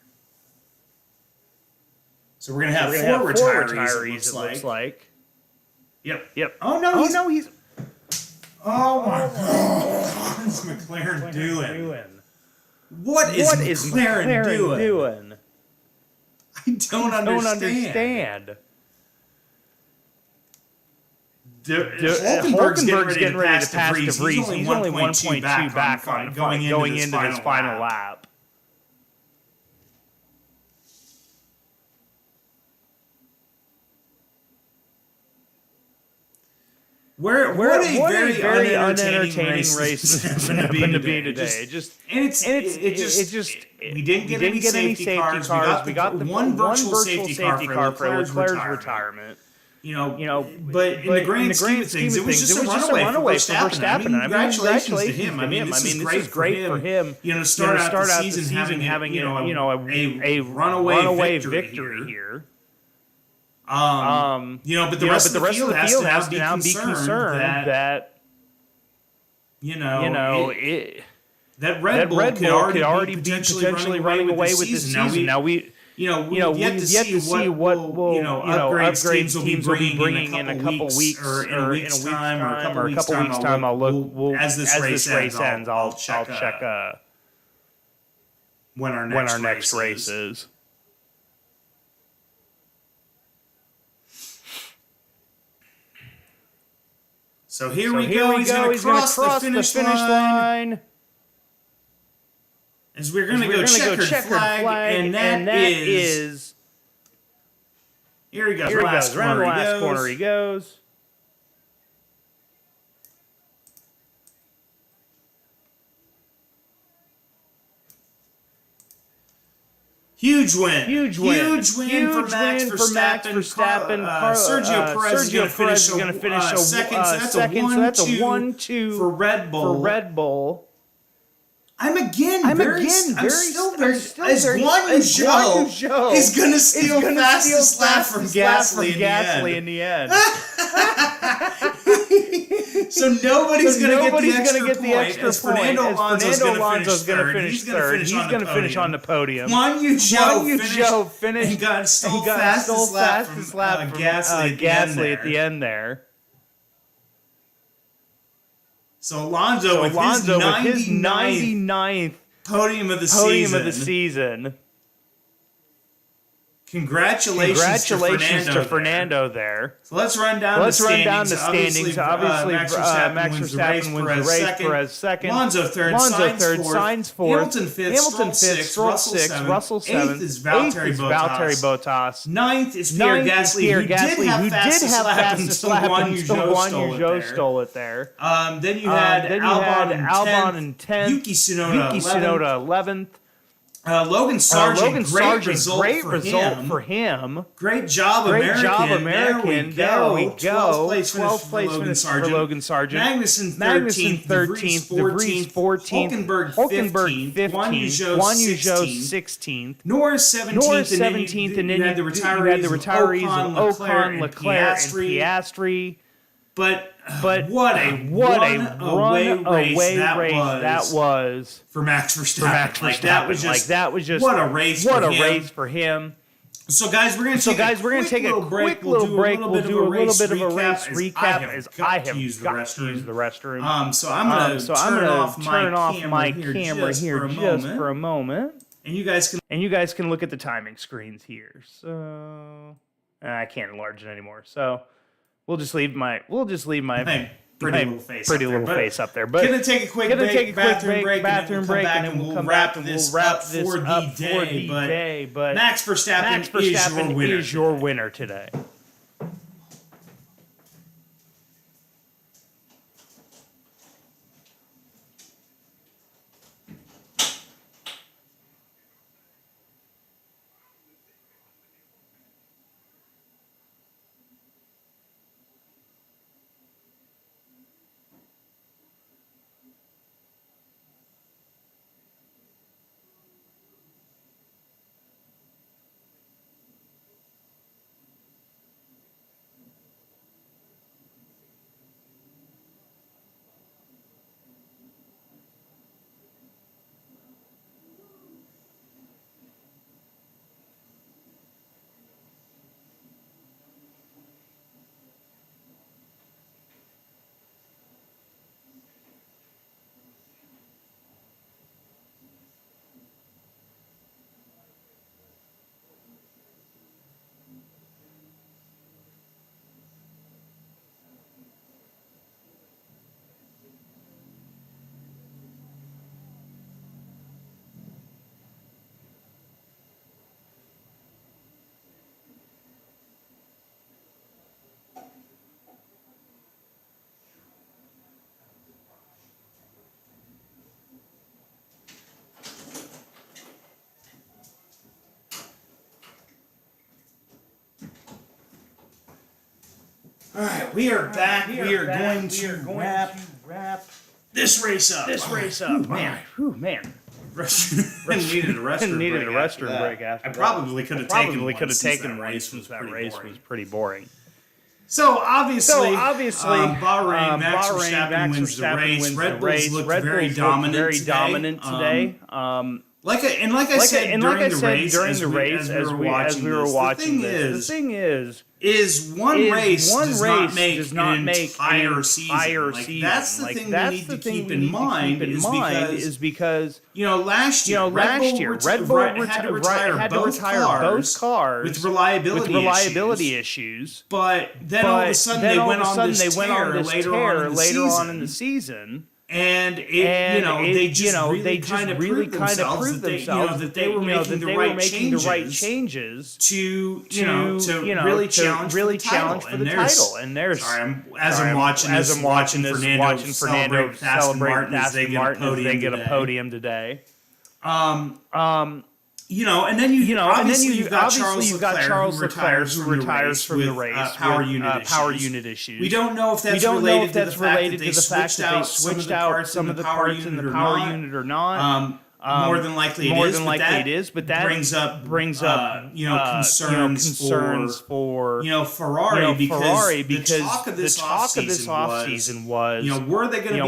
So we're going to have four retirees, it looks like. Yep. Oh, no, he's... Oh, my God. What is McLaren doing? What is McLaren doing? I don't understand. Hulkenberg's getting ready to pass De Vries. He's only 1.2 back on going into this final lap. What a very unentertaining race this happened to be today. We didn't get any safety cars. We got the one virtual safety car for Leclerc's retirement. But in the grand scheme of things, it was just a runaway for Verstappen. Congratulations to him. I mean, this is great for him. To start out the season having a runaway victory here. But the rest of the field has to now be concerned that that Red Bull could already be potentially running away with this season. Now we've yet to see what upgrades teams will be bringing in a couple weeks or in a week's time or a couple weeks time. I'll look as this race ends. I'll check when our next race is. So here we go. He's going to cross the finish line. As we're going to go checkered flag, and that is... Here he goes. Around the last corner he goes. Huge win for Max Verstappen. Sergio Perez is going to finish second. So that's a 1-2 for Red Bull. I'm still very as Zhou is going to steal fastest lap from Gasly in the end. So So nobody's going to get the extra point. As Fernando Alonso's going to finish third. He's going to finish on the podium. Guan Yu Zhou finished and got stole fastest lap from Gasly at the end there. So Alonso with his 99th podium of the season. Congratulations to Fernando there. So let's run down the standings. Obviously, Max Verstappen wins the race. Perez second. Alonso third. Sainz fourth. Hamilton fifth. Stroll sixth. Russell seventh. Eighth is Valtteri Bottas. Ninth is Pierre Gasly, who did have fastest lap until Guan Yu Zhou stole it there. Then you had Albon in 10th. Yuki Tsunoda 11th. Logan Sargent, great result for him. Great job, American. There we go. 12th place for Logan Sargent. Magnussen 13th. De Vries 14th. Hulkenberg 15th. Guan Yu Zhou 16th. Norris 17th. And then you had the retirees of Ocon, Leclerc, and Piastri. But what a runaway race that was for Max Verstappen. That was just what a race for him. So guys, we're gonna take a quick little break. We'll do a little bit of a race recap as I have got to use the restroom. So I'm gonna turn off my camera here just for a moment, and you guys can look at the timing screens here. So I can't enlarge it anymore. So. We'll just leave my pretty little face up there. But gonna take a quick bathroom break, and then we'll come back and we'll wrap this up for the day. But Max Verstappen is your winner today. All right, we are back. We are going to wrap this race up. Man. Man. Needed a restroom break after that. I probably could have taken one since that race was pretty boring. So obviously, Bahrain, Max Verstappen wins the race. Red Bulls looked very dominant today. Like I said during the race as we were watching this, the thing is one race does not make an entire season. That's the thing we need to keep in mind is because last year Red Bull had to retire both cars with reliability issues. But then all of a sudden they went on this tear later on in the season. And they just really kind of proved themselves that they were making the right changes to really challenge for the title. And there's I'm watching Fernando celebrate Aston Martin as they get a podium today. And then you've got Charles Leclerc who retires from the race power unit issues. We don't know if that's related to the fact that they switched out some of the parts in the power unit or not. More than likely it is, but that brings up concerns for Ferrari because the talk of this offseason was were they going to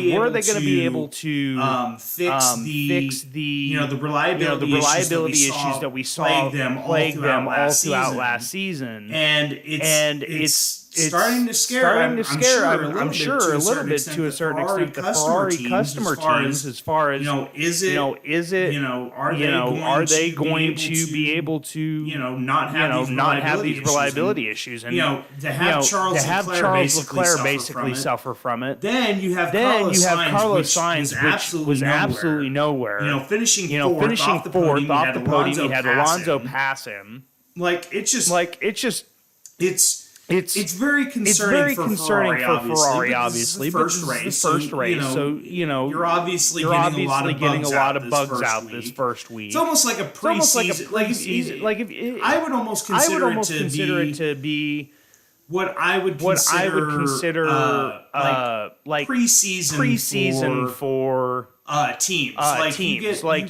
be able to fix the reliability issues that we saw plague them all throughout last season, and it's starting to scare. I'm sure a little bit to a certain extent the Ferrari customer teams, as far as are they going to be able to not have these reliability issues, and to have Charles Leclerc basically suffer from it. Then you have Carlos Sainz, which was absolutely nowhere. Finishing fourth off the podium, he had Alonso pass him. It's very concerning for Ferrari, obviously. This is the first race, so you're obviously getting a lot of bugs out this first week. It's almost like a preseason. I would almost consider it to be what I would consider preseason for teams.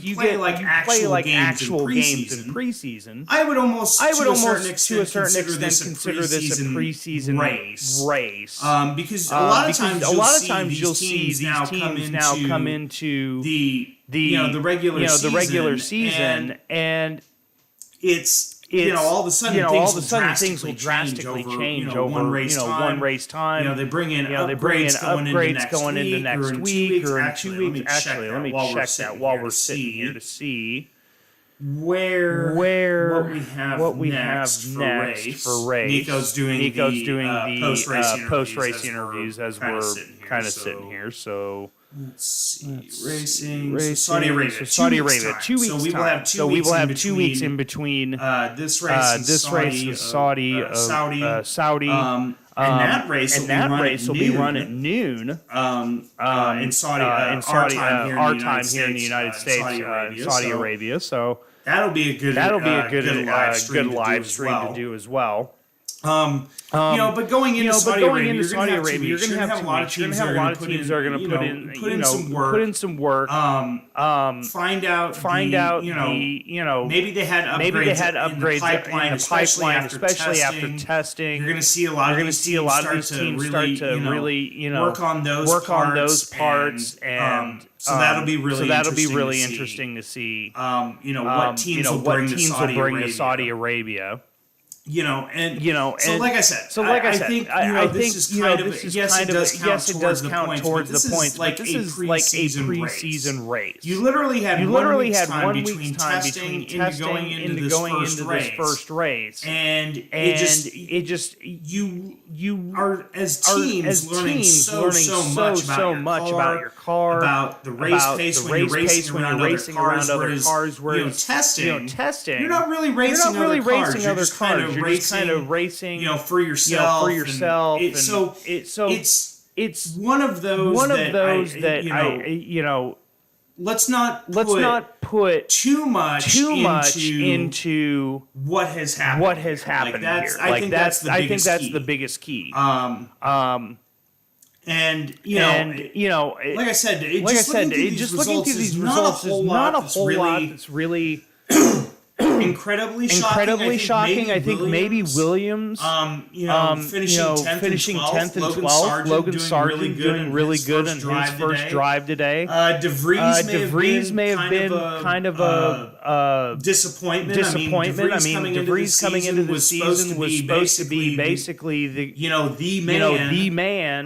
You play actual games in preseason. I would almost to a certain extent consider this a preseason race. Because a lot of times you'll see these teams now come into the regular season, and it's all of a sudden things will drastically change over one race time. They bring in upgrades going into next week or in 2 weeks. Actually, let me check that while we're sitting here to see what we have next for race. Nico's doing the post-race interviews as we're kind of sitting here. So let's see. Racing. Saudi Arabia. 2 weeks. So we will have 2 weeks in between this race and Saudi. And that race will be run at noon in Saudi, our time here in the United States, Saudi Arabia. So that'll be a good live stream to do as well. But going into Saudi Arabia, you're going to have a lot of teams that are going to put in some work. Find out. Maybe they had upgrades in the pipeline, especially after testing. You're going to see a lot of these teams start to really work on those parts, and so that'll be really interesting to see. What teams will bring to Saudi Arabia. So like I said, I think this is kind of yes, it does count towards the points, but this is like a preseason race. You literally had 1 week's time between testing into going into this first race, and it just you are as teams learning so much about your car, about the race pace when you're racing around other cars, whereas testing, you're not really racing other cars. You're just kind of racing, for yourself. It's one of those that let's not put too much into what has happened here. I think that's the biggest key. And like I said, just looking through these results is not a whole lot that's really incredibly shocking. I think maybe Williams, finishing 10th and 12th. Logan Sargent doing really good in his first drive today. De Vries may have been kind of a disappointment. De Vries coming into the season was supposed to be basically the man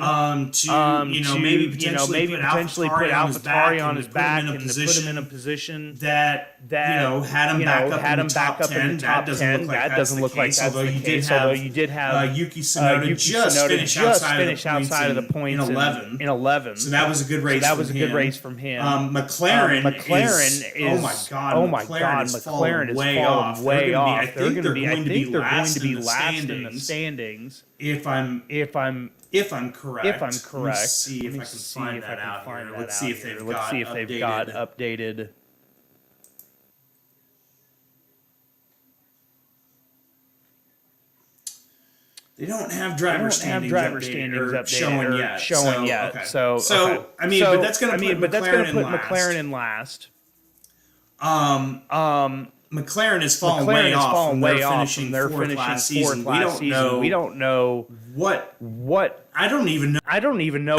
to maybe potentially put AlphaTauri on his back and to put him in a position that had him back up in the top 10. That doesn't look like that's the case, although you did have Yuki Tsunoda just finish outside of the points in 11. So that was a good race from him. McLaren is falling way off. I think they're going to be last in the standings. If I'm correct. Let's see if I can find that out here. Let's see if they've got updated. They don't have driver standings up showing yet. But that's going to put McLaren in last. McLaren has fallen way off from their finishing fourth last season. We don't know what. I don't even know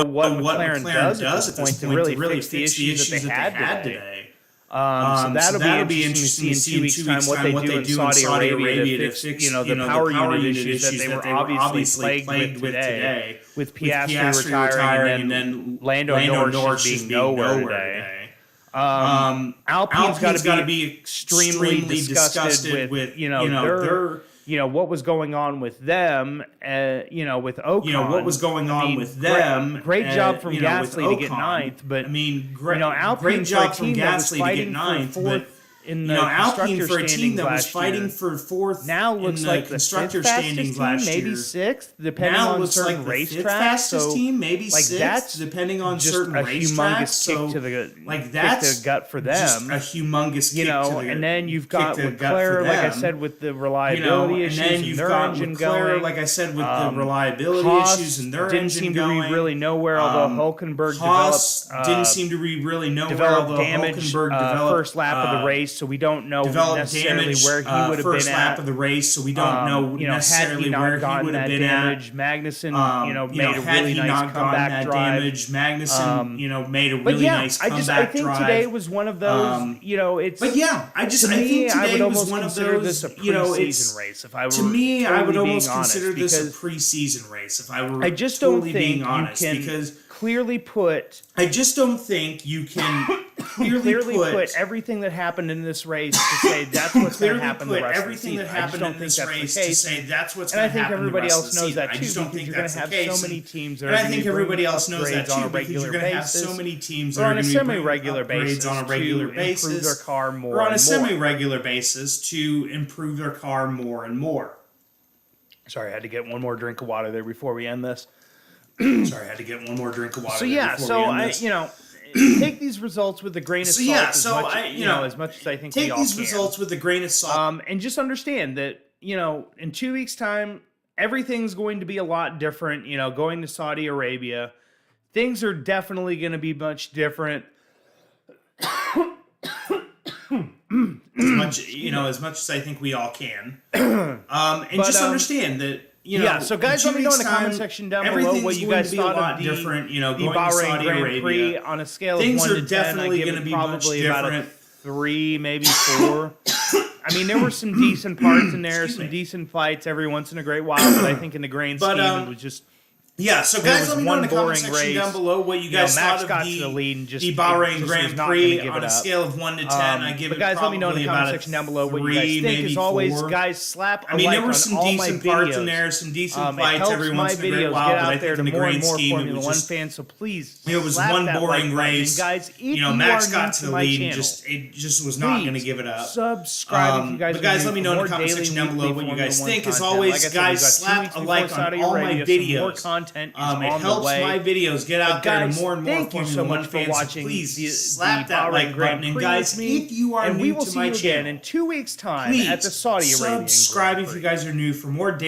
what McLaren does at this point to really fix the issues that they had today. So that'll be interesting to see in 2 weeks' time what they do in Saudi Arabia to fix, the power unit issues that they were obviously plagued with today, with Piastri retiring and then Lando Norris just being nowhere today. Alpine's got to be extremely disgusted with what was going on with them, with Ocon. What was going on with them. Great job from Gasly to get ninth, but great job from Gasly to get ninth, but Alpine for a team that was fighting for fourth now looks like the constructor standings last year, maybe sixth, depending on certain racetracks. Fastest team, maybe sixth, depending on certain racetracks. So that's the gut for them. Just a humongous kick to the and then you've got Leclerc, like I said, with the reliability issues, and then you've got Leclerc, like I said, with the reliability issues and their engine going. Didn't seem to really know where, although Hülkenberg didn't seem to really know where, although Hülkenberg developed first lap of the race. So we don't know necessarily where he would have been first lap of the race. So we don't know necessarily where he would have been at. Magnussen, made a really nice comeback drive. Magnussen, made a really nice comeback drive. I think today was one of those. It's. But yeah, I think today was one of those. This a preseason race. If I were to me, I would almost consider this a preseason race. If I were totally being honest, because clearly put. I just don't think you can clearly put everything that happened in this race to say that's what's going to happen the rest of the season. That happened in this race to say that's what's going to happen. And I think everybody else knows that too, because you're going to have so many teams that are going to be everybody else knows that too, because you're going to have so many teams that are going to be semi-regular basis on a regular basis improve their car more or on a semi-regular basis to improve their car more and more. Sorry, I had to get one more drink of water there before we end this. Take these results with a grain of salt. As much as I think we all can. Take these results with a grain of salt. And just understand that, in 2 weeks' time, everything's going to be a lot different. Going to Saudi Arabia, things are definitely going to be much different. As much as I think we all can. Just understand that. So guys, let me know in the comment section down below what you guys thought of the Bahrain Grand Prix on a scale of 1 to 10. I give it probably about a 3, maybe 4. I mean, there were some decent parts in there, some decent fights every once in a great while, but I think in the grand scheme it was just. Yeah, so guys, let me know in the comment section down below what you guys thought of the Bahrain Grand Prix on a scale of 1 to 10. I give it guys, let me know in the comment section down below what you guys think. As always, guys, slap a like on all my videos. There were some decent parts in there, some decent fights every once in a great while, but I think in the grand scheme it was just fans. So please, it was one boring race. Guys, Max got to the lead, and it just was not going to give it up. Subscribe if you guys. But guys, let me know in the comment section down below what you guys think. As always, guys, slap a like on all my videos. More content is on the way. Helps my videos get out there to more and more thank you so much for watching. Please slap that like button. And guys, if you are new to my channel, in 2 weeks' time at the Saudi Arabia subscribe if you guys are new for more daily